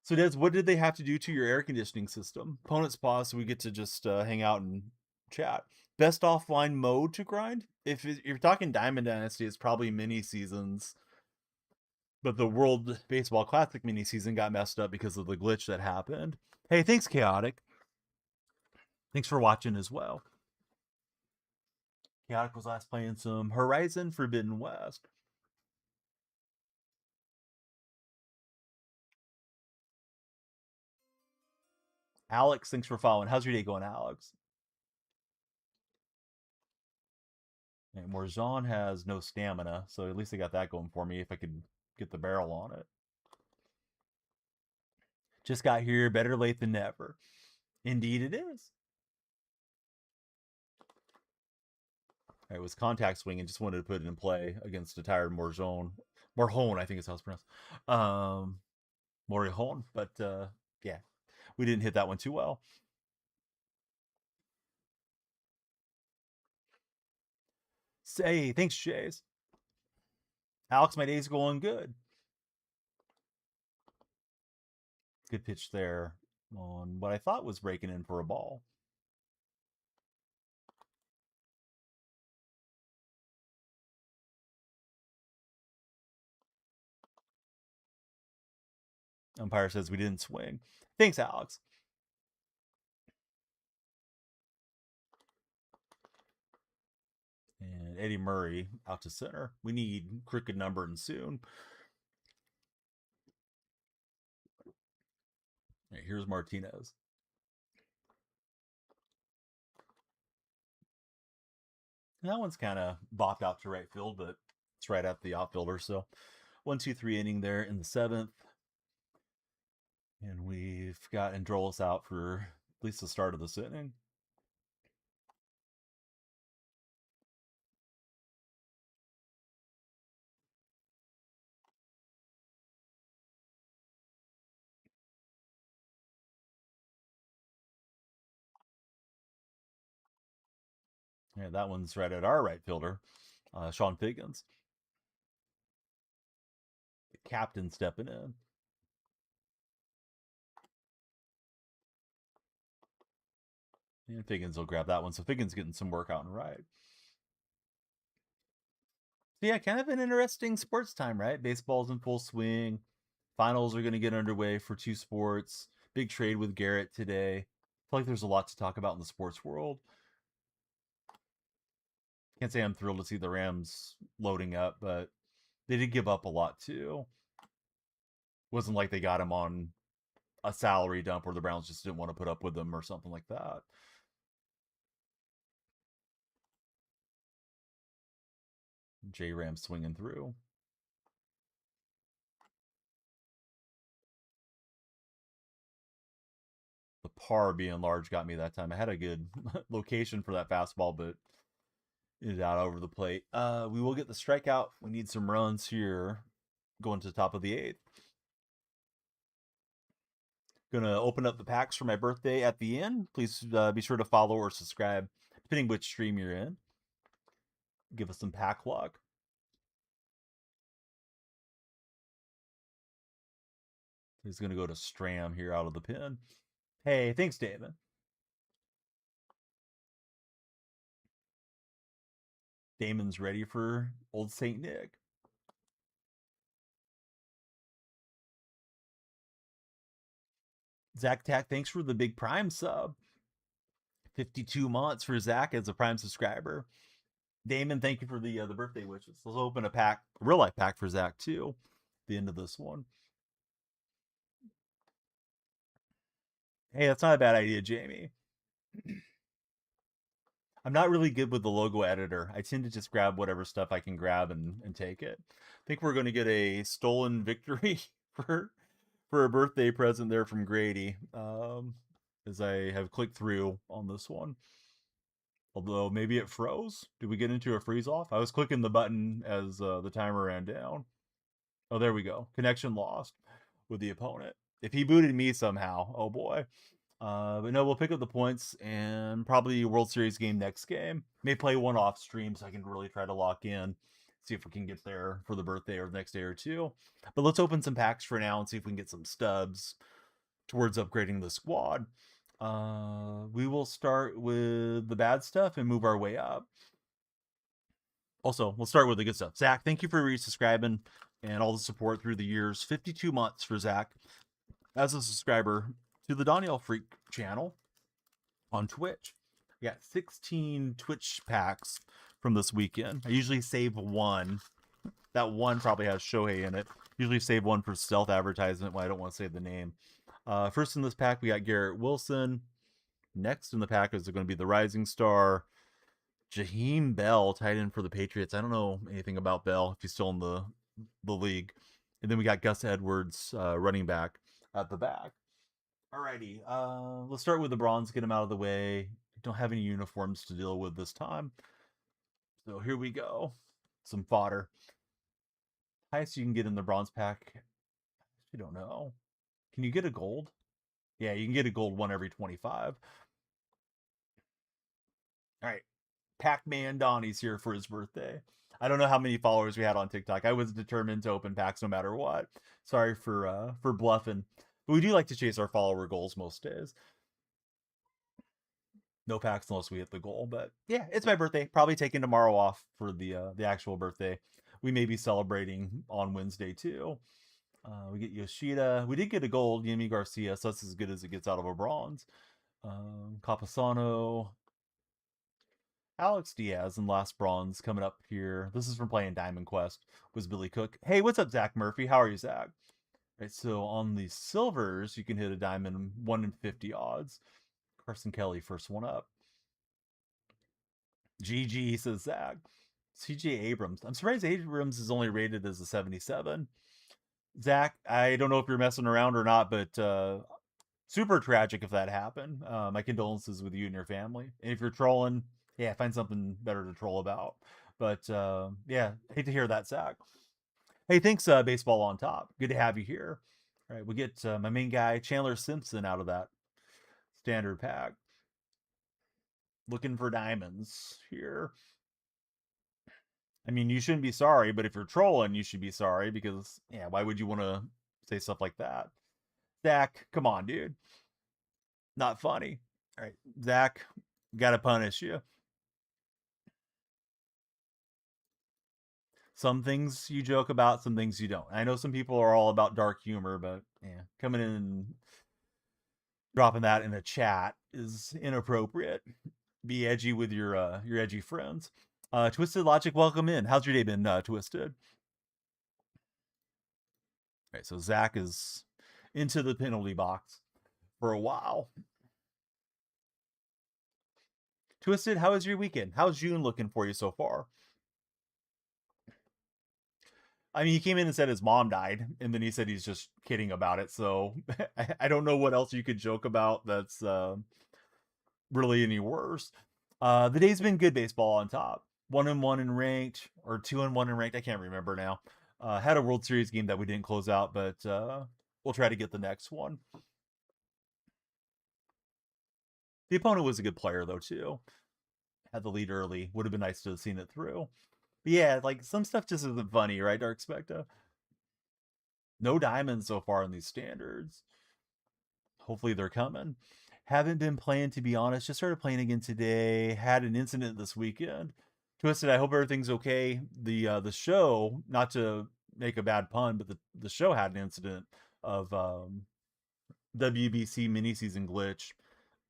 Speaker 1: So, Des, what did they have to do to your air conditioning system? Opponents pause, so we get to just hang out and chat. Best offline mode to grind? If you're talking Diamond Dynasty, it's probably mini seasons. But the World Baseball Classic mini season got messed up because of the glitch that happened. Hey, thanks, Chaotic. Thanks for watching as well. Chaotic was last playing some Horizon Forbidden West. Alex, thanks for following. How's your day going, Alex? And Morzon has no stamina, so at least I got that going for me if I could get the barrel on it. Just got here, better late than never. Indeed it is. It was contact swing and just wanted to put it in play against a tired Morzon. Morhone, I think is how it's pronounced. Morihone, but yeah, we didn't hit that one too well. Say, thanks, Chase. Alex, my day's going good. Good pitch there on what I thought was breaking in for a ball. Umpire says we didn't swing. Thanks, Alex. And Eddie Murray out to center. We need crooked number and soon. Right, here's Martinez. That one's kind of bopped out to right field, but it's right at the outfielder. So 1-2-3 inning there in the 7th. And we've got Androlis out for at least the start of this inning. Yeah, that one's right at our right fielder, Sean Figgins. The captain stepping in. And Figgins will grab that one. So Figgins getting some work out and right. So yeah, kind of an interesting sports time, right? Baseball's in full swing. Finals are going to get underway for two sports. Big trade with Garrett today. I feel like there's a lot to talk about in the sports world. Can't say I'm thrilled to see the Rams loading up, but they did give up a lot too. Wasn't like they got him on a salary dump where the Browns just didn't want to put up with them or something like that. J Ram swinging through. The par being large got me that time. I had a good location for that fastball, but it out over the plate. We will get the strikeout. We need some runs here going to the top of the 8th. Gonna open up the packs for my birthday at the end. Please be sure to follow or subscribe, depending which stream you're in. Give us some pack luck. He's gonna go to Stram here out of the pin. Hey, thanks, David. Damon's ready for old St. Nick. Zach Tack, thanks for the big Prime sub. 52 months for Zach as a Prime subscriber. Damon, thank you for the birthday wishes. Let's open a pack, a real life pack for Zach too. At the end of this one. Hey, that's not a bad idea, Jamie. I'm not really good with the logo editor. I tend to just grab whatever stuff I can grab and take it. I think we're going to get a stolen victory for a birthday present there from Grady. As I have clicked through on this one. Although maybe it froze. Did we get into a freeze off? I was clicking the button as the timer ran down. Oh, there we go. Connection lost with the opponent. If he booted me somehow, oh boy. But no, we'll pick up the points and probably World Series game next game. May play one off stream so I can really try to lock in, see if we can get there for the birthday or the next day or two. But let's open some packs for now and see if we can get some stubs towards upgrading the squad. We will start with the bad stuff and move our way up. Also, we'll start with the good stuff. Zach, thank you for resubscribing and all the support through the years. 52 months for Zach as a subscriber to the DonyellFreak channel on Twitch. I got 16 Twitch packs from this weekend. I usually save one. That one probably has Shohei in it. Usually save one for stealth advertisement when I don't want to say the name. First in this pack, we got Garrett Wilson. Next in the pack is going to be the Rising Star, Jaheim Bell, tight end for the Patriots. I don't know anything about Bell if he's still in the league. And then we got Gus Edwards, running back, at the back. Alrighty, let's start with the bronze, get him out of the way. Don't have any uniforms to deal with this time. So here we go. Some fodder. Highest you can get in the bronze pack, I don't know. Can you get a gold? Yeah, you can get a gold one every 25. All right. Pac-Man Donnie's here for his birthday. I don't know how many followers we had on TikTok. I was determined to open packs no matter what. Sorry for bluffing. But we do like to chase our follower goals most days. No packs unless we hit the goal. But yeah, it's my birthday. Probably taking tomorrow off for the actual birthday. We may be celebrating on Wednesday too. We get Yoshida. We did get a gold, Yemi Garcia, so that's as good as it gets out of a bronze. Capasano, Alex Diaz, and last bronze coming up here. This is from playing Diamond Quest. Was Billy Cook. Hey, what's up, Zach Murphy? How are you, Zach? Right, so on the silvers, you can hit a diamond 1 in 50 odds. Carson Kelly, first one up. GG, says Zach. CJ Abrams. I'm surprised Abrams is only rated as a 77. Zach, I don't know if you're messing around or not, but super tragic if that happened. My condolences with you and your family. And if you're trolling, yeah, find something better to troll about. But yeah, hate to hear that, Zach. Hey, thanks, Baseball on Top. Good to have you here. All right, we get my main guy, Chandler Simpson, out of that standard pack. Looking for diamonds here. I mean, you shouldn't be sorry, but if you're trolling, you should be sorry because, yeah, why would you want to say stuff like that? Zach, come on, dude. Not funny. All right, Zach, gotta punish you. Some things you joke about, some things you don't. I know some people are all about dark humor, but yeah, coming in and dropping that in a chat is inappropriate. Be edgy with your edgy friends. Twisted Logic, welcome in. How's your day been, Twisted? All right, so Zach is into the penalty box for a while. Twisted, how was your weekend? How's June looking for you so far? I mean, he came in and said his mom died, and then he said he's just kidding about it. So I don't know what else you could joke about that's really any worse. The day's been good. Baseball on top. 1-1 in ranked, or 2-1 in ranked. I can't remember now. Had a World Series game that we didn't close out, but we'll try to get the next one. The opponent was a good player though too. Had the lead early. Would have been nice to have seen it through. But yeah, like some stuff just isn't funny, right, Dark Specta? No diamonds so far in these standards. Hopefully they're coming. Haven't been playing, to be honest. Just started playing again today. Had an incident this weekend. Twisted, I hope everything's okay. The show, not to make a bad pun, but the show had an incident of WBC mini season glitch,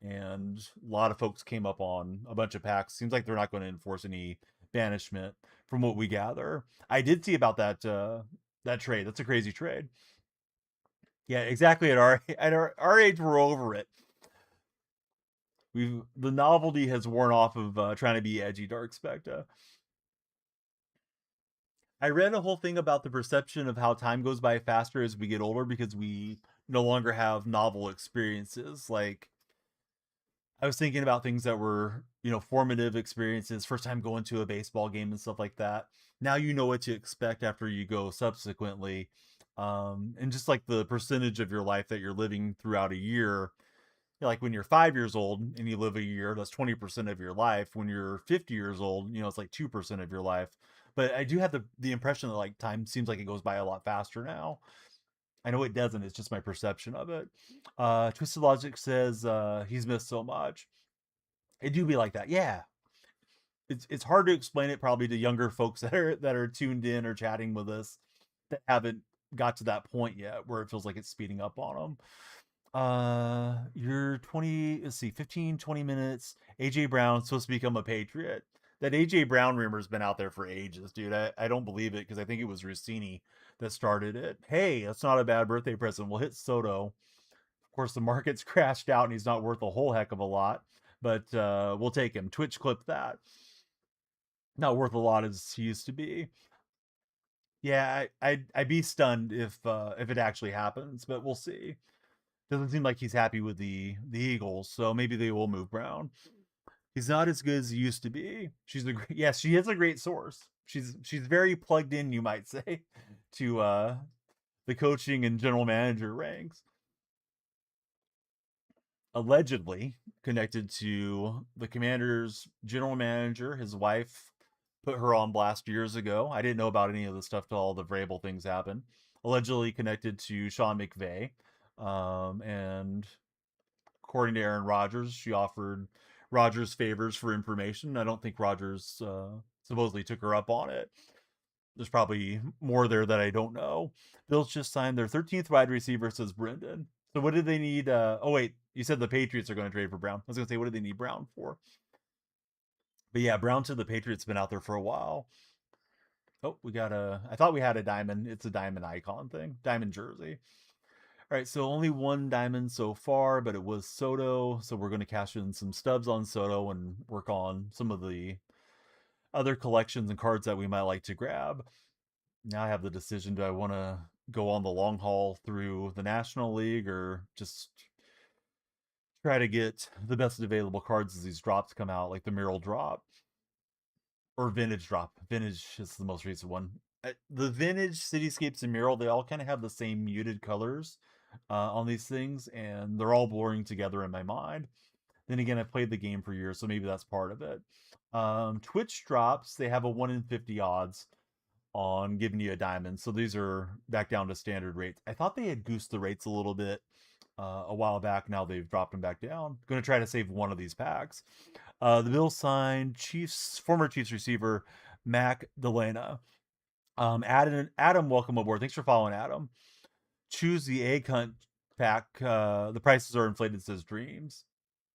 Speaker 1: and a lot of folks came up on a bunch of packs. Seems like they're not going to enforce any banishment, from what we gather. I did see about that trade. That's a crazy trade. Yeah, exactly. At our age, we're over it. The novelty has worn off of trying to be edgy, Dark Specta. I read a whole thing about the perception of how time goes by faster as we get older because we no longer have novel experiences. Like, I was thinking about things that were, formative experiences, first time going to a baseball game and stuff like that. Now you know what to expect after you go subsequently. And just like the percentage of your life that you're living throughout a year, like when you're 5 years old and you live a year, that's 20% of your life. When you're 50 years old, it's like 2% of your life. But I do have the impression that like time seems like it goes by a lot faster now. I know it doesn't. It's just my perception of it. Twisted Logic says he's missed so much. It do be like that. Yeah. It's hard to explain it probably to younger folks that are tuned in or chatting with us that haven't got to that point yet where it feels like it's speeding up on them. You're 20, let's see, 15, 20 minutes. AJ Brown's supposed to become a Patriot. That AJ Brown rumor's been out there for ages, dude. I don't believe it because I think it was Rossini that started it. Hey, that's not a bad birthday present. We'll hit Soto. Of course, the market's crashed out and he's not worth a whole heck of a lot, but we'll take him. Twitch clip that. Not worth a lot as he used to be. Yeah, I'd be stunned if it actually happens, but we'll see. Doesn't seem like he's happy with the Eagles, so maybe they will move Brown. He's not as good as he used to be. Yes, she is a great source. She's very plugged in, you might say, to the coaching and general manager ranks. Allegedly connected to the Commander's general manager, his wife, put her on blast years ago. I didn't know about any of the stuff till all the Vrabel things happened. Allegedly connected to Sean McVay. And according to Aaron Rodgers, she offered Rodgers favors for information. I don't think Rodgers supposedly took her up on it. There's probably more there that I don't know. Bills just signed their 13th wide receiver, says Brendan. So what did they need? Oh, wait. You said the Patriots are going to trade for Brown. I was going to say, what did they need Brown for? But yeah, Brown to the Patriots been out there for a while. Oh, we got a. I thought we had a diamond. It's a diamond icon thing, diamond jersey. All right, so only one diamond so far, but it was Soto. So we're going to cash in some stubs on Soto and work on some of the other collections and cards that we might like to grab. Now I have the decision: do I want to go on the long haul through the National League or just try to get the best available cards as these drops come out, like the mural drop? Or vintage drop. Vintage is the most recent one. The vintage cityscapes and mural, they all kind of have the same muted colors on these things, and they're all blurring together in my mind. Then again, I've played the game for years, so maybe that's part of it. Twitch drops, they have a 1 in 50 odds on giving you a diamond, so these are back down to standard rates. I thought they had goosed the rates a little bit a while back. Now they've dropped them back down. Going to try to save one of these packs. The Bills signed former Chiefs receiver Mac Delana. Adam, welcome aboard. Thanks for following, Adam. Choose the egg hunt pack. The prices are inflated, says Dreams.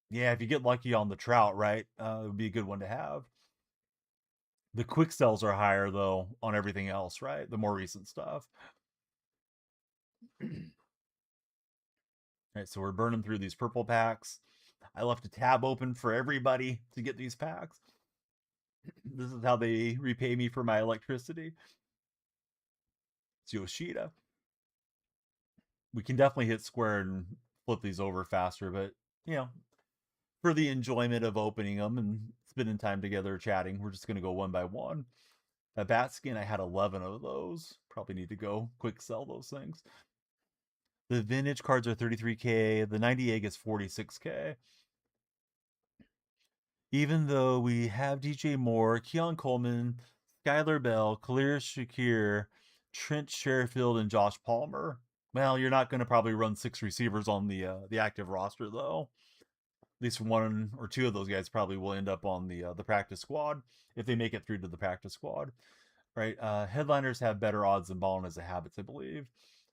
Speaker 1: Yeah, if you get lucky on the trout, right, it would be a good one to have. The quick sells are higher though on everything else, right? The more recent stuff. All right, so we're burning through these purple packs. I left a tab open for everybody to get these packs. This is how they repay me for my electricity. It's Yoshida. We can definitely hit square and flip these over faster, but you know, for the enjoyment of opening them and spending time together chatting, we're just gonna go one by one. A bat skin, I had 11 of those. Probably need to go quick sell those things. The vintage cards are 33K. The 90 egg is 46K. Even though we have DJ Moore, Keon Coleman, Skylar Bell, Khalil Shakir, Trent Sherfield, and Josh Palmer. Well, you're not going to probably run 6 receivers on the active roster though. At least one or two of those guys probably will end up on the practice squad if they make it through to the practice squad. Right? Headliners have better odds than Ballin' as a Habits, I believe.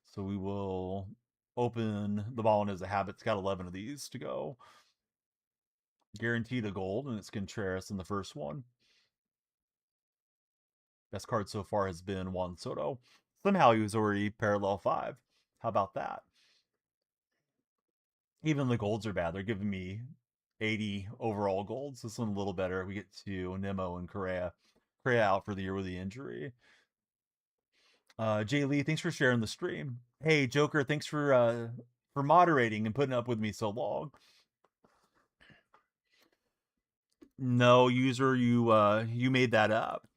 Speaker 1: So we will open the Ballin' as a Habits. Got 11 of these to go. Guaranteed a gold, and it's Contreras in the first one. Best card so far has been Juan Soto. Somehow he was already parallel 5. How about that? Even the golds are bad. They're giving me 80 overall golds. This one a little better. We get to Nemo and Correa. Correa out for the year with the injury. Jay Lee, thanks for sharing the stream. Hey, Joker, thanks for moderating and putting up with me so long. No, user, you made that up.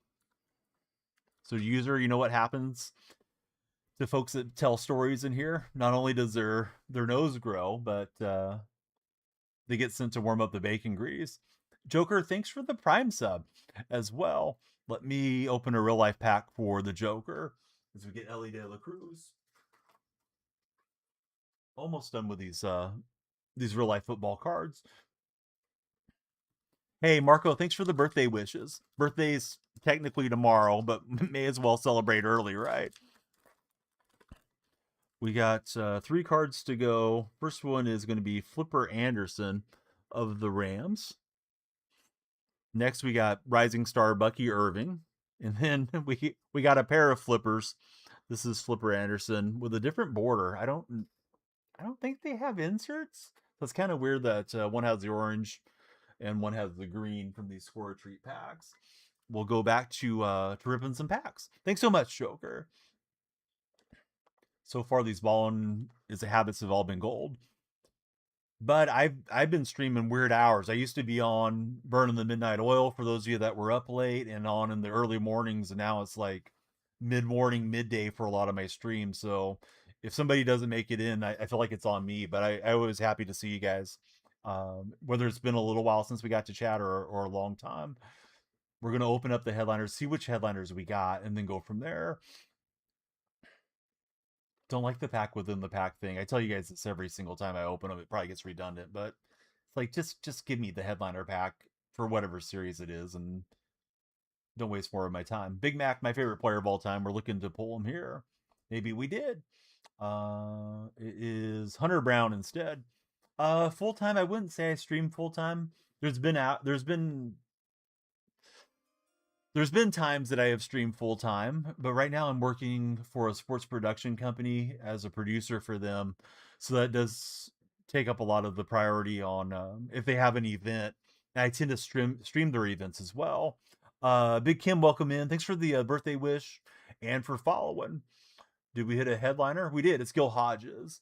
Speaker 1: So, user, you know what happens to folks that tell stories in here? Not only does their nose grow, but they get sent to warm up the bacon grease. Joker, thanks for the Prime sub as well. Let me open a real life pack for the Joker as we get Ellie De La Cruz. Almost done with these real life football cards. Hey, Marco, thanks for the birthday wishes. Birthday's technically tomorrow, but may as well celebrate early, right? We got 3 cards to go. First one is going to be Flipper Anderson of the Rams. Next, we got Rising Star Bucky Irving. And then we got a pair of flippers. This is Flipper Anderson with a different border. I don't think they have inserts. That's kind of weird that one has the orange and one has the green from these score treat packs. We'll go back to ripping some packs. Thanks so much, Joker. So far, these Ballin' as a Habits have all been gold. But I've been streaming weird hours. I used to be on Burning the Midnight Oil for those of you that were up late and on in the early mornings, and now it's like mid-morning, midday for a lot of my streams. So if somebody doesn't make it in, I feel like it's on me. But I was happy to see you guys. Whether it's been a little while since we got to chat or a long time. We're gonna open up the headliners, see which headliners we got, and then go from there. Don't like the pack within the pack thing. I tell you guys this every single time I open them. It probably gets redundant, but it's like just give me the headliner pack for whatever series it is, and don't waste more of my time. Big Mac, my favorite player of all time. We're looking to pull him here. Maybe we did. It is Hunter Brown instead. Full time. I wouldn't say I stream full time. There's been times that I have streamed full time, but right now I'm working for a sports production company as a producer for them, so that does take up a lot of the priority on if they have an event. I tend to stream their events as well. Big Kim, welcome in. Thanks for the birthday wish and for following. Did we hit a headliner? We did. It's Gil Hodges.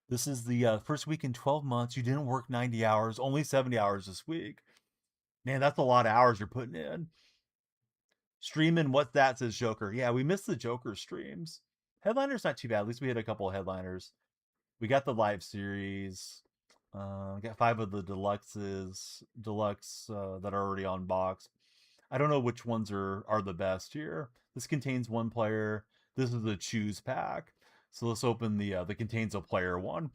Speaker 1: This is the first week in 12 months. You didn't work 90 hours, only 70 hours this week. Man, that's a lot of hours you're putting in. Streaming, what's that, says Joker. Yeah, we missed the Joker streams. Headliner's not too bad. At least we had a couple of headliners. We got the live series. Got 5 of the deluxe that are already on box. I don't know which ones are the best here. This contains one player. This is the choose pack. So let's open the contains a player one.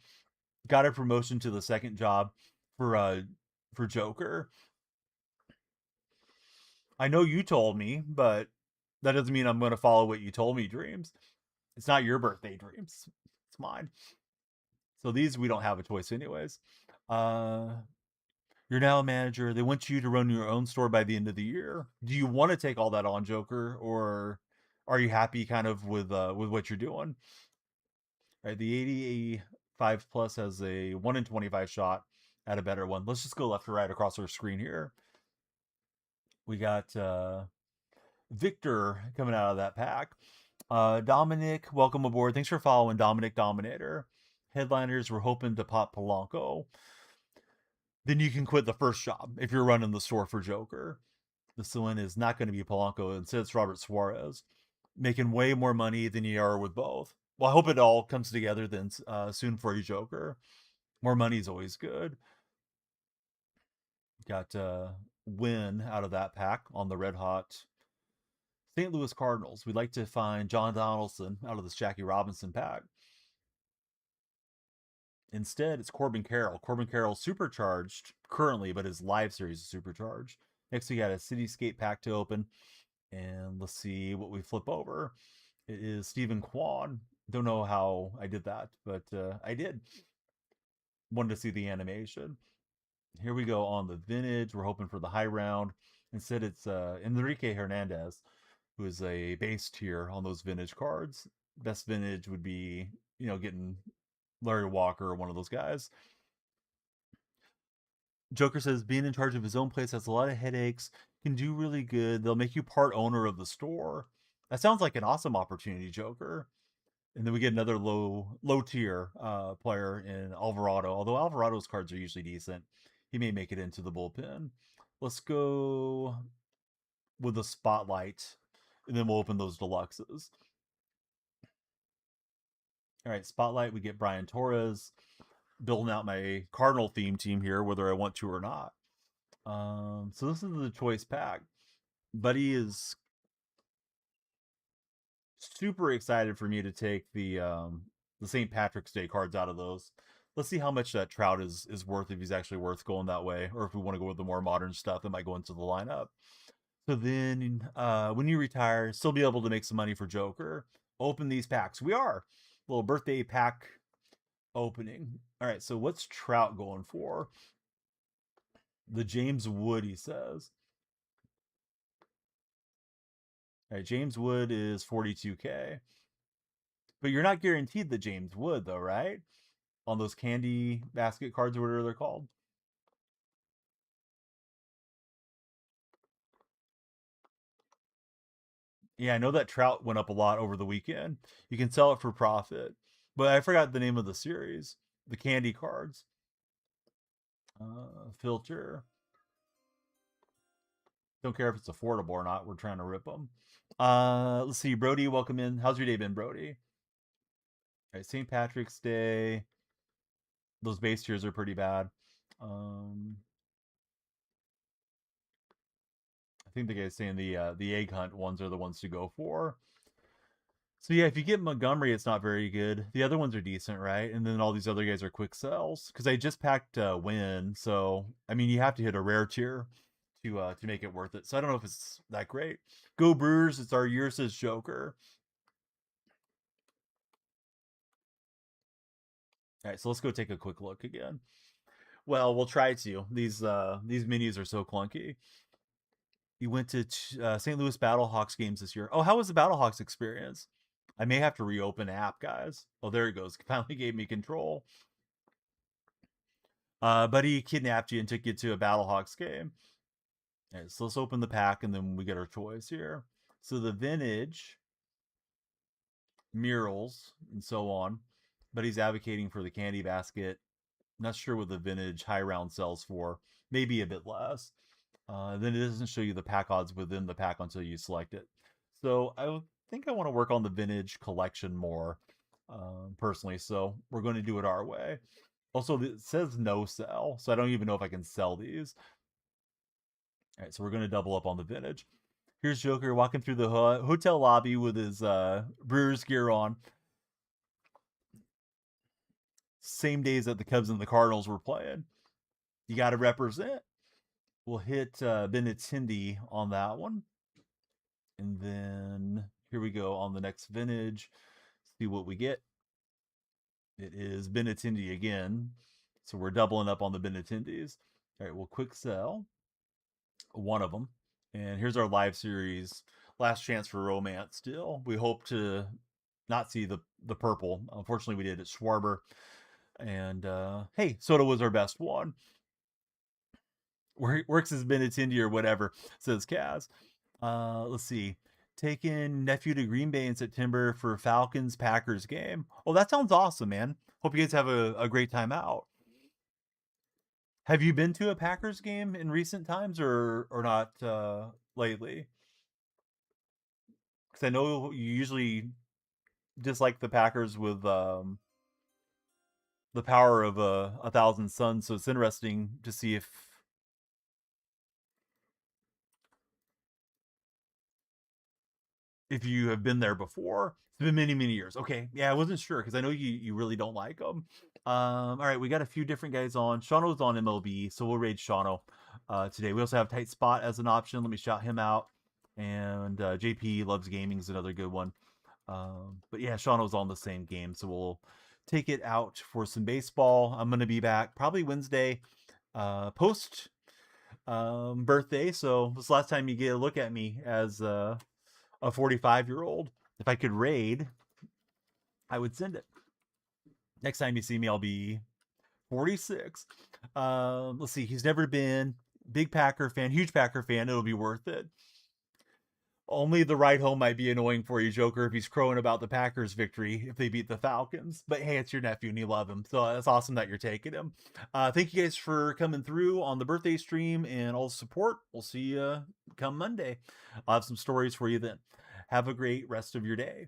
Speaker 1: Got a promotion to the second job for Joker. I know you told me, but that doesn't mean I'm going to follow what you told me, Dreams. It's not your birthday, Dreams. It's mine. So these we don't have a choice anyways. You're now a manager. They want you to run your own store by the end of the year. Do you want to take all that on, Joker, or are you happy kind of with what you're doing? All right, the 85 plus has a 1 in 25 shot at a better one. Let's just go left to right across our screen here. We got Victor coming out of that pack. Dominic, welcome aboard. Thanks for following, Dominic Dominator. Headliners, we're hoping to pop Polanco. Then you can quit the first job if you're running the store for Joker. This one is not going to be Polanco. Instead, it's Robert Suarez, making way more money than you are with both. Well, I hope it all comes together then soon for you, Joker. More money is always good. Got win out of that pack on the red hot St. Louis Cardinals. We'd like to find John Donaldson out of this Jackie Robinson pack. Instead, it's Corbin Carroll. Corbin Carroll supercharged currently, but his live series is supercharged. Next, we got a Cityscape pack to open. And let's see what we flip over. It is Stephen Kwan. Don't know how I did that, but I did. Wanted to see the animation. Here we go on the vintage. We're hoping for the high round. Instead, it's Enrique Hernandez, who is a base tier on those vintage cards. Best vintage would be, getting Larry Walker or one of those guys. Joker says being in charge of his own place has a lot of headaches. Can do really good. They'll make you part owner of the store. That sounds like an awesome opportunity, Joker. And then we get another low tier player in Alvarado. Although Alvarado's cards are usually decent, he may make it into the bullpen. Let's go with the spotlight, and then we'll open those deluxes. All right, spotlight. We get Brian Torres, building out my Cardinal theme team here, whether I want to or not. So this is the choice pack. Buddy is super excited for me to take the St. Patrick's Day cards out of those. Let's see how much that Trout is worth, if he's actually worth going that way, or if we want to go with the more modern stuff that might go into the lineup. So then when you retire, still be able to make some money for Joker. Open these packs. We are. Little birthday pack opening. All right, so what's Trout going for? The James Wood, he says. All right, James Wood is 42K. But you're not guaranteed the James Wood, though, right? On those candy basket cards or whatever they're called. Yeah, I know that Trout went up a lot over the weekend. You can sell it for profit. But I forgot the name of the series. The candy cards. Filter. Don't care if it's affordable or not. We're trying to rip them. Let's see. Brody, welcome in. How's your day been, Brody? All right, St. Patrick's Day. Those base tiers are pretty bad. think the guy's saying the egg hunt ones are the ones to go for. So yeah, if you get Montgomery, it's not very good. The other ones are decent, right? And then all these other guys are quick sells because I just packed Win. So I mean, you have to hit a rare tier to make it worth it. So I don't know if it's that great. Go Brewers! It's our year, says Joker. All right, so let's go take a quick look again. Well, we'll try to. These menus are so clunky. You went to St. Louis Battlehawks games this year. Oh, how was the Battlehawks experience? I may have to reopen app, guys. Oh, there it goes. Finally gave me control. But he kidnapped you and took you to a Battlehawks game. All right, so let's open the pack and then we get our choice here. So the vintage, murals, and so on. But he's advocating for the candy basket. Not sure what the vintage high round sells for. Maybe a bit less. Then it doesn't show you the pack odds within the pack until you select it. So I think I want to work on the vintage collection more, personally. So we're going to do it our way. Also, it says no sell, so I don't even know if I can sell these. All right, so we're going to double up on the vintage. Here's Joker walking through the hotel lobby with his Brewers gear on. Same days that the Cubs and the Cardinals were playing. You got to represent. We'll hit Benintendi on that one. And then here we go on the next vintage. See what we get. It is Benintendi again. So we're doubling up on the Benintendis. All right, we'll quick sell one of them. And here's our live series. Last chance for romance still. We hope to not see the purple. Unfortunately, we did. It's Schwarber. And hey, Soto was our best one. Works as Benintendi or whatever, says Kaz. Let's see. Taking nephew to Green Bay in September for Falcons Packers game. Oh, that sounds awesome, man. Hope you guys have a great time out. Have you been to a Packers game in recent times or not lately? Because I know you usually dislike the Packers with the power of a thousand suns. So it's interesting to see if you have been there before. It's been many, many years. Okay. Yeah, I wasn't sure because I know you really don't like them. All right, we got a few different guys on. Shauno's on MLB, so we'll raid Shauno today. We also have Tight Spot as an option. Let me shout him out. And JP Loves Gaming is another good one. But yeah, Shauno's on the same game, so we'll take it out for some baseball. I'm going to be back probably Wednesday post birthday. So this last time you get a look at me as a 45-year-old. If I could raid, I would send it. Next time you see me, I'll be 46. Let's see. He's never been big Packer fan, huge Packer fan. It'll be worth it. Only the ride home might be annoying for you, Joker, if he's crowing about the Packers' victory if they beat the Falcons. But hey, it's your nephew and you love him. So that's awesome that you're taking him. Thank you guys for coming through on the birthday stream and all the support. We'll see you come Monday. I'll have some stories for you then. Have a great rest of your day.